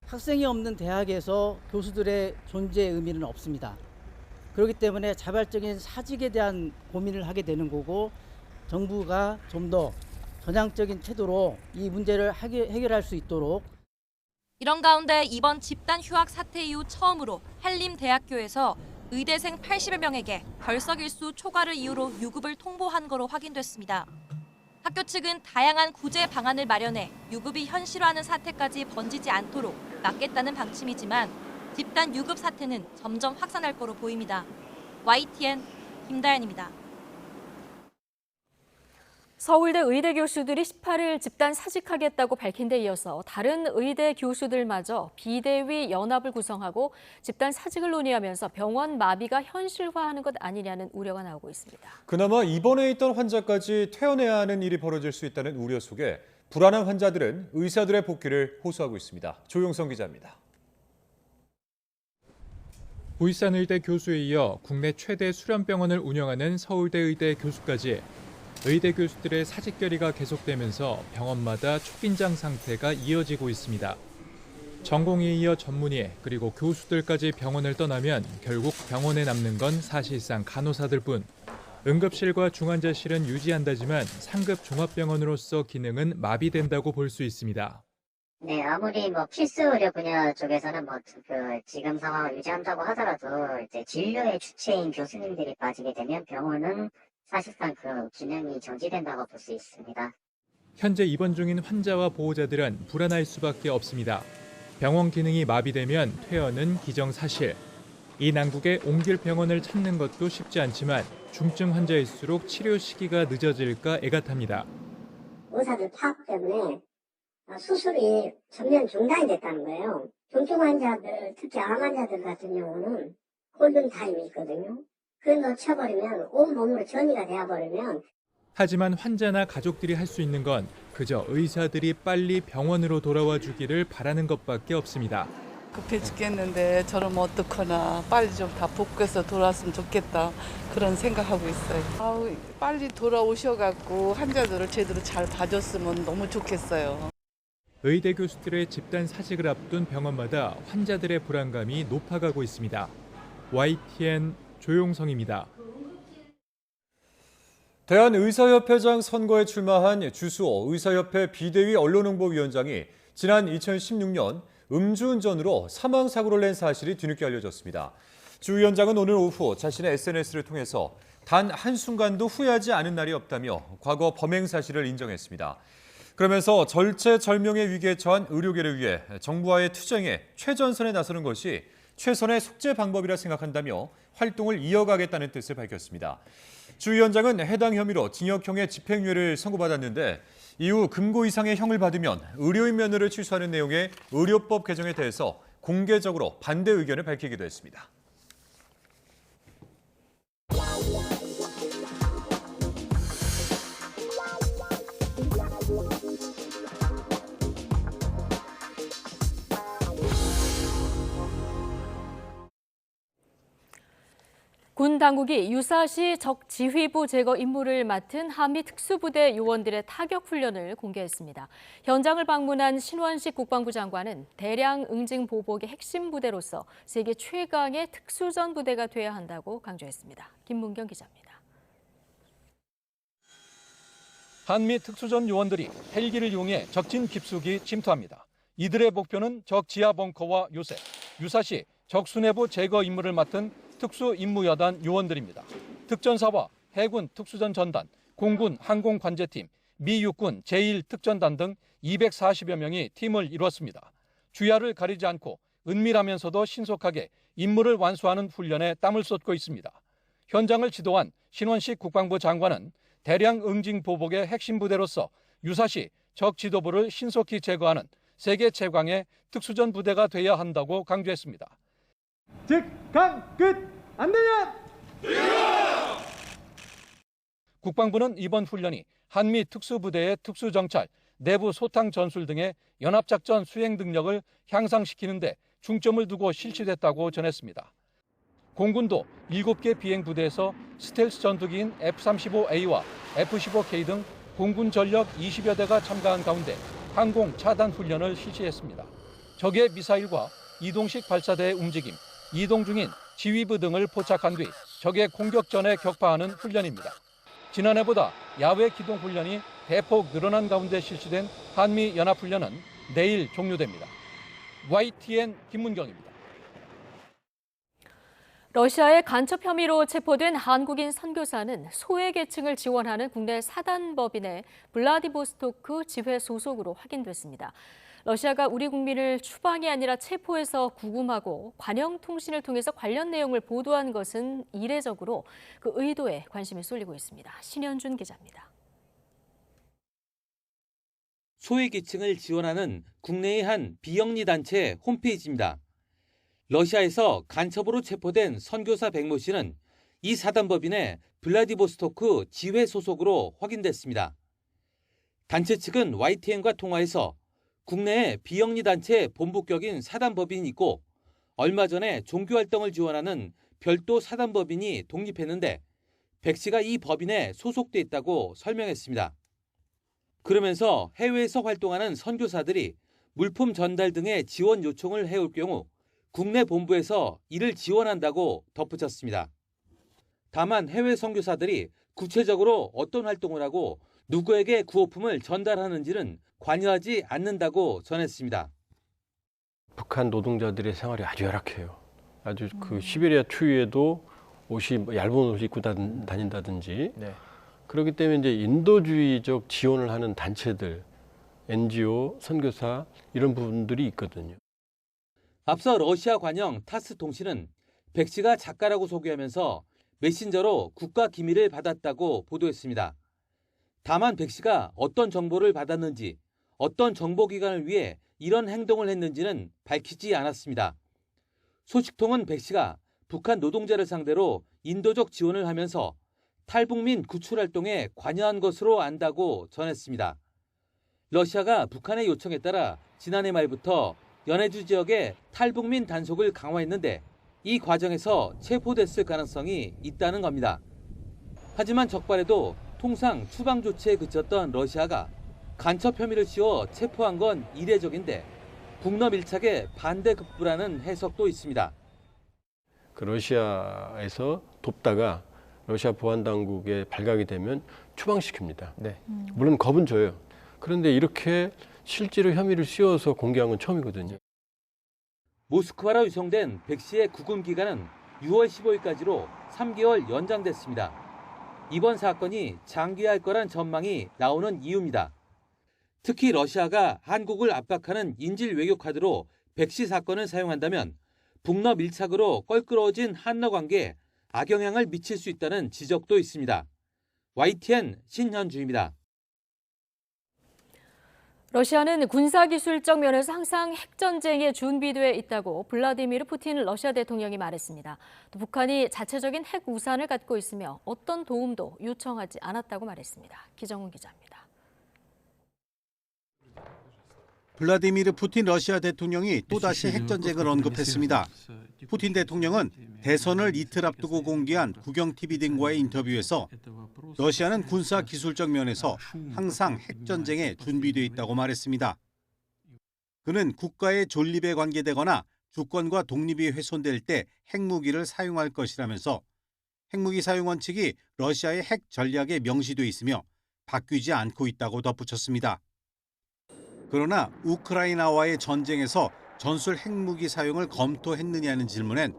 S15: 학생이 없는 대학에서 교수들의 존재의 의미는 없습니다. 그렇기 때문에 자발적인 사직에 대한 고민을 하게 되는 거고 정부가 좀 더 전향적인 태도로 이 문제를 해결할 수 있도록.
S13: 이런 가운데 이번 집단 휴학 사태 이후 처음으로 한림대학교에서 의대생 80여 명에게 결석일수 초과를 이유로 유급을 통보한 거로 확인됐습니다. 학교 측은 다양한 구제 방안을 마련해 유급이 현실화하는 사태까지 번지지 않도록 막겠다는 방침이지만 집단 유급 사태는 점점 확산할 거로 보입니다. YTN 김다연입니다.
S1: 서울대 의대 교수들이 18일 집단 사직하겠다고 밝힌 데 이어서 다른 의대 교수들마저 비대위 연합을 구성하고 집단 사직을 논의하면서 병원 마비가 현실화하는 것 아니냐는 우려가 나오고 있습니다.
S2: 그나마 입원해 있던 환자까지 퇴원해야 하는 일이 벌어질 수 있다는 우려 속에 불안한 환자들은 의사들의 복귀를 호소하고 있습니다. 조용성 기자입니다.
S16: 울산의대 교수에 이어 국내 최대 수련병원을 운영하는 서울대 의대 교수까지 의대 교수들의 사직 결의가 계속되면서 병원마다 초긴장 상태가 이어지고 있습니다. 전공의에 이어 전문의 그리고 교수들까지 병원을 떠나면 결국 병원에 남는 건 사실상 간호사들뿐. 응급실과 중환자실은 유지한다지만 상급 종합병원으로서 기능은 마비된다고 볼 수 있습니다.
S21: 네, 아무리 필수 의료 분야 쪽에서는 지금 상황을 유지한다고 하더라도 이제 진료의 주체인 교수님들이 빠지게 되면 병원은 사실상 그 균형이 저지된다고 볼 수 있습니다.
S16: 현재 입원 중인 환자와 보호자들은 불안할 수밖에 없습니다. 병원 기능이 마비되면 퇴원은 기정사실. 이 난국에 옮길 병원을 찾는 것도 쉽지 않지만 중증 환자일수록 치료 시기가 늦어질까 애같합니다.
S21: 의사들 파악 때문에 수술이 전면 중단이 됐다는 거예요. 중증 환자들, 특히 암 환자들 같은 경우는 골든타임이 있거든요. 그걸 놓쳐버리면 온몸으로 전이가 되어버리면.
S16: 하지만 환자나 가족들이 할 수 있는 건 그저 의사들이 빨리 병원으로 돌아와 주기를 바라는 것밖에 없습니다.
S17: 급해 죽겠는데 저러면 어떡하나 빨리 좀 다 복귀해서 돌아왔으면 좋겠다 그런 생각하고 있어요. 빨리 돌아오셔갖고 환자들을 제대로 잘 봐줬으면 너무 좋겠어요.
S16: 의대 교수들의 집단 사직을 앞둔 병원마다 환자들의 불안감이 높아가고 있습니다. YTN 조용성입니다.
S2: 대한의사협회장 선거에 출마한 주수호 의사협회 비대위 언론홍보위원장이 지난 2016년 음주운전으로 사망사고를 낸 사실이 뒤늦게 알려졌습니다. 주 위원장은 오늘 오후 자신의 SNS를 통해서 단 한순간도 후회하지 않은 날이 없다며 과거 범행 사실을 인정했습니다. 그러면서 절체절명의 위기에 처한 의료계를 위해 정부와의 투쟁에 최전선에 나서는 것이 최선의 속죄 방법이라 생각한다며 활동을 이어가겠다는 뜻을 밝혔습니다. 주 위원장은 해당 혐의로 징역형의 집행유예를 선고받았는데 이후 금고 이상의 형을 받으면 의료인 면허를 취소하는 내용의 의료법 개정에 대해서 공개적으로 반대 의견을 밝히기도 했습니다.
S1: 군 당국이 유사시 적 지휘부 제거 임무를 맡은 한미 특수부대 요원들의 타격 훈련을 공개했습니다. 현장을 방문한 신원식 국방부 장관은 대량 응징 보복의 핵심 부대로서 세계 최강의 특수전 부대가 돼야 한다고 강조했습니다. 김문경 기자입니다.
S6: 한미 특수전 요원들이 헬기를 이용해 적진 깊숙이 침투합니다. 이들의 목표는 적 지하 벙커와 요새, 유사시 적 수뇌부 제거 임무를 맡은 특수임무여단 요원들입니다. 특전사와 해군 특수전 전단, 공군 항공관제팀, 미 육군 제1특전단 등 240여 명이 팀을 이뤘습니다. 주야를 가리지 않고 은밀하면서도 신속하게 임무를 완수하는 훈련에 땀을 쏟고 있습니다. 현장을 지도한 신원식 국방부 장관은 대량 응징 보복의 핵심 부대로서 유사시 적 지도부를 신속히 제거하는 세계 최강의 특수전 부대가 돼야 한다고 강조했습니다.
S18: 즉각 끝! 안 되면!
S6: 국방부는 이번 훈련이 한미 특수부대의 특수정찰, 내부 소탕 전술 등의 연합작전 수행 능력을 향상시키는 데 중점을 두고 실시됐다고 전했습니다. 공군도 7개 비행부대에서 스텔스 전투기인 F-35A와 F-15K 등 공군 전력 20여 대가 참가한 가운데 항공 차단 훈련을 실시했습니다. 적의 미사일과 이동식 발사대의 움직임, 이동 중인 지휘부 등을 포착한 뒤 적의 공격전에 격파하는 훈련입니다. 지난해보다 야외 기동 훈련이 대폭 늘어난 가운데 실시된 한미 연합훈련은 내일 종료됩니다. YTN 김문경입니다.
S1: 러시아의 간첩 혐의로 체포된 한국인 선교사는 소외계층을 지원하는 국내 사단법인의 블라디보스토크 지회 소속으로 확인됐습니다. 러시아가 우리 국민을 추방이 아니라 체포해서 구금하고 관영통신을 통해서 관련 내용을 보도한 것은 이례적으로 그 의도에 관심이 쏠리고 있습니다. 신현준 기자입니다.
S19: 소외계층을 지원하는 국내의 한 비영리 단체 홈페이지입니다. 러시아에서 간첩으로 체포된 선교사 백모 씨는 이 사단법인의 블라디보스토크 지회 소속으로 확인됐습니다. 단체 측은 YTN과 통화에서 국내에 비영리 단체 본부격인 사단법인이 있고 얼마 전에 종교활동을 지원하는 별도 사단법인이 독립했는데 백 씨가 이 법인에 소속돼 있다고 설명했습니다. 그러면서 해외에서 활동하는 선교사들이 물품 전달 등의 지원 요청을 해올 경우 국내 본부에서 이를 지원한다고 덧붙였습니다. 다만 해외 선교사들이 구체적으로 어떤 활동을 하고 누구에게 구호품을 전달하는지는 관여하지 않는다고 전했습니다.
S20: 북한 노동자들의 생활이 아주 열악해요. 아주 그 시베리아 추위에도 옷이 얇은 옷을 입고 다닌다든지 그렇기 때문에 이제 인도주의적 지원을 하는 단체들, NGO, 선교사 이런 부분들이 있거든요.
S19: 앞서 러시아 관영 타스 통신은 백 씨가 작가라고 소개하면서 메신저로 국가 기밀을 받았다고 보도했습니다. 다만 백 씨가 어떤 정보를 받았는지, 어떤 정보기관을 위해 이런 행동을 했는지는 밝히지 않았습니다. 소식통은 백 씨가 북한 노동자를 상대로 인도적 지원을 하면서 탈북민 구출 활동에 관여한 것으로 안다고 전했습니다. 러시아가 북한의 요청에 따라 지난해 말부터 연해주 지역에 탈북민 단속을 강화했는데 이 과정에서 체포됐을 가능성이 있다는 겁니다. 하지만 적발에도 통상 추방 조치에 그쳤던 러시아가 간첩 혐의를 씌워 체포한 건 이례적인데 북러 밀착에 반대급부라는 해석도 있습니다.
S20: 그 러시아에서 돕다가 러시아 보안 당국에 발각이 되면 추방시킵니다. 물론 겁은 줘요. 그런데 이렇게 실제로 혐의를 씌워서 공개한 건 처음이거든요.
S19: 모스크바로 유송된 백 씨의 구금 기간은 6월 15일까지로 3개월 연장됐습니다. 이번 사건이 장기화할 거란 전망이 나오는 이유입니다. 특히 러시아가 한국을 압박하는 인질 외교 카드로 백 씨 사건을 사용한다면 북러 밀착으로 껄끄러워진 한러 관계에 악영향을 미칠 수 있다는 지적도 있습니다. YTN 신현주입니다.
S1: 러시아는 군사기술적 면에서 항상 핵전쟁에 준비돼 있다고 블라디미르 푸틴 러시아 대통령이 말했습니다. 또 북한이 자체적인 핵 우산을 갖고 있으며 어떤 도움도 요청하지 않았다고 말했습니다. 기정훈 기자입니다.
S8: 블라디미르 푸틴 러시아 대통령이 또다시 핵전쟁을 언급했습니다. 푸틴 대통령은 대선을 이틀 앞두고 공개한 국영 TV 등과의 인터뷰에서 러시아는 군사 기술적 면에서 항상 핵전쟁에 준비되어 있다고 말했습니다. 그는 국가의 존립에 관계되거나 주권과 독립이 훼손될 때 핵무기를 사용할 것이라면서 핵무기 사용 원칙이 러시아의 핵 전략에 명시돼 있으며 바뀌지 않고 있다고 덧붙였습니다. 그러나 우크라이나와의 전쟁에서 전술 핵무기 사용을 검토했느냐는 질문엔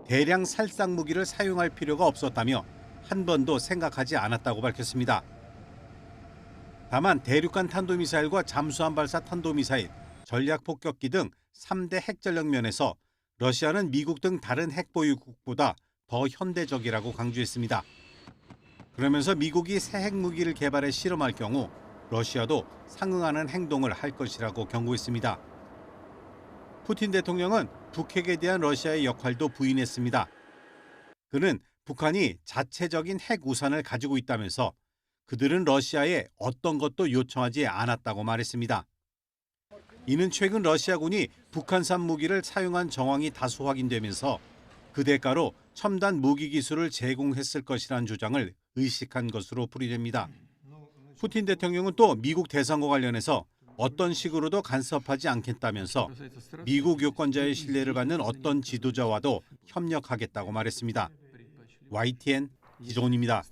S8: 대량 살상 무기를 사용할 필요가 없었다며 한 번도 생각하지 않았다고 밝혔습니다. 다만 대륙간 탄도미사일과 잠수함 발사 탄도미사일, 전략폭격기 등 3대 핵전력 면에서 러시아는 미국 등 다른 핵보유국보다 더 현대적이라고 강조했습니다. 그러면서 미국이 새 핵무기를 개발해 실험할 경우 러시아도 상응하는 행동을 할 것이라고 경고했습니다. 푸틴 대통령은 북핵에 대한 러시아의 역할도 부인했습니다. 그는 북한이 자체적인 핵 우산을 가지고 있다면서 그들은 러시아에 어떤 것도 요청하지 않았다고 말했습니다. 이는 최근 러시아군이 북한산 무기를 사용한 정황이 다수 확인되면서 그 대가로 첨단 무기 기술을 제공했을 것이라는 주장을 의식한 것으로 풀이됩니다. 푸틴 대통령은 또 미국 대선과 관련해서 어떤 식으로도 간섭하지 않겠다면서 미국 유권자의 신뢰를 받는 어떤 지도자와도 협력하겠다고 말했습니다. YTN 이종훈입니다.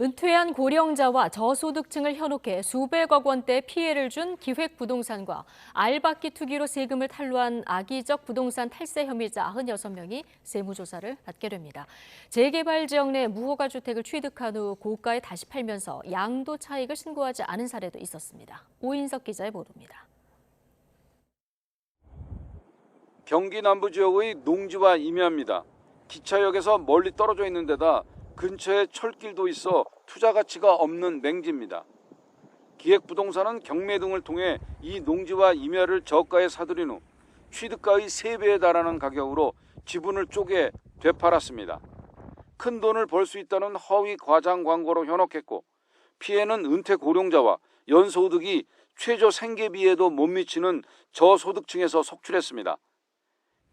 S1: 은퇴한 고령자와 저소득층을 현혹해 수백억 원대 피해를 준 기획부동산과 알박기 투기로 세금을 탈루한 악의적 부동산 탈세 혐의자 96명이 세무조사를 받게 됩니다. 재개발 지역 내 무허가 주택을 취득한 후 고가에 다시 팔면서 양도 차익을 신고하지 않은 사례도 있었습니다. 오인석 기자의 보도입니다.
S22: 경기 남부 지역의 농지와 임야입니다. 기차역에서 멀리 떨어져 있는 데다 근처에 철길도 있어 투자 가치가 없는 맹지입니다. 기획부동산은 경매 등을 통해 이 농지와 임야를 저가에 사들인 후 취득가의 3배에 달하는 가격으로 지분을 쪼개 되팔았습니다. 큰 돈을 벌 수 있다는 허위 과장 광고로 현혹했고 피해는 은퇴 고령자와 연소득이 최저 생계비에도 못 미치는 저소득층에서 속출했습니다.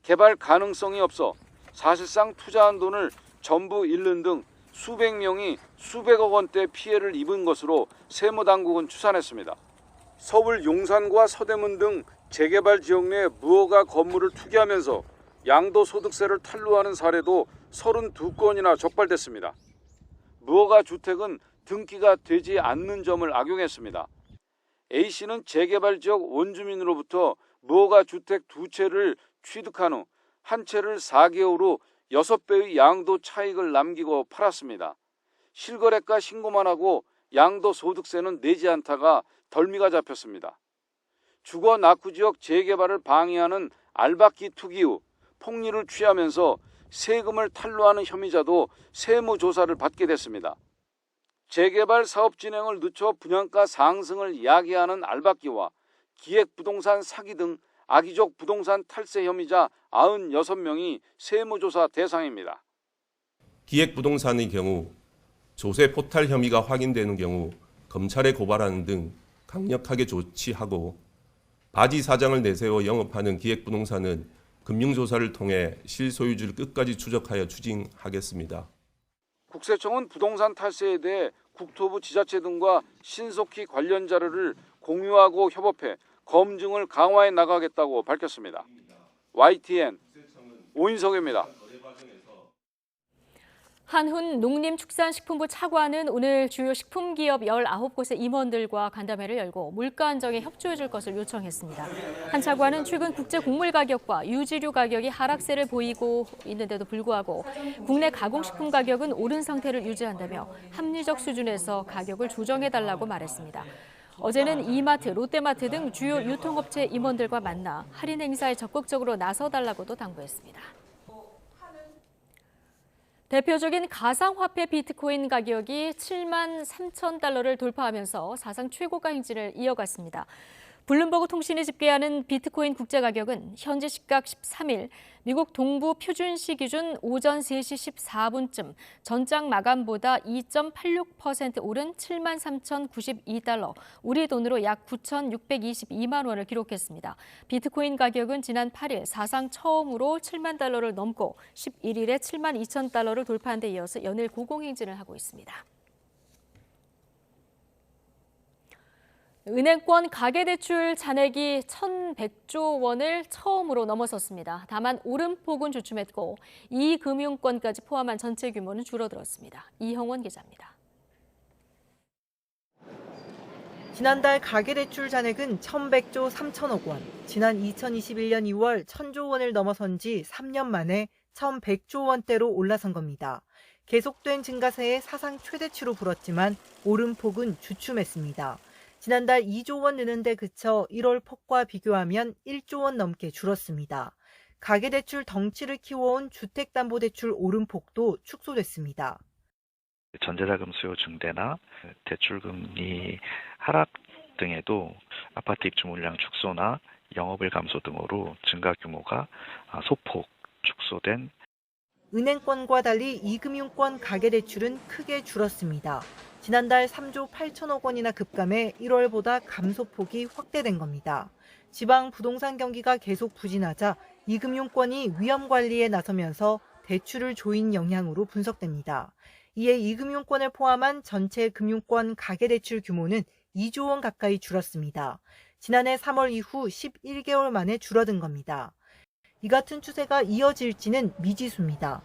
S22: 개발 가능성이 없어 사실상 투자한 돈을 전부 잃는 등 수백 명이 수백억 원대 피해를 입은 것으로 세무당국은 추산했습니다. 서울 용산과 서대문 등 재개발 지역 내 무허가 건물을 투기하면서 양도소득세를 탈루하는 사례도 32건이나 적발됐습니다. 무허가 주택은 등기가 되지 않는 점을 악용했습니다. A씨는 재개발 지역 원주민으로부터 무허가 주택 2채를 취득한 후 한 채를 4개월 후 6배의 양도 차익을 남기고 팔았습니다. 실거래가 신고만 하고 양도소득세는 내지 않다가 덜미가 잡혔습니다. 주거 낙후 지역 재개발을 방해하는 알박기 투기 후 폭리를 취하면서 세금을 탈루하는 혐의자도 세무조사를 받게 됐습니다. 재개발 사업 진행을 늦춰 분양가 상승을 야기하는 알박기와 기획부동산 사기 등 악의적 부동산 탈세 혐의자 96명이 세무조사 대상입니다.
S23: 기획부동산의 경우 조세 포탈 혐의가 확인되는 경우 검찰에 고발하는 등 강력하게 조치하고 바지 사장을 내세워 영업하는 기획부동산은 금융조사를 통해 실소유주를 끝까지 추적하여 추징하겠습니다.
S22: 국세청은 부동산 탈세에 대해 국토부 지자체 등과 신속히 관련 자료를 공유하고 협업해 검증을 강화해 나가겠다고 밝혔습니다. YTN 오인석입니다.
S1: 한훈 농림축산식품부 차관은 오늘 주요 식품기업 19곳의 임원들과 간담회를 열고 물가 안정에 협조해 줄 것을 요청했습니다. 한 차관은 최근 국제 곡물 가격과 유지류 가격이 하락세를 보이고 있는데도 불구하고 국내 가공식품 가격은 오른 상태를 유지한다며 합리적 수준에서 가격을 조정해달라고 말했습니다. 어제는 이마트, 롯데마트 등 주요 유통업체 임원들과 만나 할인 행사에 적극적으로 나서달라고도 당부했습니다. 대표적인 가상화폐 비트코인 가격이 7만 3천 달러를 돌파하면서 사상 최고가 행진을 이어갔습니다. 블룸버그 통신이 집계하는 비트코인 국제 가격은 현지 시각 13일 미국 동부 표준시 기준 오전 3시 14분쯤 전장 마감보다 2.86% 오른 73,092달러, 우리 돈으로 약 9,622만 원을 기록했습니다. 비트코인 가격은 지난 8일 사상 처음으로 7만 달러를 넘고 11일에 7만 2천 달러를 돌파한 데 이어서 연일 고공행진을 하고 있습니다. 은행권 가계대출 잔액이 1,100조 원을 처음으로 넘어섰습니다. 다만 오름폭은 주춤했고 이 금융권까지 포함한 전체 규모는 줄어들었습니다. 이형원 기자입니다.
S3: 지난달 가계대출 잔액은 1,100조 3천억 원, 지난 2021년 2월 1,000조 원을 넘어선 지 3년 만에 1,100조 원대로 올라선 겁니다. 계속된 증가세에 사상 최대치로 불었지만 오름폭은 주춤했습니다. 지난달 2조 원 느는 데 그쳐 1월 폭과 비교하면 1조 원 넘게 줄었습니다. 가계대출 덩치를 키워온 주택담보대출 오름폭도 축소됐습니다.
S9: 전자자금 수요 증대나 대출금리 하락 등에도 아파트 입주 물량 축소나 영업일 감소 등으로 증가 규모가 소폭 축소된.
S3: 은행권과 달리 이금융권 가계대출은 크게 줄었습니다. 지난달 3조 8천억 원이나 급감해 1월보다 감소폭이 확대된 겁니다. 지방 부동산 경기가 계속 부진하자 이금융권이 위험 관리에 나서면서 대출을 조인 영향으로 분석됩니다. 이에 이금융권을 포함한 전체 금융권 가계대출 규모는 2조 원 가까이 줄었습니다. 지난해 3월 이후 11개월 만에 줄어든 겁니다. 이 같은 추세가 이어질지는 미지수입니다.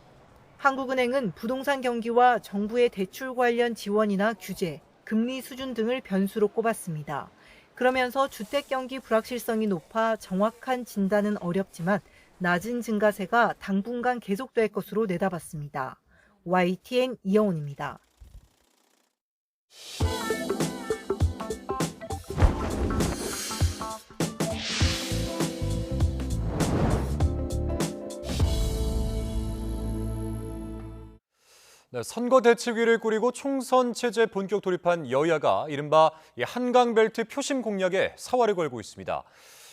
S3: 한국은행은 부동산 경기와 정부의 대출 관련 지원이나 규제, 금리 수준 등을 변수로 꼽았습니다. 그러면서 주택 경기 불확실성이 높아 정확한 진단은 어렵지만 낮은 증가세가 당분간 계속될 것으로 내다봤습니다. YTN 이영훈입니다.
S2: 선거 대책위를 꾸리고 총선 체제 본격 돌입한 여야가 이른바 한강벨트 표심 공략에 사활을 걸고 있습니다.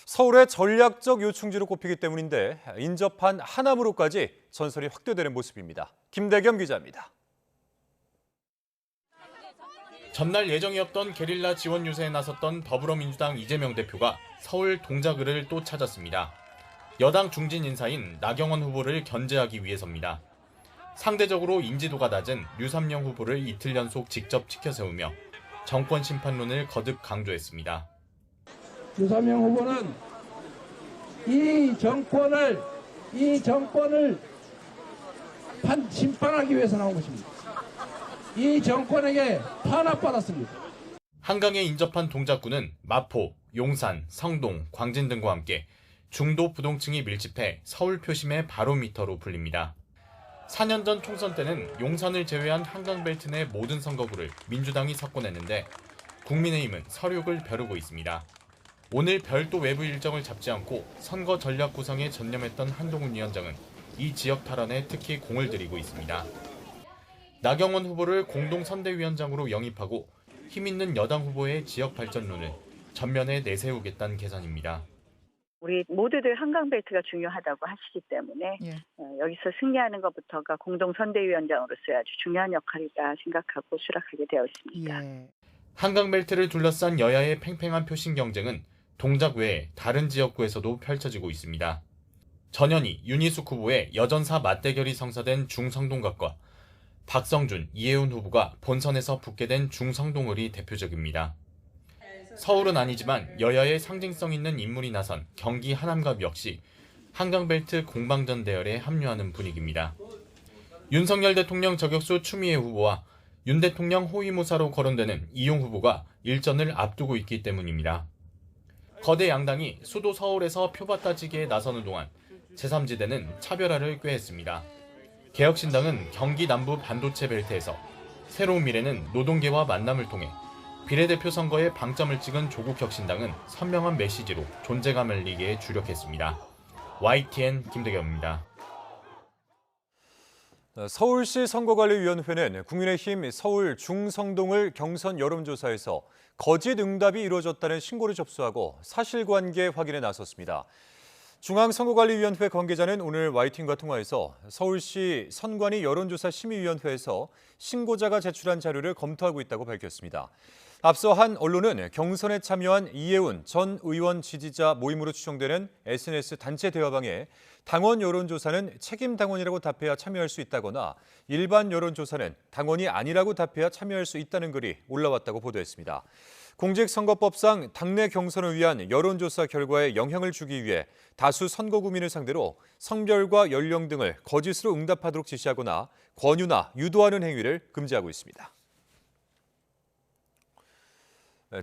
S2: 서울의 전략적 요충지로 꼽히기 때문인데 인접한 하남으로까지 전설이 확대되는 모습입니다. 김대겸 기자입니다.
S10: 전날 예정이 없던 게릴라 지원 유세에 나섰던 더불어민주당 이재명 대표가 서울 동작을을 또 찾았습니다. 여당 중진 인사인 나경원 후보를 견제하기 위해서입니다. 상대적으로 인지도가 낮은 류삼영 후보를 이틀 연속 직접 치켜세우며 정권 심판론을 거듭 강조했습니다.
S24: 류삼영 후보는 이 정권을 심판하기 위해서 나온 것입니다. 이 정권에게 탄압받았습니다.
S10: 한강에 인접한 동작구는 마포, 용산, 성동, 광진 등과 함께 중도 부동층이 밀집해 서울 표심의 바로미터로 불립니다. 4년 전 총선 때는 용산을 제외한 한강벨트 내 모든 선거구를 민주당이 석권했는데 국민의힘은 서륙을 벼르고 있습니다. 오늘 별도 외부 일정을 잡지 않고 선거 전략 구상에 전념했던 한동훈 위원장은 이 지역 탈환에 특히 공을 들이고 있습니다. 나경원 후보를 공동선대위원장으로 영입하고 힘있는 여당 후보의 지역 발전론을 전면에 내세우겠다는 계산입니다.
S25: 우리 모두들 한강벨트가 중요하다고 하시기 때문에 여기서 승리하는 것부터가 공동선대위원장으로서의 아주 중요한 역할이다 생각하고 수락하게 되어 있습니다.
S10: 한강벨트를 둘러싼 여야의 팽팽한 표심 경쟁은 동작 외에 다른 지역구에서도 펼쳐지고 있습니다. 전현희, 윤희숙 후보의 여전사 맞대결이 성사된 중성동갑과 박성준, 이혜훈 후보가 본선에서 붙게 된 중성동을이 대표적입니다. 서울은 아니지만 여야의 상징성 있는 인물이 나선 경기 하남갑 역시 한강벨트 공방전 대열에 합류하는 분위기입니다. 윤석열 대통령 저격수 추미애 후보와 윤 대통령 호위무사로 거론되는 이용 후보가 일전을 앞두고 있기 때문입니다. 거대 양당이 수도 서울에서 표밭 따지기에 나서는 동안 제3지대는 차별화를 꾀했습니다. 개혁신당은 경기 남부 반도체 벨트에서 새로운 미래는 노동계와 만남을 통해 비례대표 선거에 방점을 찍은 조국혁신당은 선명한 메시지로 존재감을 내기에 주력했습니다. YTN 김대겸입니다.
S2: 서울시 선거관리위원회는 국민의힘 서울 중성동을 경선 여론조사에서 거짓 응답이 이루어졌다는 신고를 접수하고 사실관계 확인에 나섰습니다. 중앙선거관리위원회 관계자는 오늘 YTN과 통화에서 서울시 선관위 여론조사 심의위원회에서 신고자가 제출한 자료를 검토하고 있다고 밝혔습니다. 앞서 한 언론은 경선에 참여한 이혜훈 전 의원 지지자 모임으로 추정되는 SNS 단체 대화방에 당원 여론조사는 책임 당원이라고 답해야 참여할 수 있다거나 일반 여론조사는 당원이 아니라고 답해야 참여할 수 있다는 글이 올라왔다고 보도했습니다. 공직선거법상 당내 경선을 위한 여론조사 결과에 영향을 주기 위해 다수 선거구민을 상대로 성별과 연령 등을 거짓으로 응답하도록 지시하거나 권유나 유도하는 행위를 금지하고 있습니다.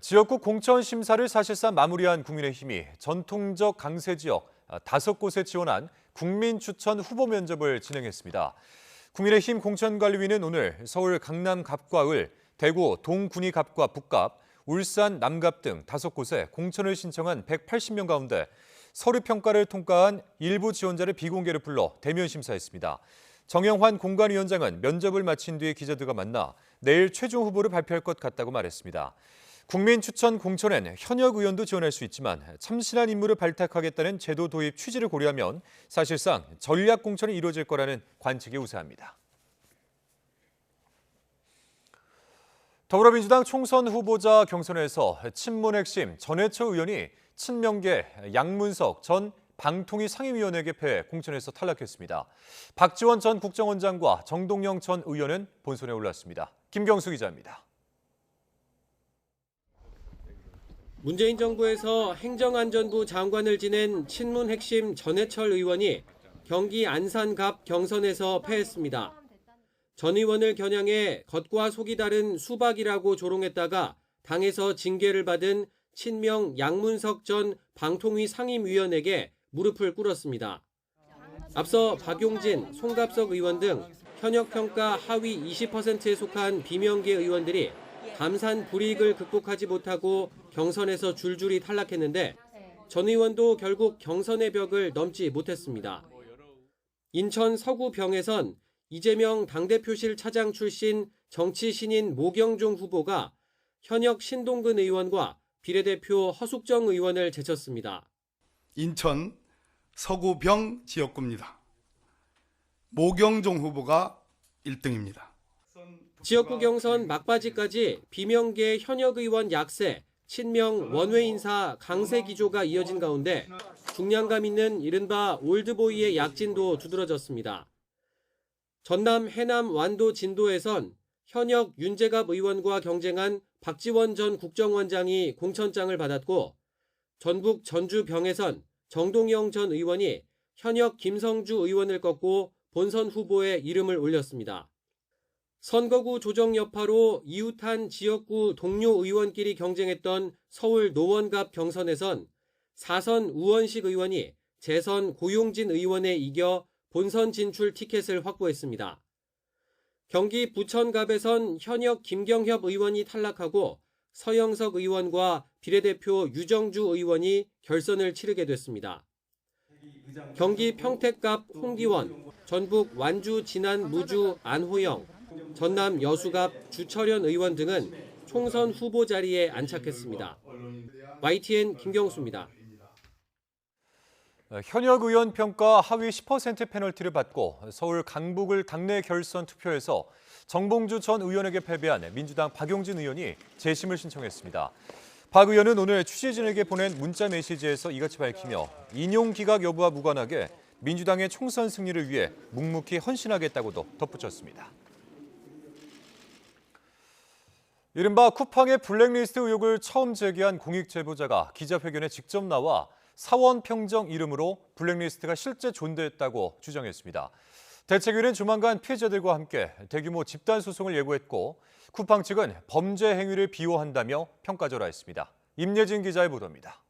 S2: 지역구 공천 심사를 사실상 마무리한 국민의힘이 전통적 강세 지역 5곳에 지원한 국민 추천 후보 면접을 진행했습니다. 국민의힘 공천관리위는 오늘 서울 강남 갑과 을, 대구 동군이 갑과 북갑, 울산 남갑 등 5곳에 공천을 신청한 180명 가운데 서류 평가를 통과한 일부 지원자를 비공개로 불러 대면 심사했습니다. 정영환 공관위원장은 면접을 마친 뒤에 기자들과 만나 내일 최종 후보를 발표할 것 같다고 말했습니다. 국민 추천 공천엔 현역 의원도 지원할 수 있지만 참신한 인물을 발탁하겠다는 제도 도입 취지를 고려하면 사실상 전략 공천이 이루어질 거라는 관측이 우세합니다. 더불어민주당 총선 후보자 경선에서 친문 핵심 전해철 의원이 친명계 양문석 전 방통위 상임위원에게 패해 공천에서 탈락했습니다. 박지원 전 국정원장과 정동영 전 의원은 본선에 올랐습니다. 김경수 기자입니다.
S4: 문재인 정부에서 행정안전부 장관을 지낸 친문 핵심 전해철 의원이 경기 안산갑 경선에서 패했습니다. 전 의원을 겨냥해 겉과 속이 다른 수박이라고 조롱했다가 당에서 징계를 받은 친명 양문석 전 방통위 상임위원에게 무릎을 꿇었습니다. 앞서 박용진, 송갑석 의원 등 현역평가 하위 20%에 속한 비명계 의원들이 감산 불이익을 극복하지 못하고 경선에서 줄줄이 탈락했는데 전 의원도 결국 경선의 벽을 넘지 못했습니다. 인천 서구병에선 이재명 당대표실 차장 출신 정치 신인 모경종 후보가 현역 신동근 의원과 비례대표 허숙정 의원을 제쳤습니다.
S5: 인천 서구병 지역구입니다. 모경종 후보가 1등입니다.
S4: 지역구 경선 막바지까지 비명계 현역 의원 약세, 친명 원외 인사 강세 기조가 이어진 가운데 중량감 있는 이른바 올드보이의 약진도 두드러졌습니다. 전남 해남 완도 진도에선 현역 윤재갑 의원과 경쟁한 박지원 전 국정원장이 공천장을 받았고 전북 전주병에선 정동영 전 의원이 현역 김성주 의원을 꺾고 본선 후보에 이름을 올렸습니다. 선거구 조정 여파로 이웃한 지역구 동료 의원끼리 경쟁했던 서울 노원갑 경선에선 4선 우원식 의원이 재선 고용진 의원에 이겨 본선 진출 티켓을 확보했습니다. 경기 부천갑에선 현역 김경협 의원이 탈락하고 서영석 의원과 비례대표 유정주 의원이 결선을 치르게 됐습니다. 경기 평택갑 홍기원, 전북 완주 진안 무주 안호영, 전남 여수갑 주철현 의원 등은 총선 후보 자리에 안착했습니다. YTN 김경수입니다.
S2: 현역 의원 평가 하위 10% 페널티를 받고 서울 강북을 당내 결선 투표에서 정봉주 전 의원에게 패배한 민주당 박용진 의원이 재심을 신청했습니다. 박 의원은 오늘 취재진에게 보낸 문자 메시지에서 이같이 밝히며 인용 기각 여부와 무관하게 민주당의 총선 승리를 위해 묵묵히 헌신하겠다고도 덧붙였습니다. 이른바 쿠팡의 블랙리스트 의혹을 처음 제기한 공익제보자가 기자회견에 직접 나와 사원평정 이름으로 블랙리스트가 실제 존재했다고 주장했습니다. 대책위는 조만간 피해자들과 함께 대규모 집단 소송을 예고했고 쿠팡 측은 범죄 행위를 비호한다며 평가절하했습니다. 임예진 기자의 보도입니다.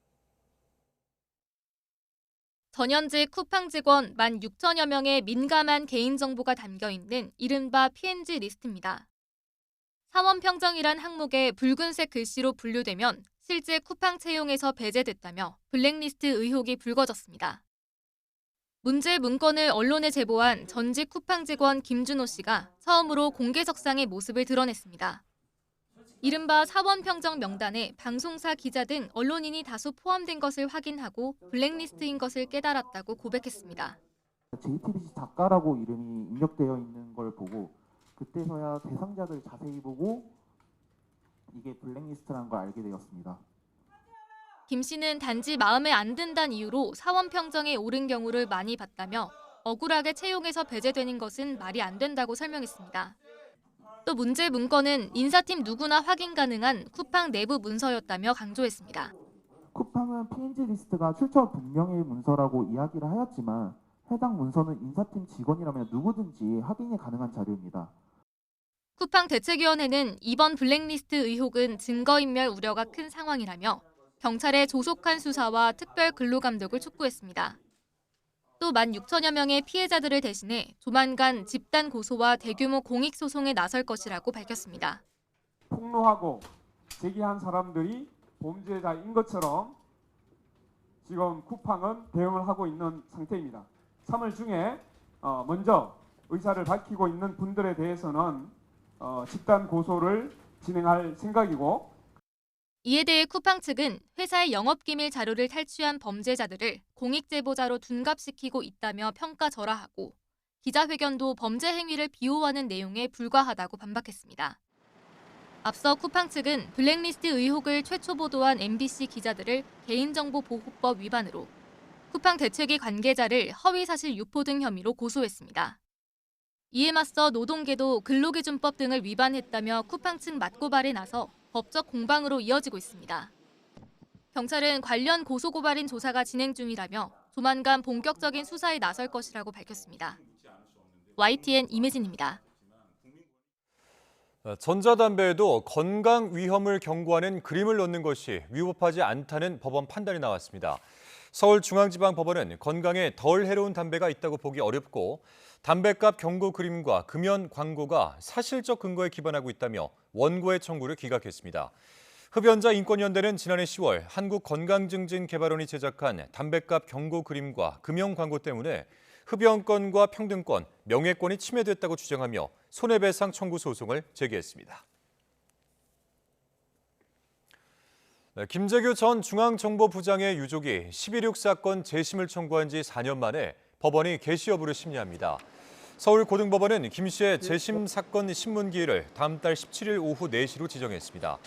S7: 전현직 쿠팡 직원 16,000여 명의 민감한 개인정보가 담겨있는 이른바 PNG 리스트입니다. 사원평정이란 항목에 붉은색 글씨로 분류되면 실제 쿠팡 채용에서 배제됐다며 블랙리스트 의혹이 불거졌습니다. 문제 문건을 언론에 제보한 전직 쿠팡 직원 김준호 씨가 처음으로 공개석상의 모습을 드러냈습니다. 이른바 사원평정 명단에 방송사 기자 등 언론인이 다수 포함된 것을 확인하고 블랙리스트인 것을 깨달았다고 고백했습니다.
S11: JTBC 작가라고 이름이 입력되어 있는 걸 보고 그때서야 대상자들 자세히 보고 이게 블랙리스트라는 걸 알게 되었습니다.
S7: 김 씨는 단지 마음에 안 든다는 이유로 사원평정에 오른 경우를 많이 봤다며 억울하게 채용해서 배제되는 것은 말이 안 된다고 설명했습니다. 또 문제 문건은 인사팀 누구나 확인 가능한 쿠팡 내부 문서였다며 강조했습니다.
S11: 쿠팡은 PNG 리스트가 출처 분명의 문서라고 이야기를 하였지만 해당 문서는 인사팀 직원이라면 누구든지 확인이 가능한 자료입니다.
S7: 쿠팡 대책위원회는 이번 블랙리스트 의혹은 증거인멸 우려가 큰 상황이라며 경찰의 조속한 수사와 특별 근로감독을 촉구했습니다. 또 16,000여 명의 피해자들을 대신해 조만간 집단 고소와 대규모 공익소송에 나설 것이라고 밝혔습니다.
S18: 폭로하고 제기한 사람들이 범죄자인 것처럼 지금 쿠팡은 대응을 하고 있는 상태입니다. 3월 중에 먼저 의사를 밝히고 있는 분들에 대해서는 집단 고소를 진행할 생각이고,
S7: 이에 대해 쿠팡 측은 회사의 영업기밀 자료를 탈취한 범죄자들을 공익제보자로 둔갑시키고 있다며 평가절하하고 기자회견도 범죄 행위를 비호하는 내용에 불과하다고 반박했습니다. 앞서 쿠팡 측은 블랙리스트 의혹을 최초 보도한 MBC 기자들을 개인정보보호법 위반으로 쿠팡 대책위 관계자를 허위사실 유포 등 혐의로 고소했습니다. 이에 맞서 노동계도 근로기준법 등을 위반했다며 쿠팡 측 맞고발에 나서 법적 공방으로 이어지고 있습니다. 경찰은 관련 고소고발인 조사가 진행 중이라며 조만간 본격적인 수사에 나설 것이라고 밝혔습니다. YTN 임혜진입니다.
S2: 전자담배에도 건강 위험을 경고하는 그림을 넣는 것이 위법하지 않다는 법원 판단이 나왔습니다. 서울중앙지방법원은 건강에 덜 해로운 담배가 있다고 보기 어렵고 담배값 경고 그림과 금연 광고가 사실적 근거에 기반하고 있다며 원고의 청구를 기각했습니다. 흡연자 인권연대는 지난해 10월 한국건강증진개발원이 제작한 담배값 경고 그림과 금연 광고 때문에 흡연권과 평등권, 명예권이 침해됐다고 주장하며 손해배상 청구 소송을 제기했습니다. 김재규 전 중앙정보부장의 유족이 11.6 사건 재심을 청구한 지 4년 만에 법원이 개시 여부를 심리합니다. 서울고등법원은 김 씨의 재심 사건 신문기일을 다음 달 17일 오후 4시로 지정했습니다.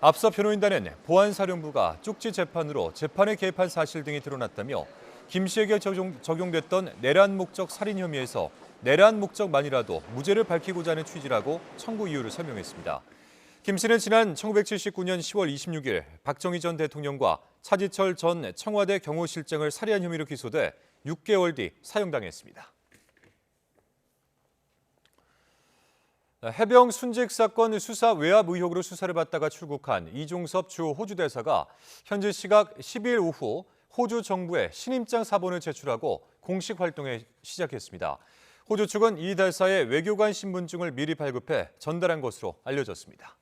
S2: 앞서 변호인단은 보안사령부가 쪽지 재판으로 재판에 개입한 사실 등이 드러났다며 김 씨에게 적용됐던 내란 목적 살인 혐의에서 내란 목적만이라도 무죄를 밝히고자 하는 취지라고 청구 이유를 설명했습니다. 김 씨는 지난 1979년 10월 26일 박정희 전 대통령과 차지철 전 청와대 경호실장을 살해한 혐의로 기소돼 6개월 뒤 사형당했습니다. 해병 순직 사건 수사 외압 의혹으로 수사를 받다가 출국한 이종섭 주 호주 대사가 현지 시각 12일 오후 호주 정부에 신임장 사본을 제출하고 공식 활동에 시작했습니다. 호주 측은 이 대사의 외교관 신분증을 미리 발급해 전달한 것으로 알려졌습니다.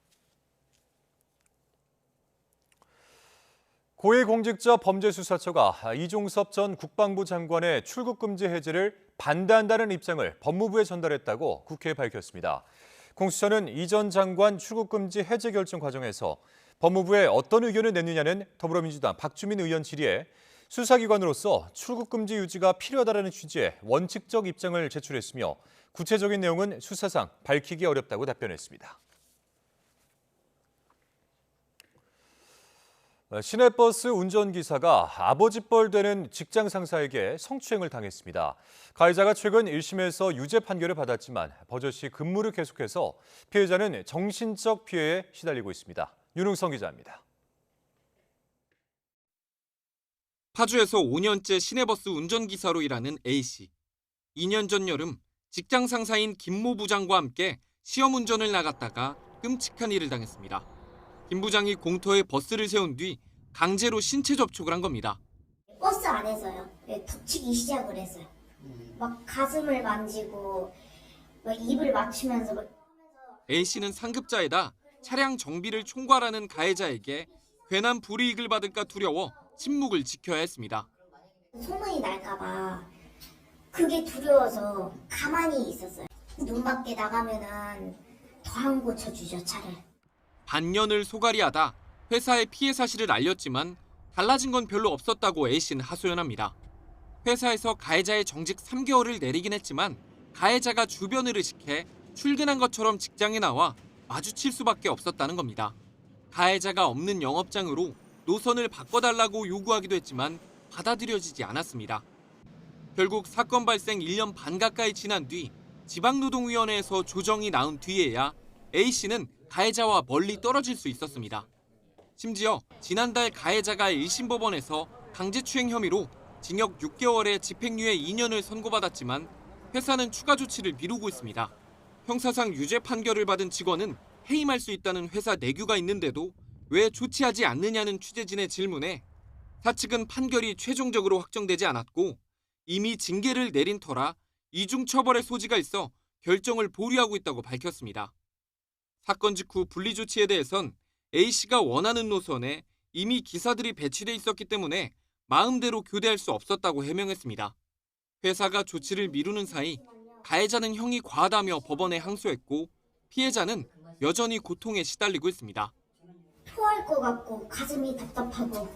S2: 고위공직자 범죄수사처가 이종섭 전 국방부 장관의 출국금지 해제를 반대한다는 입장을 법무부에 전달했다고 국회에 밝혔습니다. 공수처는 이 전 장관 출국금지 해제 결정 과정에서 법무부에 어떤 의견을 냈느냐는 더불어민주당 박주민 의원 질의에 수사기관으로서 출국금지 유지가 필요하다는 취지의 원칙적 입장을 제출했으며 구체적인 내용은 수사상 밝히기 어렵다고 답변했습니다. 시내버스 운전기사가 아버지뻘 되는 직장 상사에게 성추행을 당했습니다. 가해자가 최근 1심에서 유죄 판결을 받았지만 버젓이 근무를 계속해서 피해자는 정신적 피해에 시달리고 있습니다. 윤흥성 기자입니다.
S12: 파주에서 5년째 시내버스 운전기사로 일하는 A씨. 2년 전 여름 직장 상사인 김모 부장과 함께 시험 운전을 나갔다가 끔찍한 일을 당했습니다. 김 부장이 공터에 버스를 세운 뒤 강제로 신체 접촉을 한 겁니다.
S21: 버스 안에서요. 툭치기 시작을 했어요. 막 가슴을 만지고 막 입을 맞추면서
S12: A씨는 상급자에다 차량 정비를 총괄하는 가해자에게 괜한 불이익을 받을까 두려워 침묵을 지켜야 했습니다.
S21: 소문이 날까 봐 그게 두려워서 가만히 있었어요. 눈 밖에 나가면은 더 안 고쳐주죠, 차를.
S12: 반년을 소갈이하다 회사에 피해 사실을 알렸지만 달라진 건 별로 없었다고 A씨는 하소연합니다. 회사에서 가해자의 정직 3개월을 내리긴 했지만 가해자가 주변을 의식해 출근한 것처럼 직장에 나와 마주칠 수밖에 없었다는 겁니다. 가해자가 없는 영업장으로 노선을 바꿔달라고 요구하기도 했지만 받아들여지지 않았습니다. 결국 사건 발생 1년 반 가까이 지난 뒤 지방노동위원회에서 조정이 나온 뒤에야 A씨는 가해자와 멀리 떨어질 수 있었습니다. 심지어 지난달 가해자가 1심 법원에서 강제추행 혐의로 징역 6개월에 집행유예 2년을 선고받았지만 회사는 추가 조치를 미루고 있습니다. 형사상 유죄 판결을 받은 직원은 해임할 수 있다는 회사 내규가 있는데도 왜 조치하지 않느냐는 취재진의 질문에 사측은 판결이 최종적으로 확정되지 않았고 이미 징계를 내린 터라 이중 처벌의 소지가 있어 결정을 보류하고 있다고 밝혔습니다. 사건 직후 분리 조치에 대해선 A씨가 원하는 노선에 이미 기사들이 배치돼 있었기 때문에 마음대로 교대할 수 없었다고 해명했습니다. 회사가 조치를 미루는 사이 가해자는 형이 과하다며 법원에 항소했고 피해자는 여전히 고통에 시달리고 있습니다.
S21: 토할 것 같고 가슴이 답답하고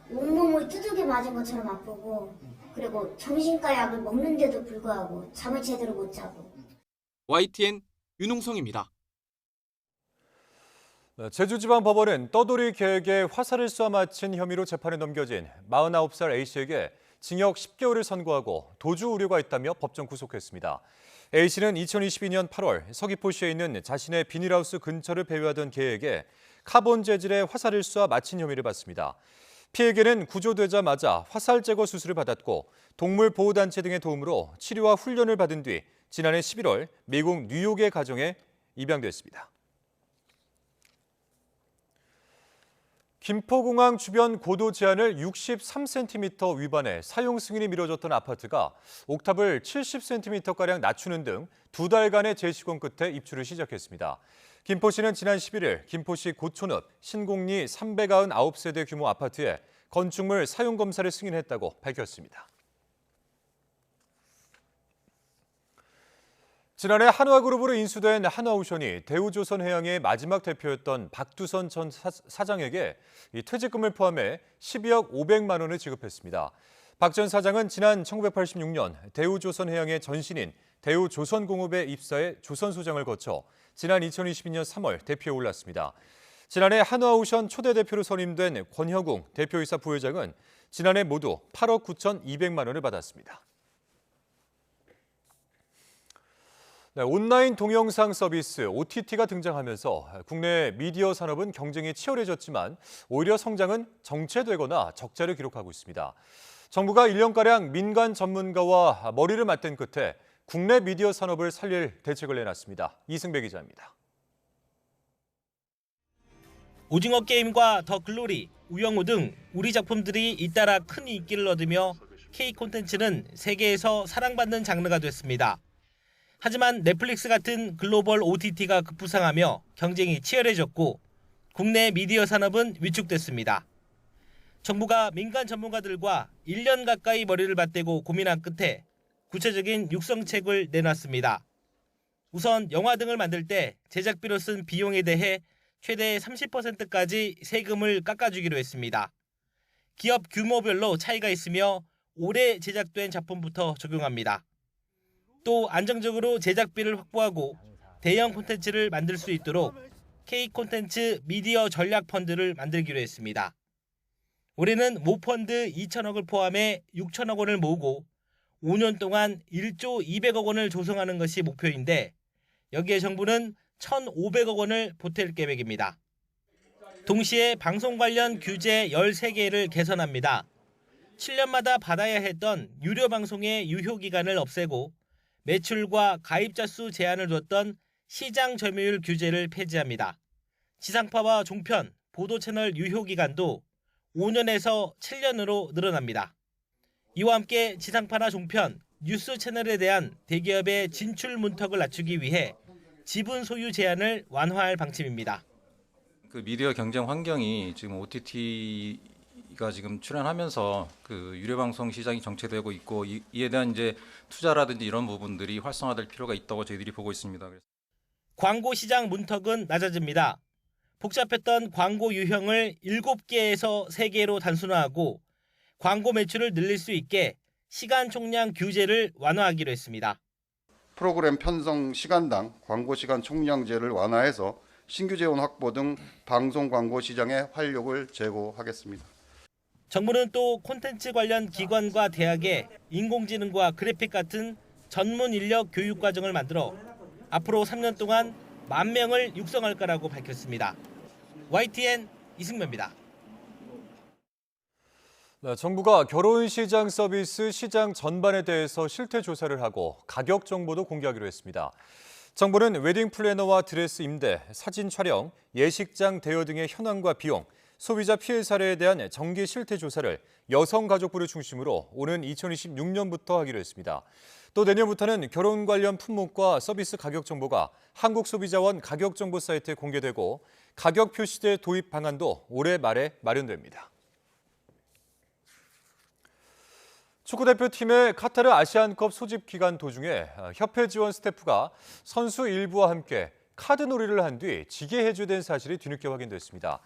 S21: 온몸을 두들겨 맞은 것처럼 아프고 그리고 정신과 약을 먹는데도 불구하고 잠을 제대로 못 자고.
S12: YTN 윤홍성입니다.
S2: 제주지방법원은 떠돌이 계획에 화살을 쏘아 맞힌 혐의로 재판에 넘겨진 49살 A씨에게 징역 10개월을 선고하고 도주 우려가 있다며 법정 구속했습니다. A씨는 2022년 8월 서귀포시에 있는 자신의 비닐하우스 근처를 배회하던 개에게 카본 재질의 화살을 쏘아 맞힌 혐의를 받습니다. 피해개는 구조되자마자 화살 제거 수술을 받았고 동물보호단체 등의 도움으로 치료와 훈련을 받은 뒤 지난해 11월 미국 뉴욕의 가정에 입양됐습니다. 김포공항 주변 고도 제한을 63cm 위반해 사용 승인이 미뤄졌던 아파트가 옥탑을 70cm가량 낮추는 등 2달간의 재시공 끝에 입주를 시작했습니다. 김포시는 지난 11일 김포시 고촌읍 신공리 399세대 규모 아파트에 건축물 사용 검사를 승인했다고 밝혔습니다. 지난해 한화그룹으로 인수된 한화오션이 대우조선해양의 마지막 대표였던 박두선 전 사장에게 퇴직금을 포함해 12억 500만 원을 지급했습니다. 박 전 사장은 지난 1986년 대우조선해양의 전신인 대우조선공업에 입사해 조선소장을 거쳐 지난 2022년 3월 대표에 올랐습니다. 지난해 한화오션 초대 대표로 선임된 권혁웅 대표이사 부회장은 지난해 모두 8억 9,200만 원을 받았습니다. 온라인 동영상 서비스 OTT가 등장하면서 국내 미디어 산업은 경쟁이 치열해졌지만 오히려 성장은 정체되거나 적자를 기록하고 있습니다. 정부가 1년가량 민간 전문가와 머리를 맞댄 끝에 국내 미디어 산업을 살릴 대책을 내놨습니다. 이승배 기자입니다.
S13: 오징어 게임과 더 글로리, 우영우 등 우리 작품들이 잇따라 큰 인기를 얻으며 K 콘텐츠는 세계에서 사랑받는 장르가 됐습니다. 하지만 넷플릭스 같은 글로벌 OTT가 급부상하며 경쟁이 치열해졌고 국내 미디어 산업은 위축됐습니다. 정부가 민간 전문가들과 1년 가까이 머리를 맞대고 고민한 끝에 구체적인 육성책을 내놨습니다. 우선 영화 등을 만들 때 제작비로 쓴 비용에 대해 최대 30%까지 세금을 깎아주기로 했습니다. 기업 규모별로 차이가 있으며 오래 제작된 작품부터 적용합니다. 또 안정적으로 제작비를 확보하고 대형 콘텐츠를 만들 수 있도록 K 콘텐츠 미디어 전략 펀드를 만들기로 했습니다. 올해는 모펀드 2천억을 포함해 6천억 원을 모으고 5년 동안 1조 200억 원을 조성하는 것이 목표인데 여기에 정부는 1,500억 원을 보탤 계획입니다. 동시에 방송 관련 규제 13개를 개선합니다. 7년마다 받아야 했던 유료 방송의 유효 기간을 없애고 매출과 가입자 수 제한을 뒀던 시장 점유율 규제를 폐지합니다. 지상파와 종편, 보도 채널 유효 기간도 5년에서 7년으로 늘어납니다. 이와 함께 지상파나 종편, 뉴스 채널에 대한 대기업의 진출 문턱을 낮추기 위해 지분 소유 제한을 완화할 방침입니다.
S14: 그 미디어 경쟁 환경이 지금 OTT
S6: 저희가 지금 출연하면서 그 유료방송 시장이 정체되고 있고 이에 대한 이제 투자라든지 이런 부분들이 활성화될 필요가 있다고 저희들이 보고 있습니다.
S13: 광고 시장 문턱은 낮아집니다. 복잡했던 광고 유형을 7개에서 3개로 단순화하고 광고 매출을 늘릴 수 있게 시간 총량 규제를 완화하기로 했습니다.
S14: 프로그램 편성 시간당 광고 시간 총량제를 완화해서 신규 재원 확보 등 방송 광고 시장에 활력을 제고하겠습니다.
S13: 정부는 또 콘텐츠 관련 기관과 대학에 인공지능과 그래픽 같은 전문 인력 교육 과정을 만들어 앞으로 3년 동안 10,000명을 육성할 거라고 밝혔습니다. YTN 이승면입니다.
S2: 네, 정부가 결혼시장 서비스 시장 전반에 대해서 실태 조사를 하고 가격 정보도 공개하기로 했습니다. 정부는 웨딩 플래너와 드레스 임대, 사진 촬영, 예식장 대여 등의 현황과 비용, 소비자 피해 사례에 대한 정기 실태 조사를 여성가족부를 중심으로 오는 2026년부터 하기로 했습니다. 또 내년부터는 결혼 관련 품목과 서비스 가격 정보가 한국소비자원 가격정보 사이트에 공개되고 가격 표시제 도입 방안도 올해 말에 마련됩니다. 축구대표팀의 카타르 아시안컵 소집 기간 도중에 협회 지원 스태프가 선수 일부와 함께 카드놀이를 한 뒤 지게 해주된 사실이 뒤늦게 확인됐습니다.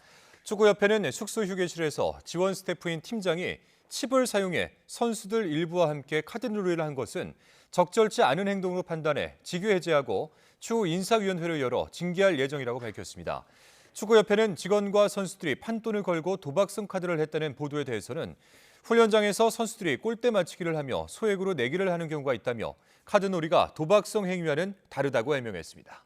S2: 축구협회는 숙소 휴게실에서 지원 스태프인 팀장이 칩을 사용해 선수들 일부와 함께 카드놀이를 한 것은 적절치 않은 행동으로 판단해 직위 해제하고 추후 인사위원회를 열어 징계할 예정이라고 밝혔습니다. 축구협회는 직원과 선수들이 판돈을 걸고 도박성 카드를 했다는 보도에 대해서는 훈련장에서 선수들이 골대 맞추기를 하며 소액으로 내기를 하는 경우가 있다며 카드놀이가 도박성 행위와는 다르다고 해명했습니다.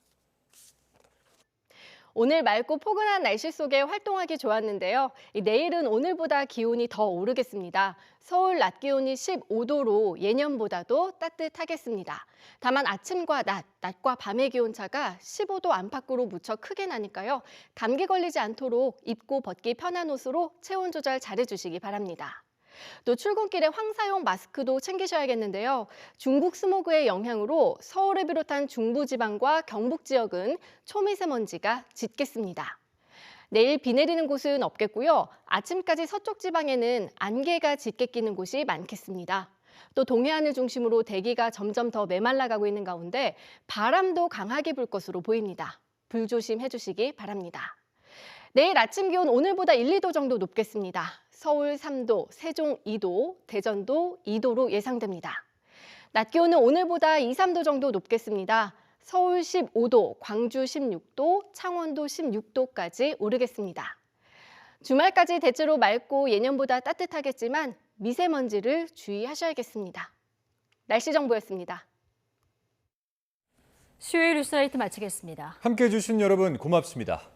S15: 오늘 맑고 포근한 날씨 속에 활동하기 좋았는데요. 내일은 오늘보다 기온이 더 오르겠습니다. 서울 낮 기온이 15도로 예년보다도 따뜻하겠습니다. 다만 아침과 낮과 밤의 기온차가 15도 안팎으로 무척 크게 나니까요. 감기 걸리지 않도록 입고 벗기 편한 옷으로 체온 조절 잘해주시기 바랍니다. 또 출근길에 황사용 마스크도 챙기셔야겠는데요. 중국 스모그의 영향으로 서울을 비롯한 중부지방과 경북 지역은 초미세먼지가 짙겠습니다. 내일 비 내리는 곳은 없겠고요. 아침까지 서쪽 지방에는 안개가 짙게 끼는 곳이 많겠습니다. 또 동해안을 중심으로 대기가 점점 더 메말라가고 있는 가운데 바람도 강하게 불 것으로 보입니다. 불조심해 주시기 바랍니다. 내일 아침 기온 오늘보다 1, 2도 정도 높겠습니다. 서울 3도, 세종 2도, 대전도 2도로 예상됩니다. 낮 기온은 오늘보다 2, 3도 정도 높겠습니다. 서울 15도, 광주 16도, 창원도 16도까지 오르겠습니다. 주말까지 대체로 맑고 예년보다 따뜻하겠지만 미세먼지를 주의하셔야겠습니다. 날씨 정보였습니다.
S1: 수요일 뉴스나이트 마치겠습니다.
S2: 함께해 주신 여러분 고맙습니다.